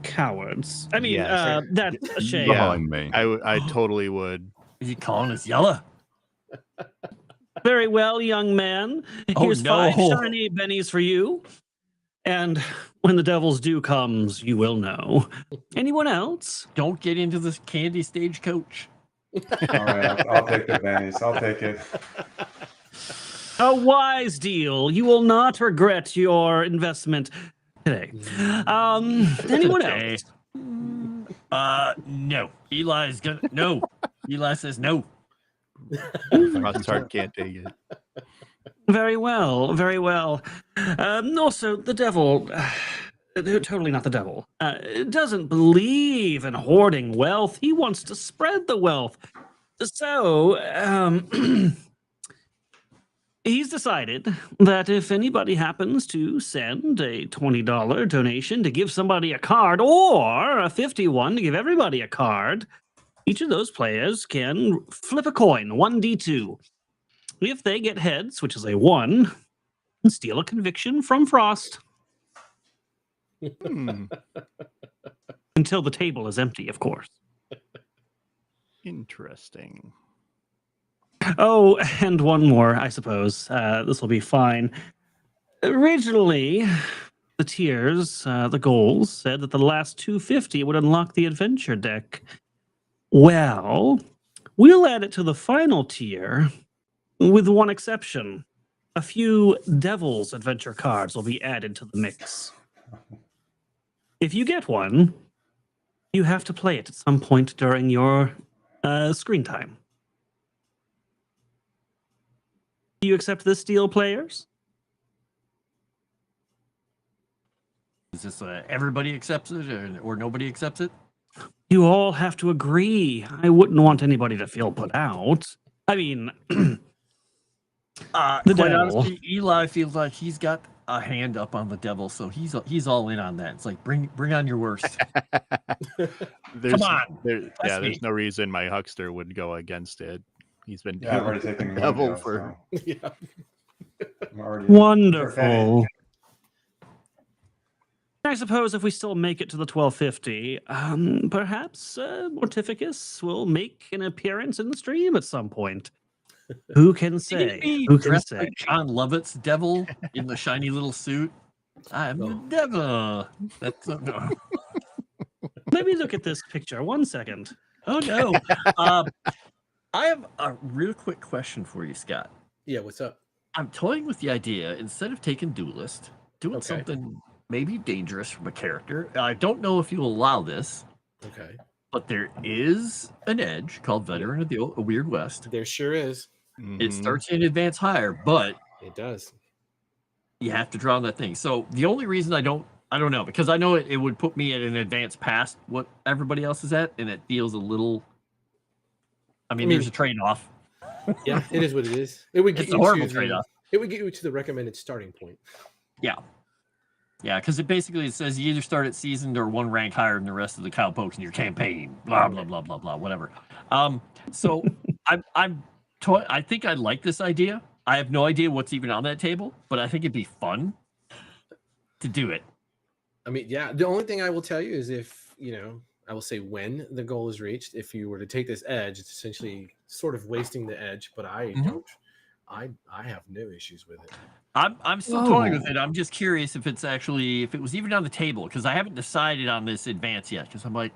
Cowards. I mean, Yes. that's a shame. Behind me. I totally would. Is he calling us yellow? Very well, young man. Oh, Here's no. 5 shiny bennies for you. And when the devil's due comes, you will know. Anyone else? Don't get into this candy stagecoach. All right, I'll take the bennies. I'll take it. A wise deal. You will not regret your investment today. Anyone Okay. else? No. Eli's gonna no. Eli says no. Frost's heart can't take it. Very well, very well. Also, the devil, totally not the devil, doesn't believe in hoarding wealth. He wants to spread the wealth. So, he's decided that if anybody happens to send a $20 donation to give somebody a card, or a $51 to give everybody a card, Each of those players can flip a coin, 1d2. If they get heads, which is a 1, steal a conviction from Frost. Until the table is empty, of course. Interesting. Oh, and one more, I suppose. This will be fine. Originally, the tiers, the goals, said that the last 250 would unlock the adventure deck. Well, we'll add it to the final tier with one exception. A few Devil's Adventure cards will be added to the mix. If you get one, you have to play it at some point during your screen time. Do you accept this deal, players? Is this everybody accepts it or nobody accepts it? You all have to agree. I wouldn't want anybody to feel put out. I mean, the quite devil. honestly, Eli feels like he's got a hand up on the devil, so he's all in on that. It's like bring on your worst. There's, Come on, there's me. no reason my huckster would go against it. He's been Yeah, I've already taken the devil one deal, for. so Yeah. I'm already Wonderful. I suppose if we still make it to the 1250, perhaps Mortificus will make an appearance in the stream at some point. Who can say? Who can Dressed say? like John Lovett's devil in the shiny little suit. I'm the devil. That's no. Let me look at this picture. 1 second. Oh no. I have a real quick question for you, Scott. Yeah, what's up? I'm toying with the idea, instead of taking duelist, doing Okay. something maybe dangerous from a character. I don't know if you'll allow this, Okay. but there is an edge called Veteran of the Weird West. There sure is. It starts in advance higher, but It does. you have to draw on that thing. So the only reason I don't know, because I know it would put me at an advance past what everybody else is at, and it feels a little. I mean, there's a trade-off. Yeah, it is what it is. It would get It's a you horrible to trade-off. It would get you to the recommended starting point. Yeah. Yeah, because it says you either start at seasoned or one rank higher than the rest of the cowpokes in your campaign. Blah blah blah blah blah. Whatever. So I think I like this idea. I have no idea what's even on that table, but I think it'd be fun to do it. I mean, yeah. The only thing I will tell you is if I will say when the goal is reached. If you were to take this edge, it's essentially sort of wasting the edge. But I don't. I have no issues with it. I'm still toying with it. I'm just curious if it was even on the table, because I haven't decided on this advance yet. Because I'm like,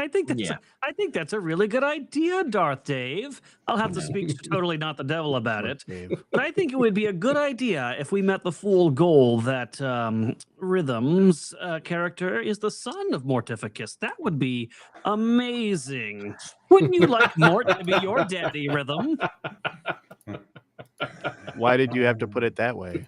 I think that's a really good idea, Darth Dave. I'll have to speak to Totally Not the Devil about it. But I think it would be a good idea if we met the full goal that Rythem's character is the son of Mortificus. That would be amazing. Wouldn't you like Mort to be your daddy, Rythem? Why did you have to put it that way?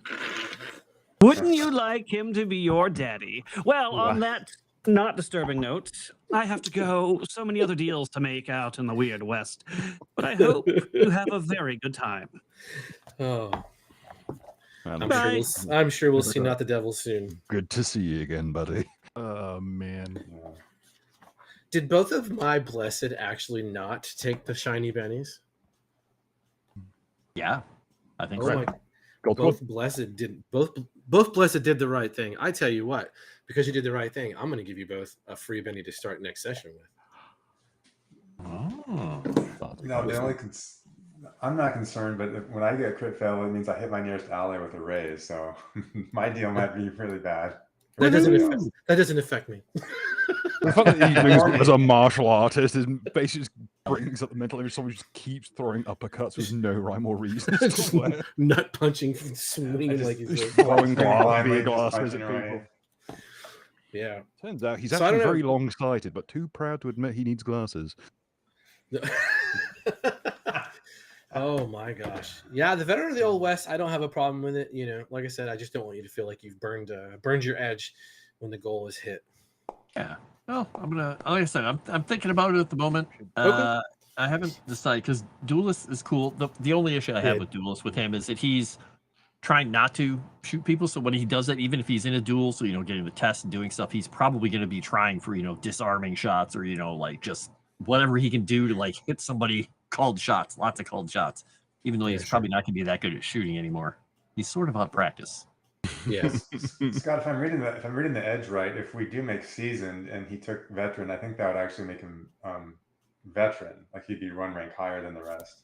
Wouldn't you like him to be your daddy? Well, on that not disturbing note, I have to go. So many other deals to make out in the Weird West. But I hope you have a very good time. Oh, Bye. I'm sure we'll see Not the Devil soon. Good to see you again, buddy. Oh man. Did both of my blessed actually not take the shiny bennies? yeah, I think Oh so. my! Gold Both blessed did both blessed did the right thing. I tell you what, because you did the right thing, I'm going to give you both a free benny to start next session with. Oh. No, the only I'm not concerned, but when I get a crit fail, it means I hit my nearest ally with a raise. So my deal might be really bad. That doesn't affect me. The fact that he moves as a martial artist is basically just brings up the mental image. Someone just keeps throwing uppercuts with no rhyme or reason. Just nut punching, swinging like he's just throwing blindly beer glasses at punching people. away. Yeah. Turns out he's So I actually don't know. very long-sighted, but too proud to admit he needs glasses. Oh my gosh. Yeah, the Veteran of the Old West, I don't have a problem with it. Like I said, I just don't want you to feel like you've burned your edge when the goal is hit. Yeah. Well, like I said, I'm thinking about it at the moment. Okay. I haven't decided, because Duelist is cool. The only issue I have Yeah. with Duelist with him is that he's trying not to shoot people. So when he does that, even if he's in a duel, so getting the test and doing stuff, he's probably going to be trying for disarming shots or like just whatever he can do to like hit somebody. Called shots, lots of called shots. Even though he's probably not going to be that good at shooting anymore, he's sort of out of practice. Yes, Scott. If I'm reading the edge right, if we do make seasoned and he took veteran, I think that would actually make him veteran. Like he'd be 1 rank higher than the rest.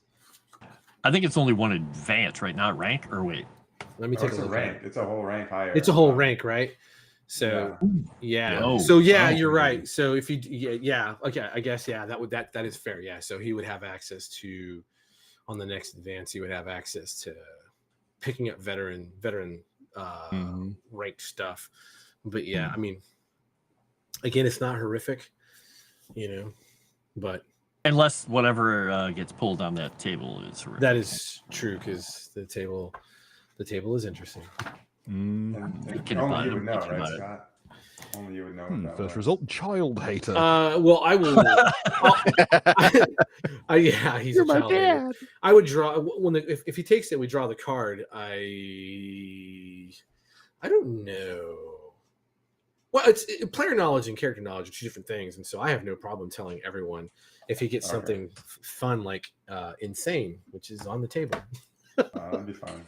I think it's only 1 advance, right? Not rank, or wait. let me take a It's a look. rank. It's a whole rank higher. It's a whole rank, right? So yeah. Oh. So yeah, you're right. So if you okay, I guess that is fair. Yeah. So he would have access to on the next advance. He would have access to picking up veteran ranked stuff. But yeah, I mean, again, it's not horrific, but Unless whatever gets pulled on that table is horrific. that is true because the table is interesting. Thinking Only about you it, would know, thinking right, about it. Scott? Only you would know. What that First was. result, child hater. Well, I will. Yeah, he's You're a my child hater. dad. I would draw if he takes it. We draw the card. I don't know. Well, it's player knowledge and character knowledge are 2 different things, and so I have no problem telling everyone if he gets something fun like insane, which is on the table. That'd be fun.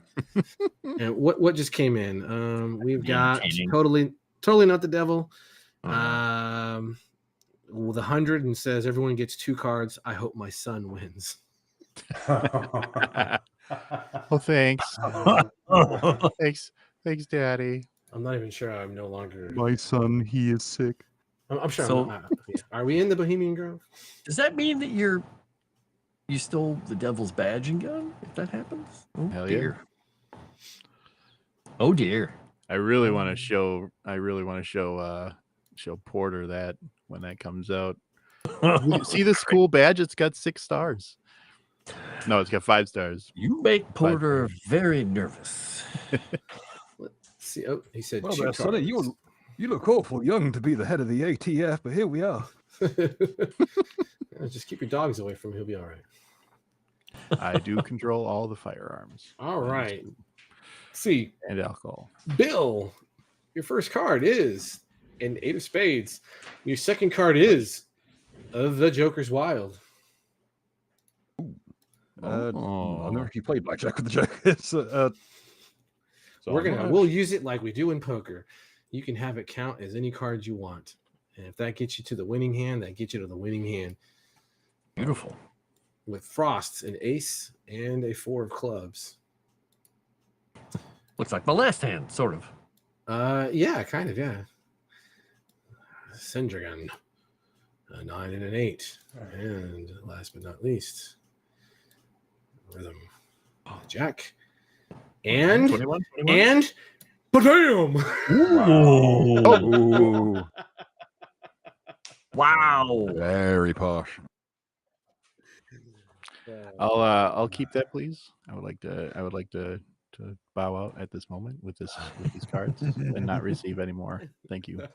And what just came in? We've got Entertaining. totally not the devil. Oh, With 100 and says everyone gets 2 cards. I hope my son wins. Oh, thanks. Thanks, Daddy. I'm not even sure. I'm no longer. My son, he is sick. I'm sure. So- I'm not, are we in the Bohemian Grove? Does that mean that you stole the devil's badge and gun? If that happens, oh Hell yeah. dear. Oh dear. I really want to show Porter that when that comes out. See this cool badge? It's got 6 stars. No, it's got 5 stars. You make Porter very nervous. Let's see. Oh, he said. Well, 2 there, Sonny, cards. you look awful young to be the head of the ATF, but here we are. Just keep your dogs away from him. He'll be all right. I do control all the firearms. All right. Let's see, And alcohol. Bill, your first card is an 8 of spades. Your second card is the Joker's Wild. I've never actually played blackjack with the Joker. So We'll use it like we do in poker. You can have it count as any card you want. And if that gets you to the winning hand, that gets you to the winning hand. Beautiful. With Froste, an ace, and a 4 of clubs. Looks like my last hand, sort of. Yeah, kind of, yeah. Cendragon, a 9 and an 8. And last but not least, Rythem, Jack. And 21. and bam! Oh, Wow. very posh. I'll keep that, please. I would like to bow out at this moment with these cards and not receive any more. Thank you.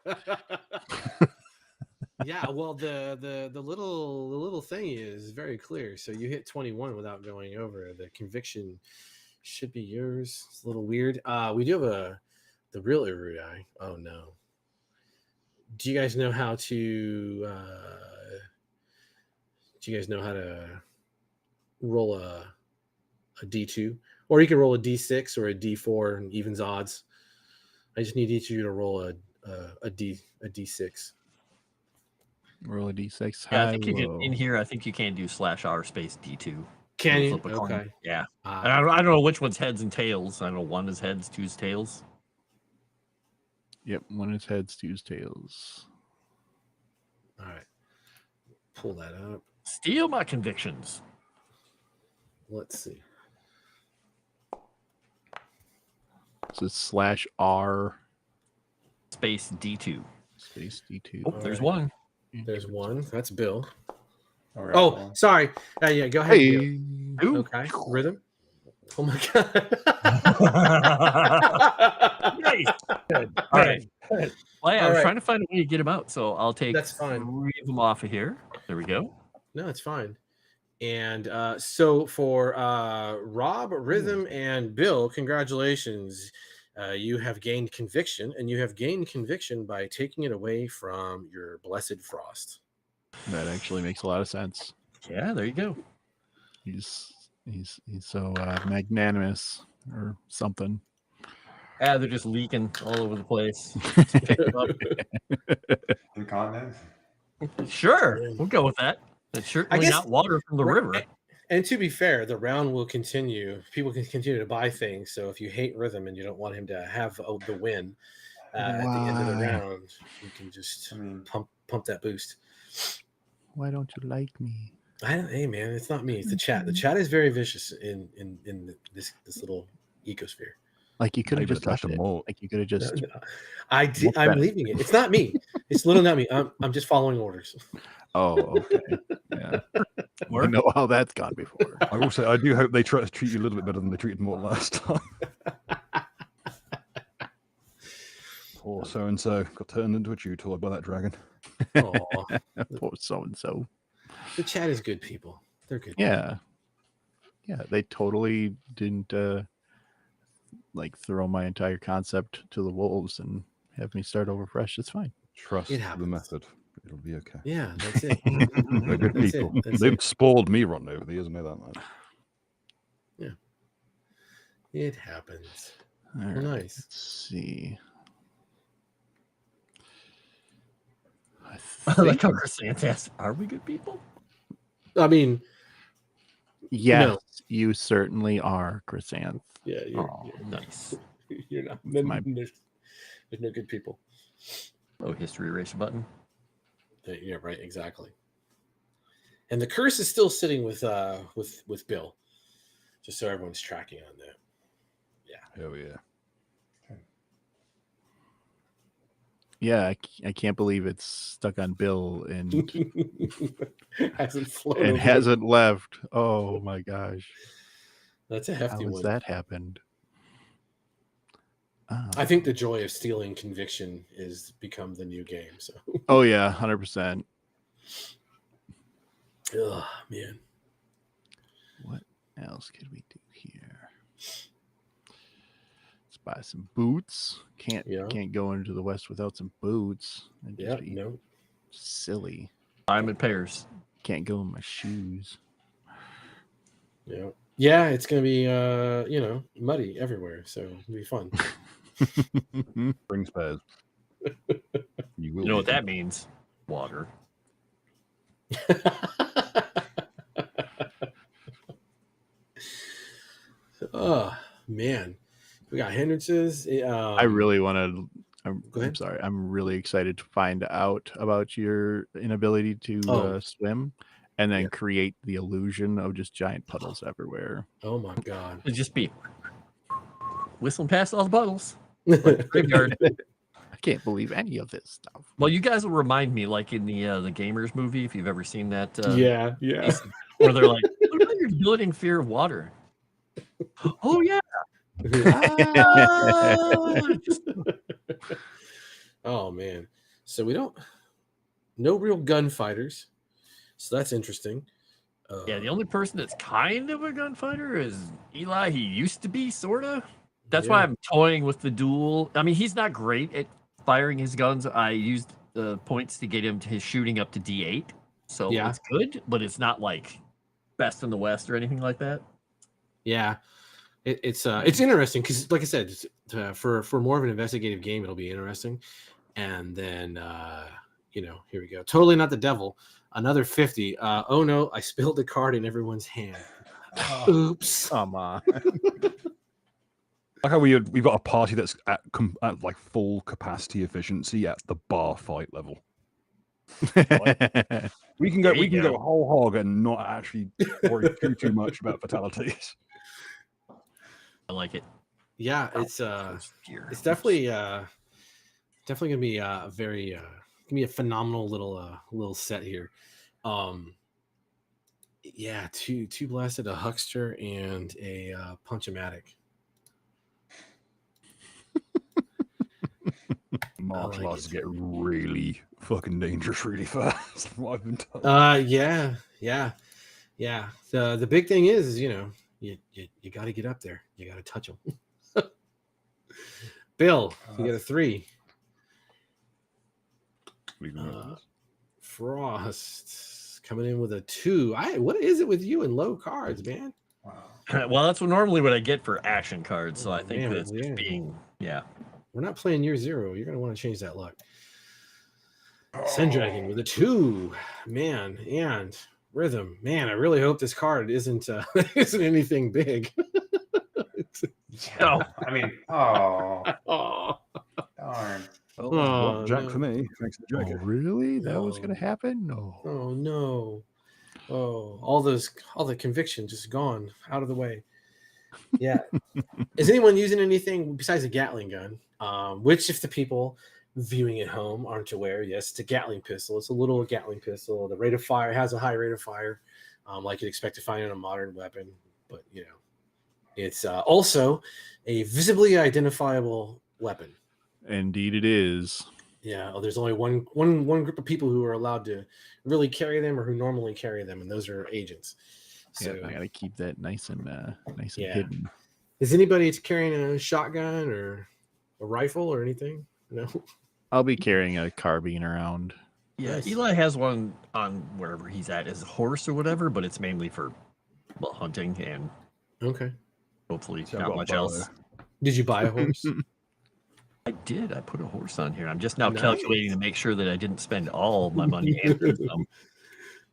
Yeah, well, the little thing is very clear. So you hit 21 without going over. The conviction should be yours. It's a little weird. We do have the real Irudai. Oh no. Do you guys know how to roll a D2? Or you can roll a D6 or a D4 and evens odds. I just need each of you to roll a D6. Roll a d6. Yeah, I High, think you low. can in here. I think you can do /R space D2. Can you? Flip a coin. Okay. Yeah. And I don't know which one's heads and tails. I don't know 1 is heads, 2 is tails. Yep, 1 is heads, 2 is tails. All right. Pull that up. Steal my convictions. Let's see. So it's /R Space D2. space d2. Oh, there's Alright. 1. There's 1. That's Bill. All right, Oh, well, sorry. Yeah, go ahead. Bill. Hey, Ooh. Okay. Rythem. Oh my god. Nice. Good. All right. Well, yeah, I All was right. trying to find a way to get them out, so I'll take That's fine. 3 of them off of here. There we go. No, it's fine. And so for Rob, Rythem, and Bill, congratulations. You have gained conviction, and you have gained conviction by taking it away from your blessed Froste. That actually makes a lot of sense. Yeah, there you go. He's so magnanimous or something. Ah, they're just leaking all over the place. Incontinent. Sure, we'll go with that. It's certainly not water from the river. And to be fair, the round will continue. People can continue to buy things. So if you hate Rythem and you don't want him to have the win at the end of the round, you can just pump that boost. Why don't you like me? Hey man, it's not me. It's the chat. The chat is very vicious in this little ecosphere. Like you could have just left it. Like you could have just. I'm leaving it. It's not me. It's literally not me. I'm just following orders. Oh, okay. Yeah. I know how that's gone before. I will say, I do hope they try to treat you a little bit better than they treated Morton last time. Poor so-and-so got turned into a chew toy by that dragon. Poor so-and-so. The chat is good people. They're good. Yeah. Yeah, they totally didn't like throw my entire concept to the wolves and have me start over fresh. It's fine. Trust the method. It'll be okay. Yeah, that's it. They're good people. They've spoiled me rotten over the years, I know that much. Yeah. It happens. All right, nice. Let's see. I like how Chrysanth asked, are we good people? I mean, yes, you certainly are, Chrysanth. Yeah, you're nice. You're not. There's no good people. Oh, history erase button. Yeah, right. Exactly. And the curse is still sitting with Bill, just so everyone's tracking on that. Yeah. Oh yeah. Yeah, I can't believe it's stuck on Bill and hasn't flown and hasn't left. Oh my gosh, that's a hefty one. How has that happened? I think the joy of stealing conviction is become the new game. So. Oh yeah, 100%. Oh man. What else could we do here? Let's buy some boots. Can't go into the West without some boots. Yeah, no. Silly. Diamond pairs. Can't go in my shoes. Yeah. Yeah, it's gonna be muddy everywhere, so it'll be fun. Bring spares. You know what that means? Water. Oh man, we got hindrances. I really want to. Go ahead. I'm sorry. I'm really excited to find out about your inability to swim, and then create the illusion of just giant puddles everywhere. Oh my god! It'd just be whistling past all the puddles. Like graveyard. I can't believe any of this stuff. Well, you guys will remind me, like in the Gamers movie, if you've ever seen that. Yeah. Where they're like, "What about your debilitating fear of water?" Oh yeah. Oh man. So no real gunfighters. So that's interesting. Yeah, the only person that's kind of a gunfighter is Eli. He used to be, sorta. That's why I'm toying with the duel. I mean, he's not great at firing his guns. I used the points to get him to his shooting up to D8. So it's good, but it's not like best in the West or anything like that. Yeah. It's interesting because, like I said, for more of an investigative game, it'll be interesting. And then, here we go. Totally not the devil. Another 50. Oh no, I spilled a card in everyone's hand. Oops. Come on. Like how we've got a party that's at like full capacity efficiency at the bar fight level. we can go whole hog and not actually worry too much about fatalities. I like it. Yeah, it's definitely gonna be a phenomenal little set here. Two blasted, a huckster, and a punch-o-matic. Martial arts get really fucking dangerous really fast. What I've been told. Yeah. Yeah. The big thing is you know, you got to get up there. You got to touch them. Bill, you got a 3. Frost coming in with a 2. What is it with you and low cards, man? Well, that's normally what I get for action cards, so I think man, that's just being We're not playing year 0. You're gonna want to change that luck. Cendragon with a 2, man, and Rythem, man. I really hope this card isn't isn't anything big. No. I mean, Oh, darn. Well, Jack no. for me. Thanks to Oh, Jack. really? That No. was going to happen? No. Oh no. Oh, all the conviction just gone out of the way. Yeah. Is anyone using anything besides a Gatling gun? Which, if the people viewing at home aren't aware, yes, it's a Gatling pistol. It's a little Gatling pistol. The rate of fire has a high rate of fire, like you'd expect to find in a modern weapon. But you know, it's also a visibly identifiable weapon. Indeed, it is. Yeah, there's only one group of people who are allowed to really carry them, or who normally carry them, and those are agents. So Yeah, I got to keep that nice and Yeah. hidden. is anybody carrying a shotgun or a rifle or anything? No. I'll be carrying a carbine around. Yeah, Nice. Eli has one on wherever he's at, his horse or whatever, but it's mainly for hunting and Okay. hopefully See, I've not got a much bow else. Did you buy a horse? I did. I put a horse on here. I'm just now Nice. calculating to make sure that I didn't spend all my money and some.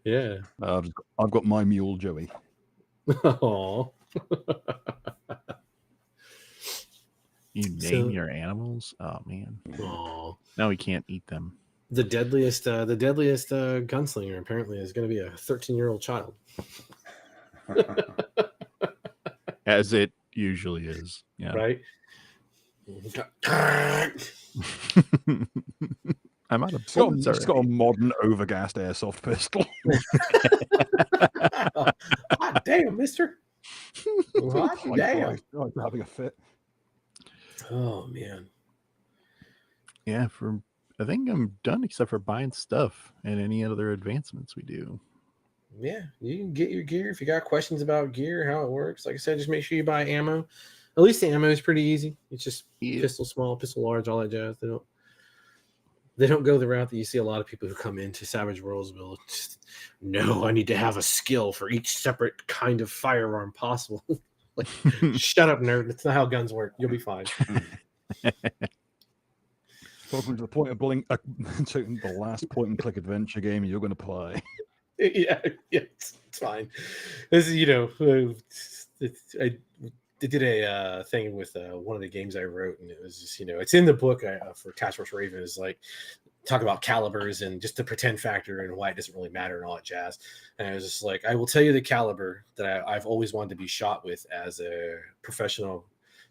Yeah. I've got my mule, Joey. Oh. You name So- your animals? Oh man. Oh. Now we can't eat them. The deadliest gunslinger apparently is going to be a 13-year-old child. As it usually is. Yeah. Right? I'm out of It's got, bullets it's got a already. modern overgassed airsoft pistol. Hot damn, mister. Hot Like, damn. like having a fit. Oh, man. Yeah, I think I'm done except for buying stuff and any other advancements we do. Yeah, you can get your gear. If you got questions about gear, how it works, like I said, just make sure you buy ammo. At least the ammo is pretty easy. It's just Yeah. pistol small, pistol large, all that jazz. They don't go the route that you see a lot of people who come into Savage Worlds will just, no, I need to have a skill for each separate kind of firearm possible. Like, shut up, nerd. That's not how guns work. You'll be fine. Welcome to the point of to the last point and click adventure game you're going to play. Yeah, it's fine. This is, you know, I did a thing with one of the games I wrote, and it was just, you know, it's in the book for Task Force Raven, is like talk about calibers and just the pretend factor and why it doesn't really matter and all that jazz. And I was just like, I will tell you the caliber that I've always wanted to be shot with as a professional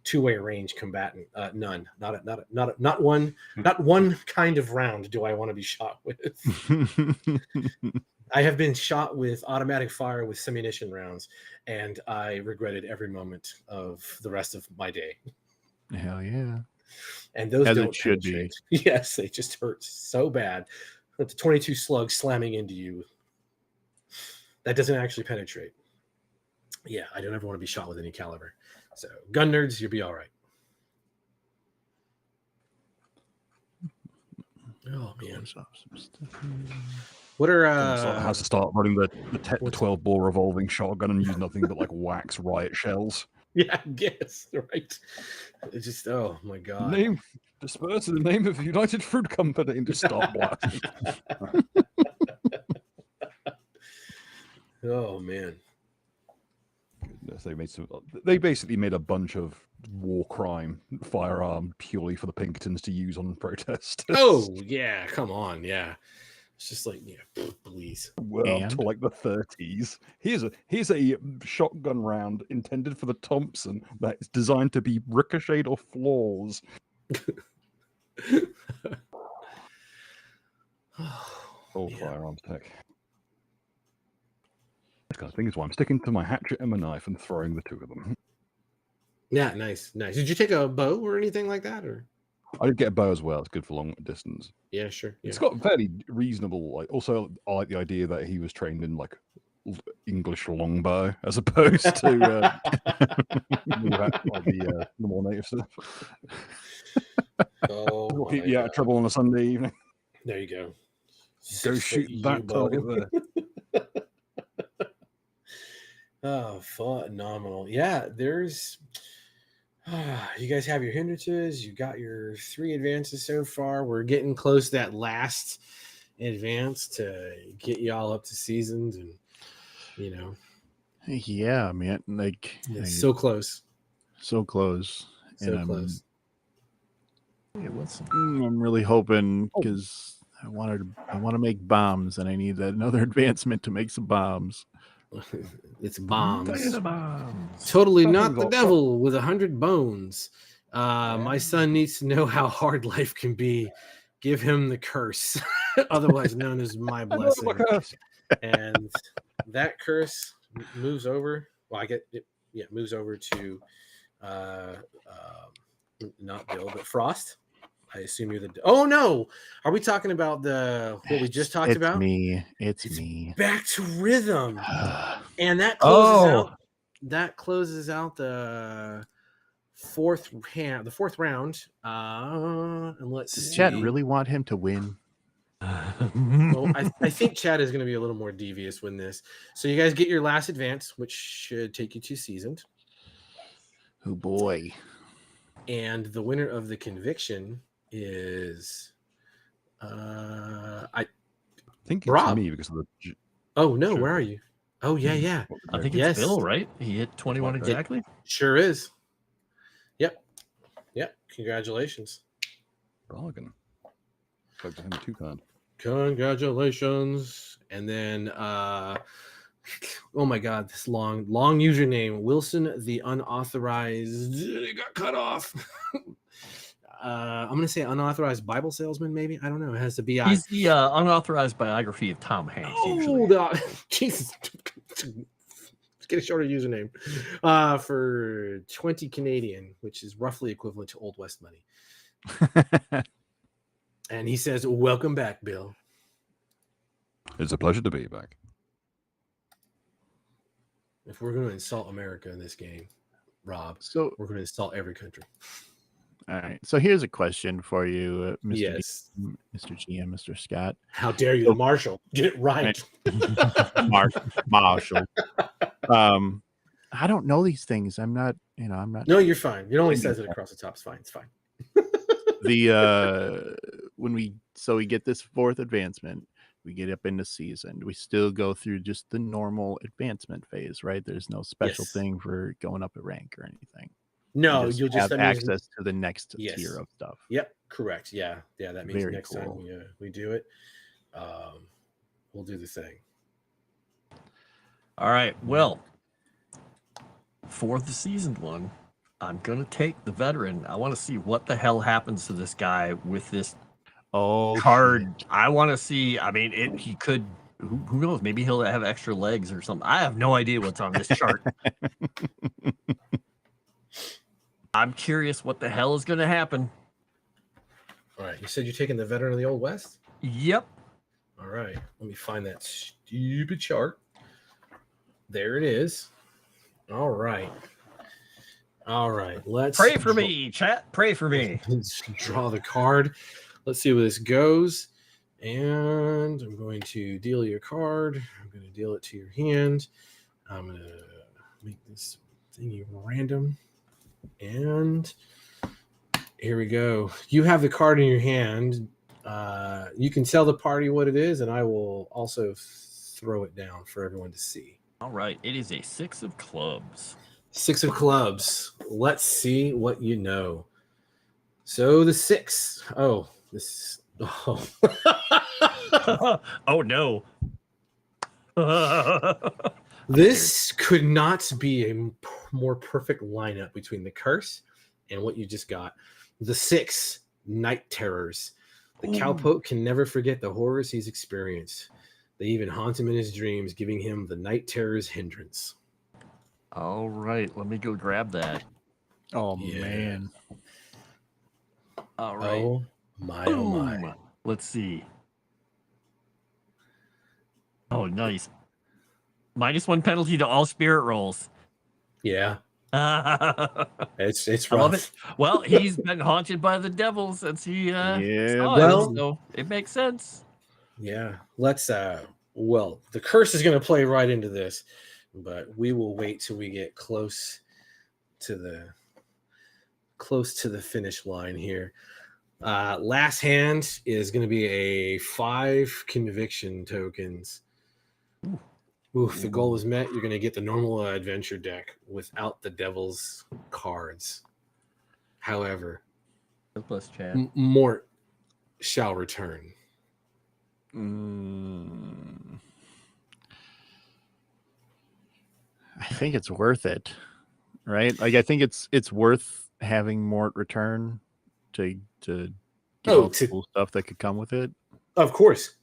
two-way range combatant. None, not one kind of round do I want to be shot with. I have been shot with automatic fire with simunition rounds, and I regretted every moment of the rest of my day. Hell yeah. And those As it don't should be. penetrate. Yes, they just hurt so bad. With the 22 slugs slamming into you, that doesn't actually penetrate. Yeah, I don't ever want to be shot with any caliber. So, gun nerds, you'll be all right. Oh man, what are has to start running the 12 ball revolving shotgun and use nothing but like wax riot shells. Yeah, I guess, right. It's just, oh my god. Disperse in the name of the United Fruit Company and just start blasting. Oh man. Goodness, they basically made a bunch of war crime firearm purely for the Pinkertons to use on protest. Oh yeah, come on, yeah. It's just like, yeah, please. Well, up to like the 30s. Here's a shotgun round intended for the Thompson that's designed to be ricocheted off floors. Old Yeah. firearms tech. This kind of thing is why I'm sticking to my hatchet and my knife and throwing the two of them. Yeah, nice. Did you take a bow or anything like that, or? I did get a bow as well. It's good for long distance. Yeah, sure. Yeah. It's got fairly reasonable. Like, also, I like the idea that he was trained in like English longbow as opposed to the more native stuff. Oh, We'll my keep you out of God. trouble on a Sunday evening. There you go. Go 6 shoot foot that target U-bow. there. Oh, phenomenal. Yeah, there's you guys have your hindrances, you got your 3 advances so far. We're getting close to that last advance to get y'all up to seasoned, and Yeah, man. Like it's so close. so close. So And close. I'm really hoping because I want to make bombs, and I need another advancement to make some bombs. It's bombs. Bombs. Totally That not thing's the all devil with 100 bones. My son needs to know how hard life can be. Give him the curse, otherwise known as my blessing. And that curse moves over. Well, it moves over to not Bill, but Frost. I assume you're the. Oh no! Are we talking about what we just talked about? It's me. Back to Rythem, and that closes out the fourth round. And let's Does see. Chat really want him to win? Well, I think Chad is going to be a little more devious with this. So you guys get your last advance, which should take you to seasoned. Oh boy! And the winner of the conviction is, I think it's Rob. me because of the. Oh no, Sure. where are you? Oh yeah. I think it's Yes. Bill, right? He hit 21 exactly. Sure is. Yep. Congratulations. Bargain. Spoke to him too kind. Congratulations. And then oh my god, this long username, Wilson the unauthorized, it got cut off. I'm gonna say unauthorized Bible salesman, maybe. I don't know. It has to be. He's the unauthorized biography of Tom Hanks. Usually. Jesus. Get a shorter username for 20 Canadian, which is roughly equivalent to Old West money. And he says, "Welcome back, Bill." It's a pleasure to be back. If we're going to insult America in this game, Rob, So we're going to insult every country. all right. So here's a question for you, Mr. Yes. Mr. GM, Mr. Scott. How dare you, the Marshal? Get it right. Marshall. I don't know these things. I'm not. No, you're fine. It only says it across the top. It's fine. It's fine. When we get this 4th advancement, we get up into seasoned. We still go through just the normal advancement phase, right? There's no special thing for going up a rank or anything. No, you'll just have access to the next tier of stuff. Yep, correct. Yeah. That means Very next cool. time we do it, we'll do the thing. All right. Well, for the seasoned one, I'm gonna take the veteran. I want to see what the hell happens to this guy with this card. Shit. I want to see. I mean, he could. Who knows? Maybe he'll have extra legs or something. I have no idea what's on this chart. I'm curious what the hell is going to happen. All right. You said you're taking the veteran of the Old West? Yep. All right. Let me find that stupid chart. There it is. All right. Let's Pray for me, chat. Pray for me. Let's draw the card. Let's see where this goes. And I'm going to deal you a card. I'm going to deal it to your hand. I'm going to make this thingy random. And here we go. You have the card in your hand. You can tell the party what it is, and I will also throw it down for everyone to see. All right. It is a 6 of clubs. 6 of clubs. Let's see what you know. So the 6. Oh, this. Oh. Oh no. This could not be a more perfect lineup between the curse and what you just got. The 6 night terrors. The cowpoke can never forget the horrors he's experienced. They even haunt him in his dreams, giving him the night terror's hindrance. All right. Let me go grab that. Oh Yeah. man. All right. Oh my. Boom. Let's see. Oh, nice. -1 penalty to all spirit rolls. Yeah, I it's rough. love it. Well, he's been haunted by the devil since he saw well- it, so it makes sense. Yeah, let's well, the curse is going to play right into this, but we will wait till we get close to the finish line here. Last hand is going to be a 5 conviction tokens. If the goal is met, you're going to get the normal adventure deck without the devil's cards. However, Plus chat. Mort shall return. I think it's worth it, right? Like I think it's worth having Mort return to get all the cool stuff that could come with it. Of course.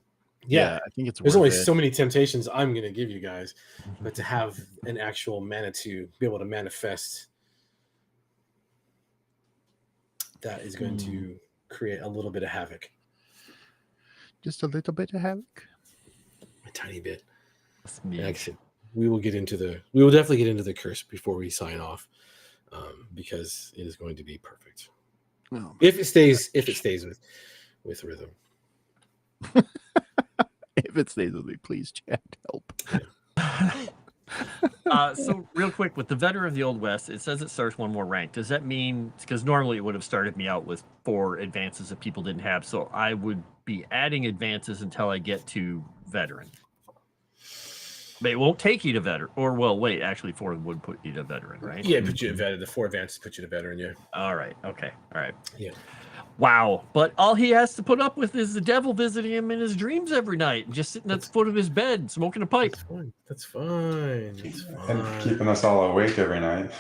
Yeah, I think it's there's worth only it. so many temptations I'm going to give you guys, but to have an actual mana to be able to manifest, that is going to create a little bit of havoc. Just a little bit of havoc. A tiny bit. Smidge. Actually, we will definitely get into the curse before we sign off, because it is going to be perfect. Oh, If it stays with Rythem. if it stays with me, please, chat, help. So real quick, with the veteran of the Old West, it says it starts 1 more rank. Does that mean, because normally it would have started me out with 4 advances that people didn't have, so I would be adding advances until I get to veteran. But it won't take you to veteran, or well, wait, actually 4 would put you to veteran, right? Yeah, put you to veteran. The 4 advances put you to veteran. Yeah. All right. Okay. All right. Yeah. Wow. But all he has to put up with is the devil visiting him in his dreams every night, and just sitting at the foot of his bed, smoking a pipe. That's fine. And keeping us all awake every night.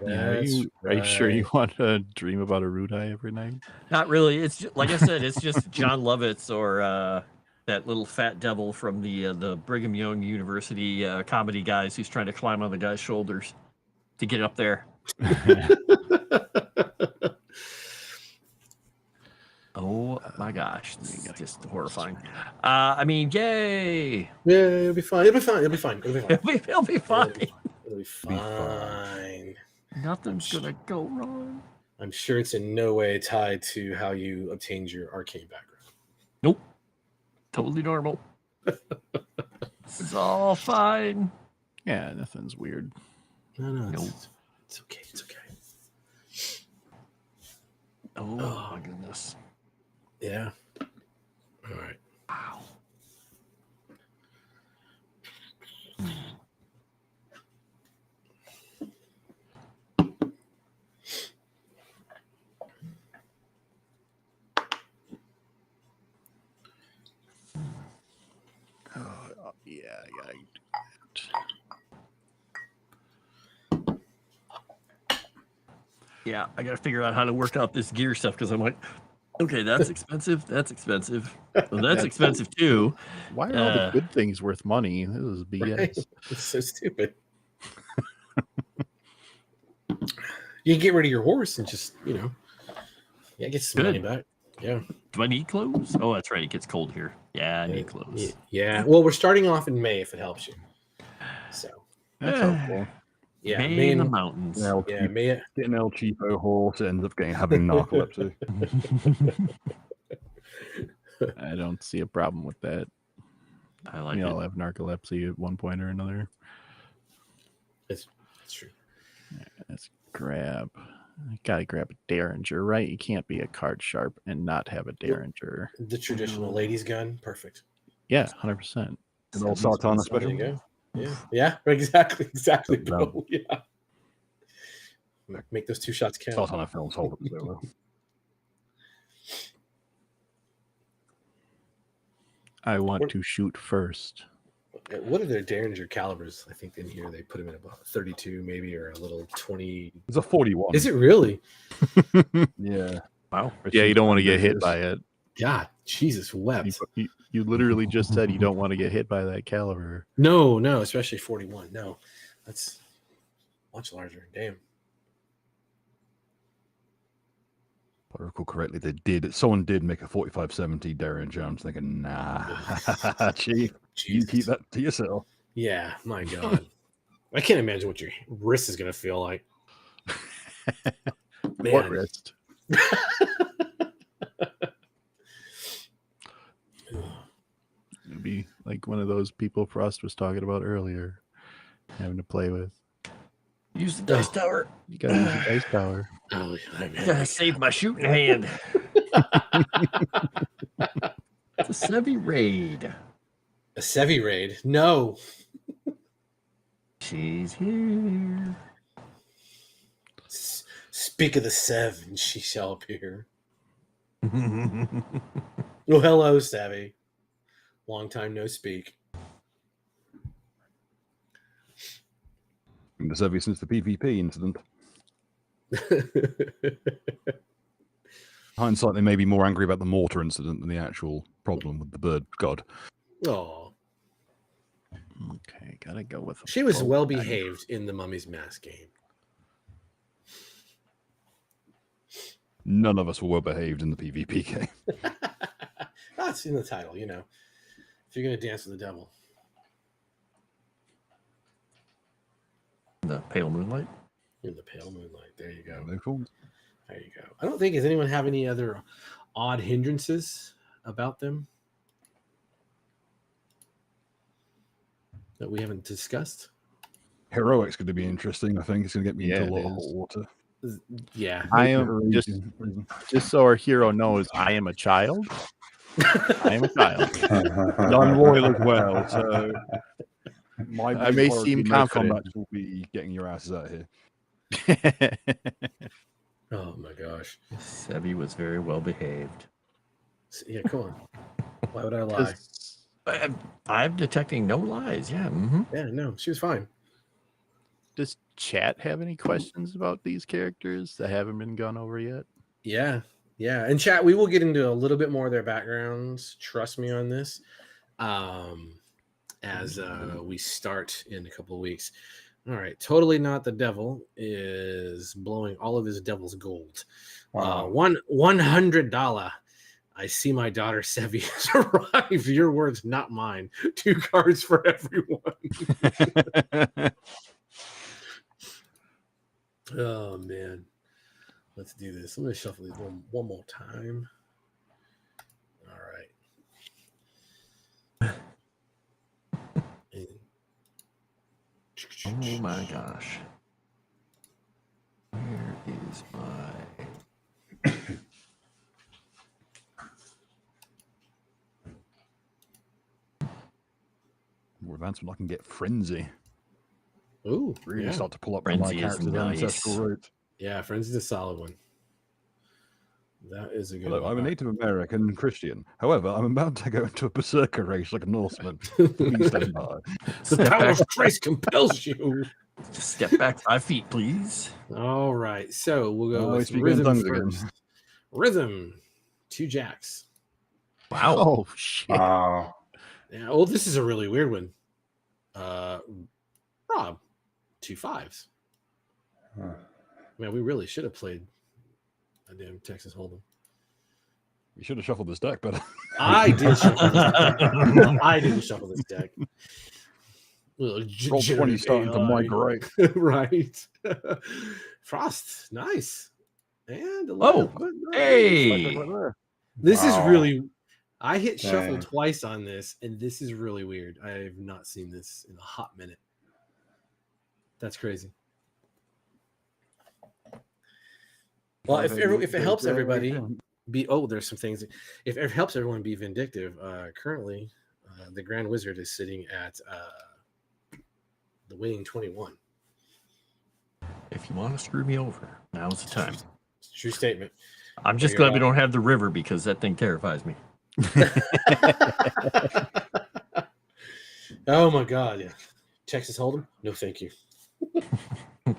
Are you sure you want to dream about a Rudai every night? Not really. It's just, like I said, it's just John Lovitz or that little fat devil from the Brigham Young University comedy guys who's trying to climb on the guy's shoulders to get up there. Oh my gosh, this is just horrifying. I mean, yay! Yeah, it'll be fine. It'll be fine. It'll be fine. It'll be fine. It'll be fine. It'll be fine. Nothing's gonna go wrong. I'm sure it's in no way tied to how you obtained your arcane background. Nope. Totally normal. This is all fine. Yeah, nothing's weird. No, Nope. it's okay. It's okay. Oh my goodness. Yeah. All right. Wow. Yeah, I gotta do that. Yeah, I gotta figure out how to work out this gear stuff because I'm like, okay, that's expensive. That's expensive. Well, that's expensive too. Why are all the good things worth money? This is BS. Right? It's so stupid. You can get rid of your horse and just, get some money back. Yeah. Do I need clothes? Oh, that's right. It gets cold here. Yeah, I need clothes. Yeah. Well, we're starting off in May if it helps you. So. That's helpful. Yeah. May in the mountains. May. Getting El Cheapo horse ends up having narcolepsy. I don't see a problem with that. I like We it. all have narcolepsy at one point or another. It's true. Let's grab. I gotta grab a Derringer, right? You can't be a card sharp and not have a Derringer. The traditional ladies' gun. Perfect. Yeah, 100%. An old Sartana There special. you go. Yeah. Exactly, bro. Yeah. Make those 2 shots count. Sartana films hold up so well. I want to shoot first. What are their Derringer calibers? I think in here they put them in about 32 maybe, or a little 20. It's a 41. Is it really? Yeah. Wow. Yeah, you don't want to get hit by it. God, Jesus wept. You literally just said you don't want to get hit by that caliber. No, especially 41. No, that's much larger. Damn. If I recall correctly, someone did make a 4570 Derringer. I'm thinking, nah, Chief, you keep that to yourself. Yeah, my God. I can't imagine what your wrist is going to feel like. What Man. wrist? It'd be like one of those people Froste was talking about earlier, having to play with. Use the dice tower. You gotta use the dice tower. Oh, Gotta save my shooting hand. It's a Sevi raid. A Sevi raid? No. She's here. Speak of the Seven, she shall appear. Oh, hello, Savvy. Long time no speak. Been the Sevi since the PvP incident. Hindsight, they may be more angry about the mortar incident than the actual problem with the bird god. Oh, Okay, gotta go with. she was bow well tie. behaved in the Mummy's Mask game. None of us were well behaved in the PvP game. That's in the title, you know. If you're going to dance with the devil. The pale moonlight. In the pale moonlight. There you go. No forms. There you go. I don't think, does anyone have any other odd hindrances about them that we haven't discussed? Heroic's going to be interesting. I think it's going to get me Yeah, into a it lot of is. hot water. Yeah. I am just so our hero knows I am a child. I am a child. And I'm royal as well, so my I may seem confident. Combats will be getting your asses out of here. Oh my gosh. Sevi was very well behaved. Yeah, come on. Why would I lie? I'm detecting no lies. Yeah. Mm-hmm. Yeah, no, she was fine. Does chat have any questions about these characters that haven't been gone over yet? Yeah, yeah. And chat, we will get into a little bit more of their backgrounds. Trust me on this. As we start in a couple of weeks. All right. Totally Not the Devil is blowing all of his devil's gold. Wow. $100. I see my daughter Sevi has arrived. Your words, not mine. 2 cards for everyone. Oh man. Let's do this. I'm gonna shuffle these one more time. All right. Oh my gosh. Where is my... More advancement, I can get Frenzy. Ooh, Really yeah. start to pull up Frenzy my is character's nice. ancestral route. Yeah, Frenzy's a solid one. That is a good Hello, one. I'm a Native American Christian. However, I'm about to go into a berserker race like a Norseman. Please stand by. The power of Christ compels you. Just step back 5 feet, please. All right, so we'll go Oh, with speaking in Rythem tongues first. again. Rythem, 2 jacks. Wow. Oh shit! Wow. Yeah, well, this is a really weird one. Rob, 2 5s. Huh. Man, we really should have played a damn Texas Hold'em. You should have shuffled this deck better. I did shuffle this deck. I didn't shuffle this deck. Roll 20 starting to migrate. Right. Frost, nice. And Oh, hey. This is Wow. really. I hit shuffle Dang. twice on this, and this is really weird. I have not seen this in a hot minute. That's crazy. Well, if it helps everybody be, there's some things. If it helps everyone be vindictive, currently the Grand Wizard is sitting at the winning 21. If you want to screw me over, now's the time. It's a true statement. I'm just glad we don't have the river because that thing terrifies me. Oh my God! Yeah. Texas Hold'em? No, thank you.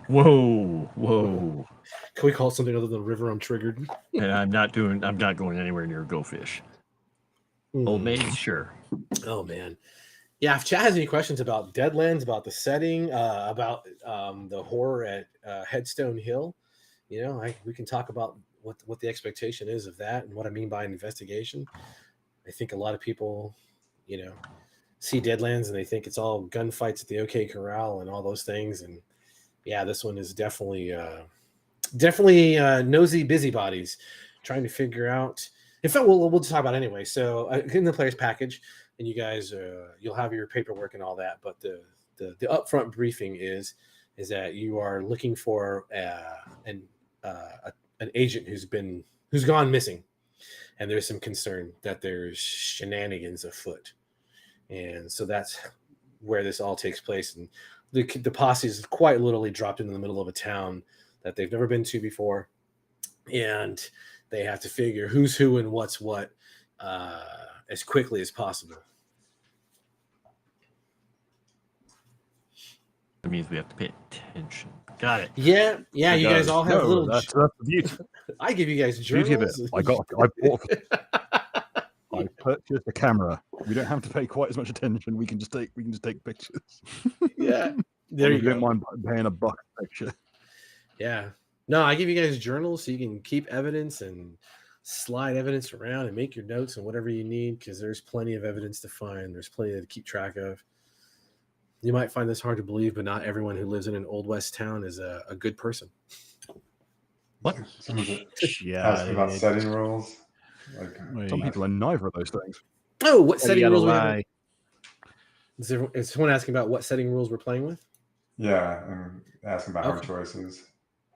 Whoa. Can we call it something other than river? I'm triggered. And I'm not going anywhere near Go Fish. Old maid, sure. Oh man. Yeah, if chat has any questions about Deadlands, about the setting, about the horror at Headstone Hill, we can talk about what the expectation is of that and what I mean by an investigation. I think a lot of people, see Deadlands and they think it's all gunfights at the OK Corral and all those things. And yeah, this one is definitely nosy busybodies trying to figure out. In fact, we'll talk about it anyway. So in the player's package, and you guys, you'll have your paperwork and all that. But the upfront briefing is that you are looking for an agent who's gone missing, and there's some concern that there's shenanigans afoot, and so that's where this all takes place. And the posse is quite literally dropped into the middle of a town that they've never been to before, and they have to figure who's who and what's what as quickly as possible. That means we have to pay attention. Got it. Yeah. You guys all have little. That's the beauty. I give you guys Beauty of it. journals. I purchased a camera. We don't have to pay quite as much attention. We can just take pictures. Yeah. There you go. Don't mind paying $1 a picture. Yeah. No, I give you guys journals so you can keep evidence and slide evidence around and make your notes and whatever you need, because there's plenty of evidence to find. There's plenty to keep track of. You might find this hard to believe, but not everyone who lives in an Old West town is a good person. What? Asking about setting rules. Some people are neither of those things. Oh, what setting rules? Lie. Is someone asking about what setting rules we're playing with? Yeah, I'm asking about hard choices.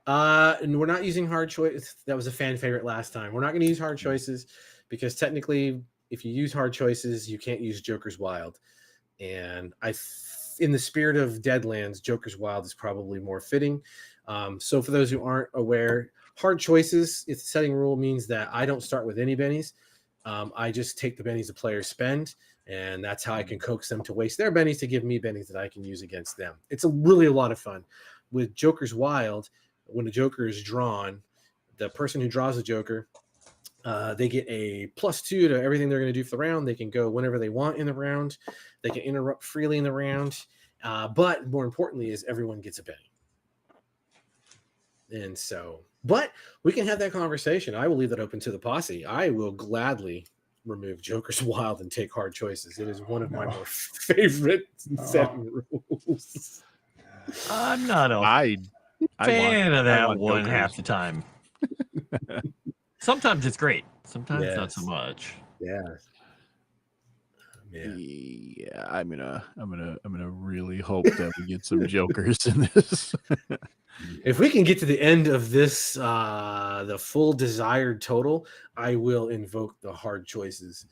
And we're not using hard choice. That was a fan favorite last time. We're not going to use hard choices because technically, if you use hard choices, you can't use Joker's Wild. And in the spirit of Deadlands, Joker's Wild is probably more fitting. So for those who aren't aware, hard choices, it's a setting rule, means that I don't start with any bennies. I just take the bennies the players spend, and that's how I can coax them to waste their bennies to give me bennies that I can use against them. It's really a lot of fun. With Joker's Wild, when the Joker is drawn, the person who draws the Joker, they get a +2 to everything they're going to do for the round. They can go whenever they want in the round. They can interrupt freely in the round. But more importantly is everyone gets a benny. And so, but we can have that conversation. I will leave that open to the posse. I will gladly remove Joker's Wild and take hard choices. It is one of my more favorite setting rules. I'm not a fan of that one Jokers. half the time. Sometimes it's great. Sometimes not so much. Yeah. Yeah, I'm gonna really hope that we get some jokers in this. If we can get to the end of this, the full desired total, I will invoke the hard choices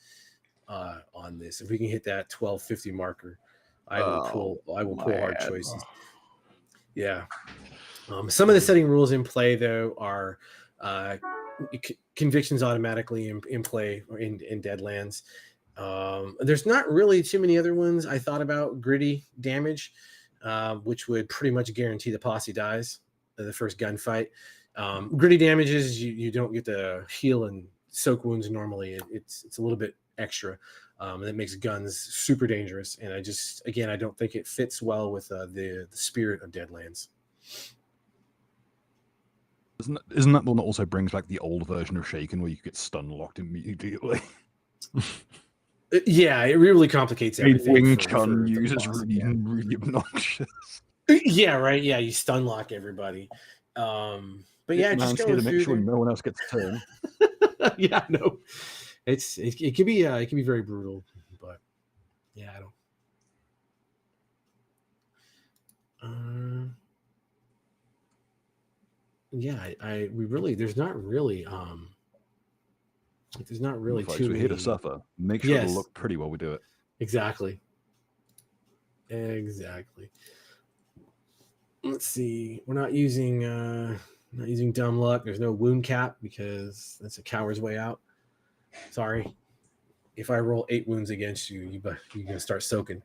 on this. If we can hit that 1250 marker, I will pull hard choices. Yeah. Some of the setting rules in play though are convictions automatically in play or in Deadlands. There's not really too many other ones. I thought about gritty damage, which would pretty much guarantee the posse dies the first gunfight. Gritty damages, you don't get to heal and soak wounds normally. It's a little bit extra, and that makes guns super dangerous. And I don't think it fits well with the spirit of Deadlands. Isn't that the one that also brings back the old version of Shaken where you get stun locked immediately? Yeah, it really complicates everything. Wing Chun uses really obnoxious. Yeah, right. Yeah, you stun lock everybody. But yeah, just here going to make through sure no one else gets a turn. Yeah, no, it can be very brutal, but yeah, I don't. Yeah, there's not really Folks, too we're many. here to suffer. Make sure it'll look pretty while we do it. Exactly. Let's see. We're not using dumb luck. There's no wound cap because that's a coward's way out. Sorry. If I roll 8 wounds against you, you're gonna start soaking.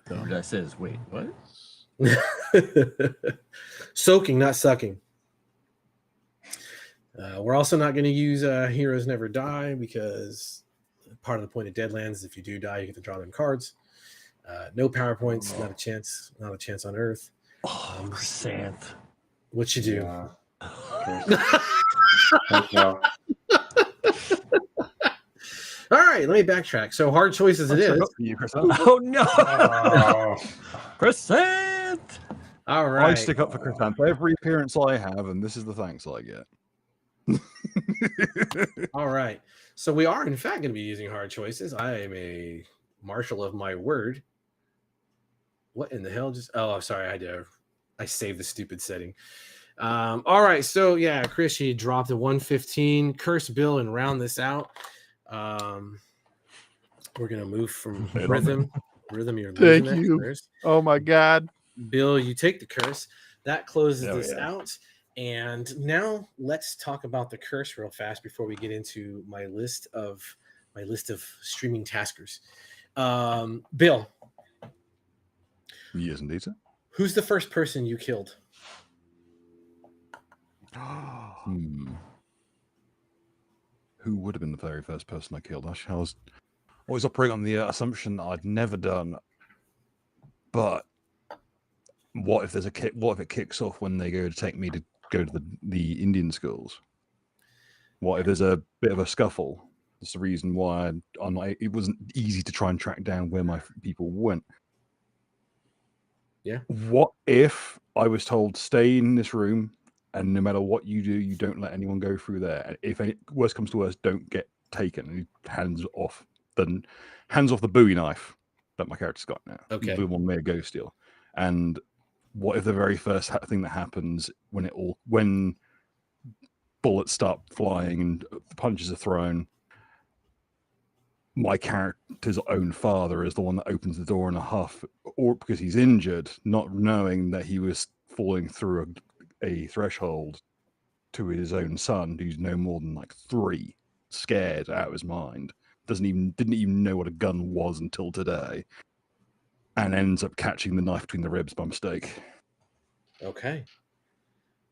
That says, wait, what? Soaking, not sucking. We're also not going to use Heroes Never Die because part of the point of Deadlands is if you do die, you get to draw them cards. No PowerPoints, not a chance on Earth. Chrysanth. What you do? No. All right, let me backtrack. So hard choices it is. Oh no, Oh, Crescent! All I right. stick up for Chrysanth every appearance I have, and this is the thanks I get. All right. So we are in fact going to be using hard choices. I am a marshal of my word. What in the hell just I'm sorry, I saved the stupid setting. All right, so yeah, Chris, you dropped a 115. Curse Bill and round this out. We're gonna move from Rythem. Rythem, you're losing Thank that you. curse. Oh my God. Bill, you take the curse. That closes Oh, this yeah. out. And now let's talk about the curse real fast before we get into my list of streaming taskers. Bill, Yes, indeed, sir. who's the first person you killed? Who would have been the very first person I killed? I was always operating on the assumption that I'd never done. But what if there's a kick? What if it kicks off when they go to take me to go to the Indian schools? What if there's a bit of a scuffle? That's the reason why I'm not. It wasn't easy to try and track down where my people went. Yeah. What if I was told stay in this room, and no matter what you do, you don't let anyone go through there. And if any worst comes to worst, don't get taken. And he hands off the Bowie knife that my character's got now. Okay. The one made go steal. And what if the very first thing that happens when bullets start flying and punches are thrown, my character's own father is the one that opens the door in a huff, or because he's injured, not knowing that he was falling through a threshold to his own son, who's no more than like 3, scared out of his mind, didn't even know what a gun was until today, and ends up catching the knife between the ribs by mistake. Okay.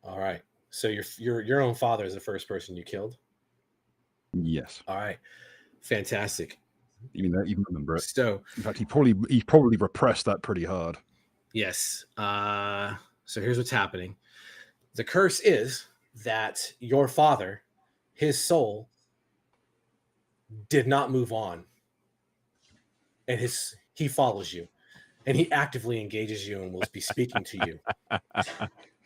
All right. So your own father is the first person you killed? Yes. All right. Fantastic. You remember it. So In fact, he probably repressed that pretty hard. yes. So here's what's happening. The curse is that your father, his soul, did not move on. And he follows you. And he actively engages you and will be speaking to you.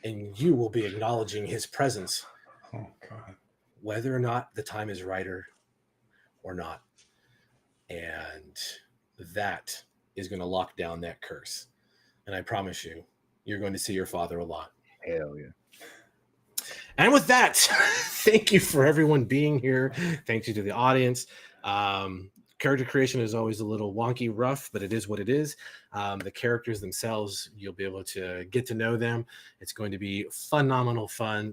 And you will be acknowledging his presence, oh God. whether or not the time is right or not. And that is going to lock down that curse. And I promise you, you're going to see your father a lot. Hell yeah. And with that, thank you for everyone being here. Thank you to the audience. Character creation is always a little wonky, rough, but it is what it is. The characters themselves, you'll be able to get to know them. It's going to be phenomenal fun.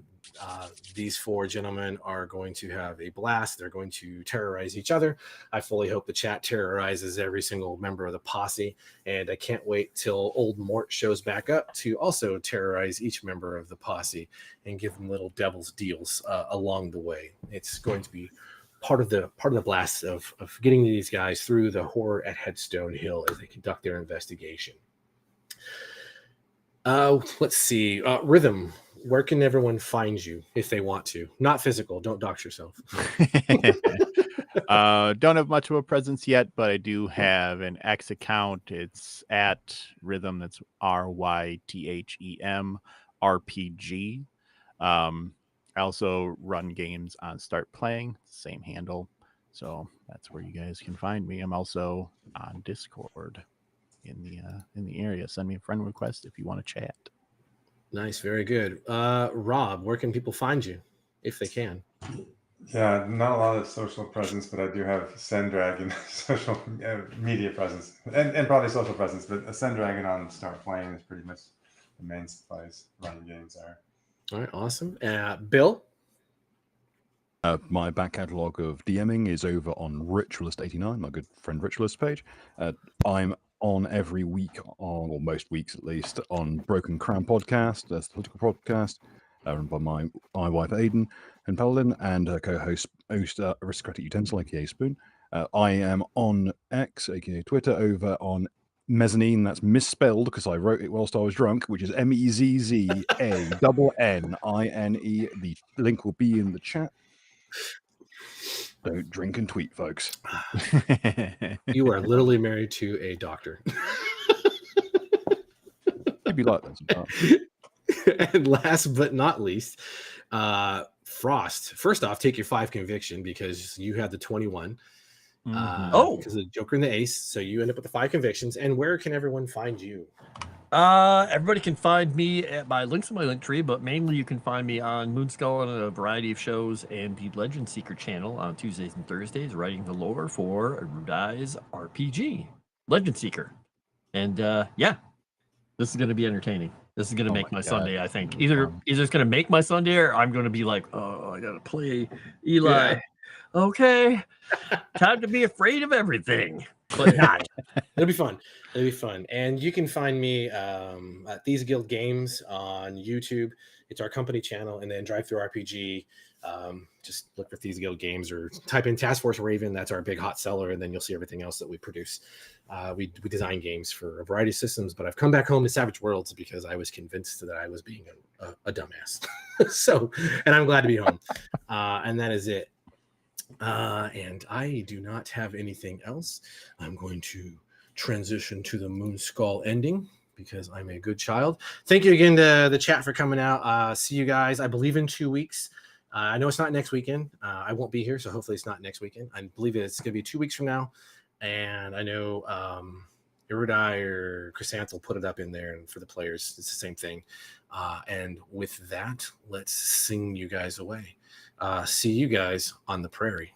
These 4 gentlemen are going to have a blast. They're going to terrorize each other. I fully hope the chat terrorizes every single member of the posse. And I can't wait till old Mort shows back up to also terrorize each member of the posse and give them little devil's deals along the way. It's going to be part of the blast of getting these guys through the horror at Headstone Hill as they conduct their investigation. Let's see. Rythem, where can everyone find you if they want to? Not physical. Don't dox yourself. Don't have much of a presence yet, but I do have an X account. It's at Rythem. That's RYTHEM RPG. I also run games on Start Playing, same handle. So that's where you guys can find me. I'm also on Discord in the area. Send me a friend request if you want to chat. Nice, very good. Rob, where can people find you if they can? Yeah, not a lot of social presence, but I do have Cendragon social media presence and probably social presence. But a Cendragon on Start Playing is pretty much the main place running games are. All right, awesome. Bill? My back catalogue of DMing is over on Ritualist89, my good friend Ritualist page. I'm on every week, or most weeks at least, on Broken Crown podcast, that's the political podcast, run by my wife Aiden and Paladin, and co-host Aristocratic Utensil, aka Spoon. I am on X, aka Twitter, over on Mezzanine. That's misspelled because I wrote it whilst I was drunk, which is MEZZANNINE. The link will be in the chat. Don't drink and tweet, folks. You are literally married to a doctor. Maybe like that sometimes. And last but not least, Froste. First off, take your 5 conviction because you had the 21. Because of the Joker and the Ace. So you end up with the 5 convictions. And where can everyone find you? Everybody can find me at my links in my link tree, but mainly you can find me on Moonskull on a variety of shows and the Legend Seeker channel on Tuesdays and Thursdays, writing the lore for Rudai's RPG, Legend Seeker. And yeah, this is going to be entertaining. This is going to make my Sunday, I think. Either it's going to make my Sunday, or I'm going to be like, oh, I got to play Eli. Yeah. Okay, time to be afraid of everything, but not. It'll be fun. It'll be fun. And you can find me at These Guild Games on YouTube. It's our company channel. And then Drive Through RPG. Just look for These Guild Games or type in Task Force Raven. That's our big hot seller. And then you'll see everything else that we produce. We design games for a variety of systems. But I've come back home to Savage Worlds because I was convinced that I was being a dumbass. And I'm glad to be home. And that is it. And I do not have anything else. I'm going to transition to the Moonskull ending because I'm a good child. Thank you again to the chat for coming out. See you guys, I believe, in 2 weeks. I know it's not next weekend. I won't be here, so hopefully it's not next weekend. I believe it's going to be 2 weeks from now. And I know Erudai or Chrysanthel put it up in there, and for the players, it's the same thing. And with that, let's sing you guys away. See you guys on the prairie.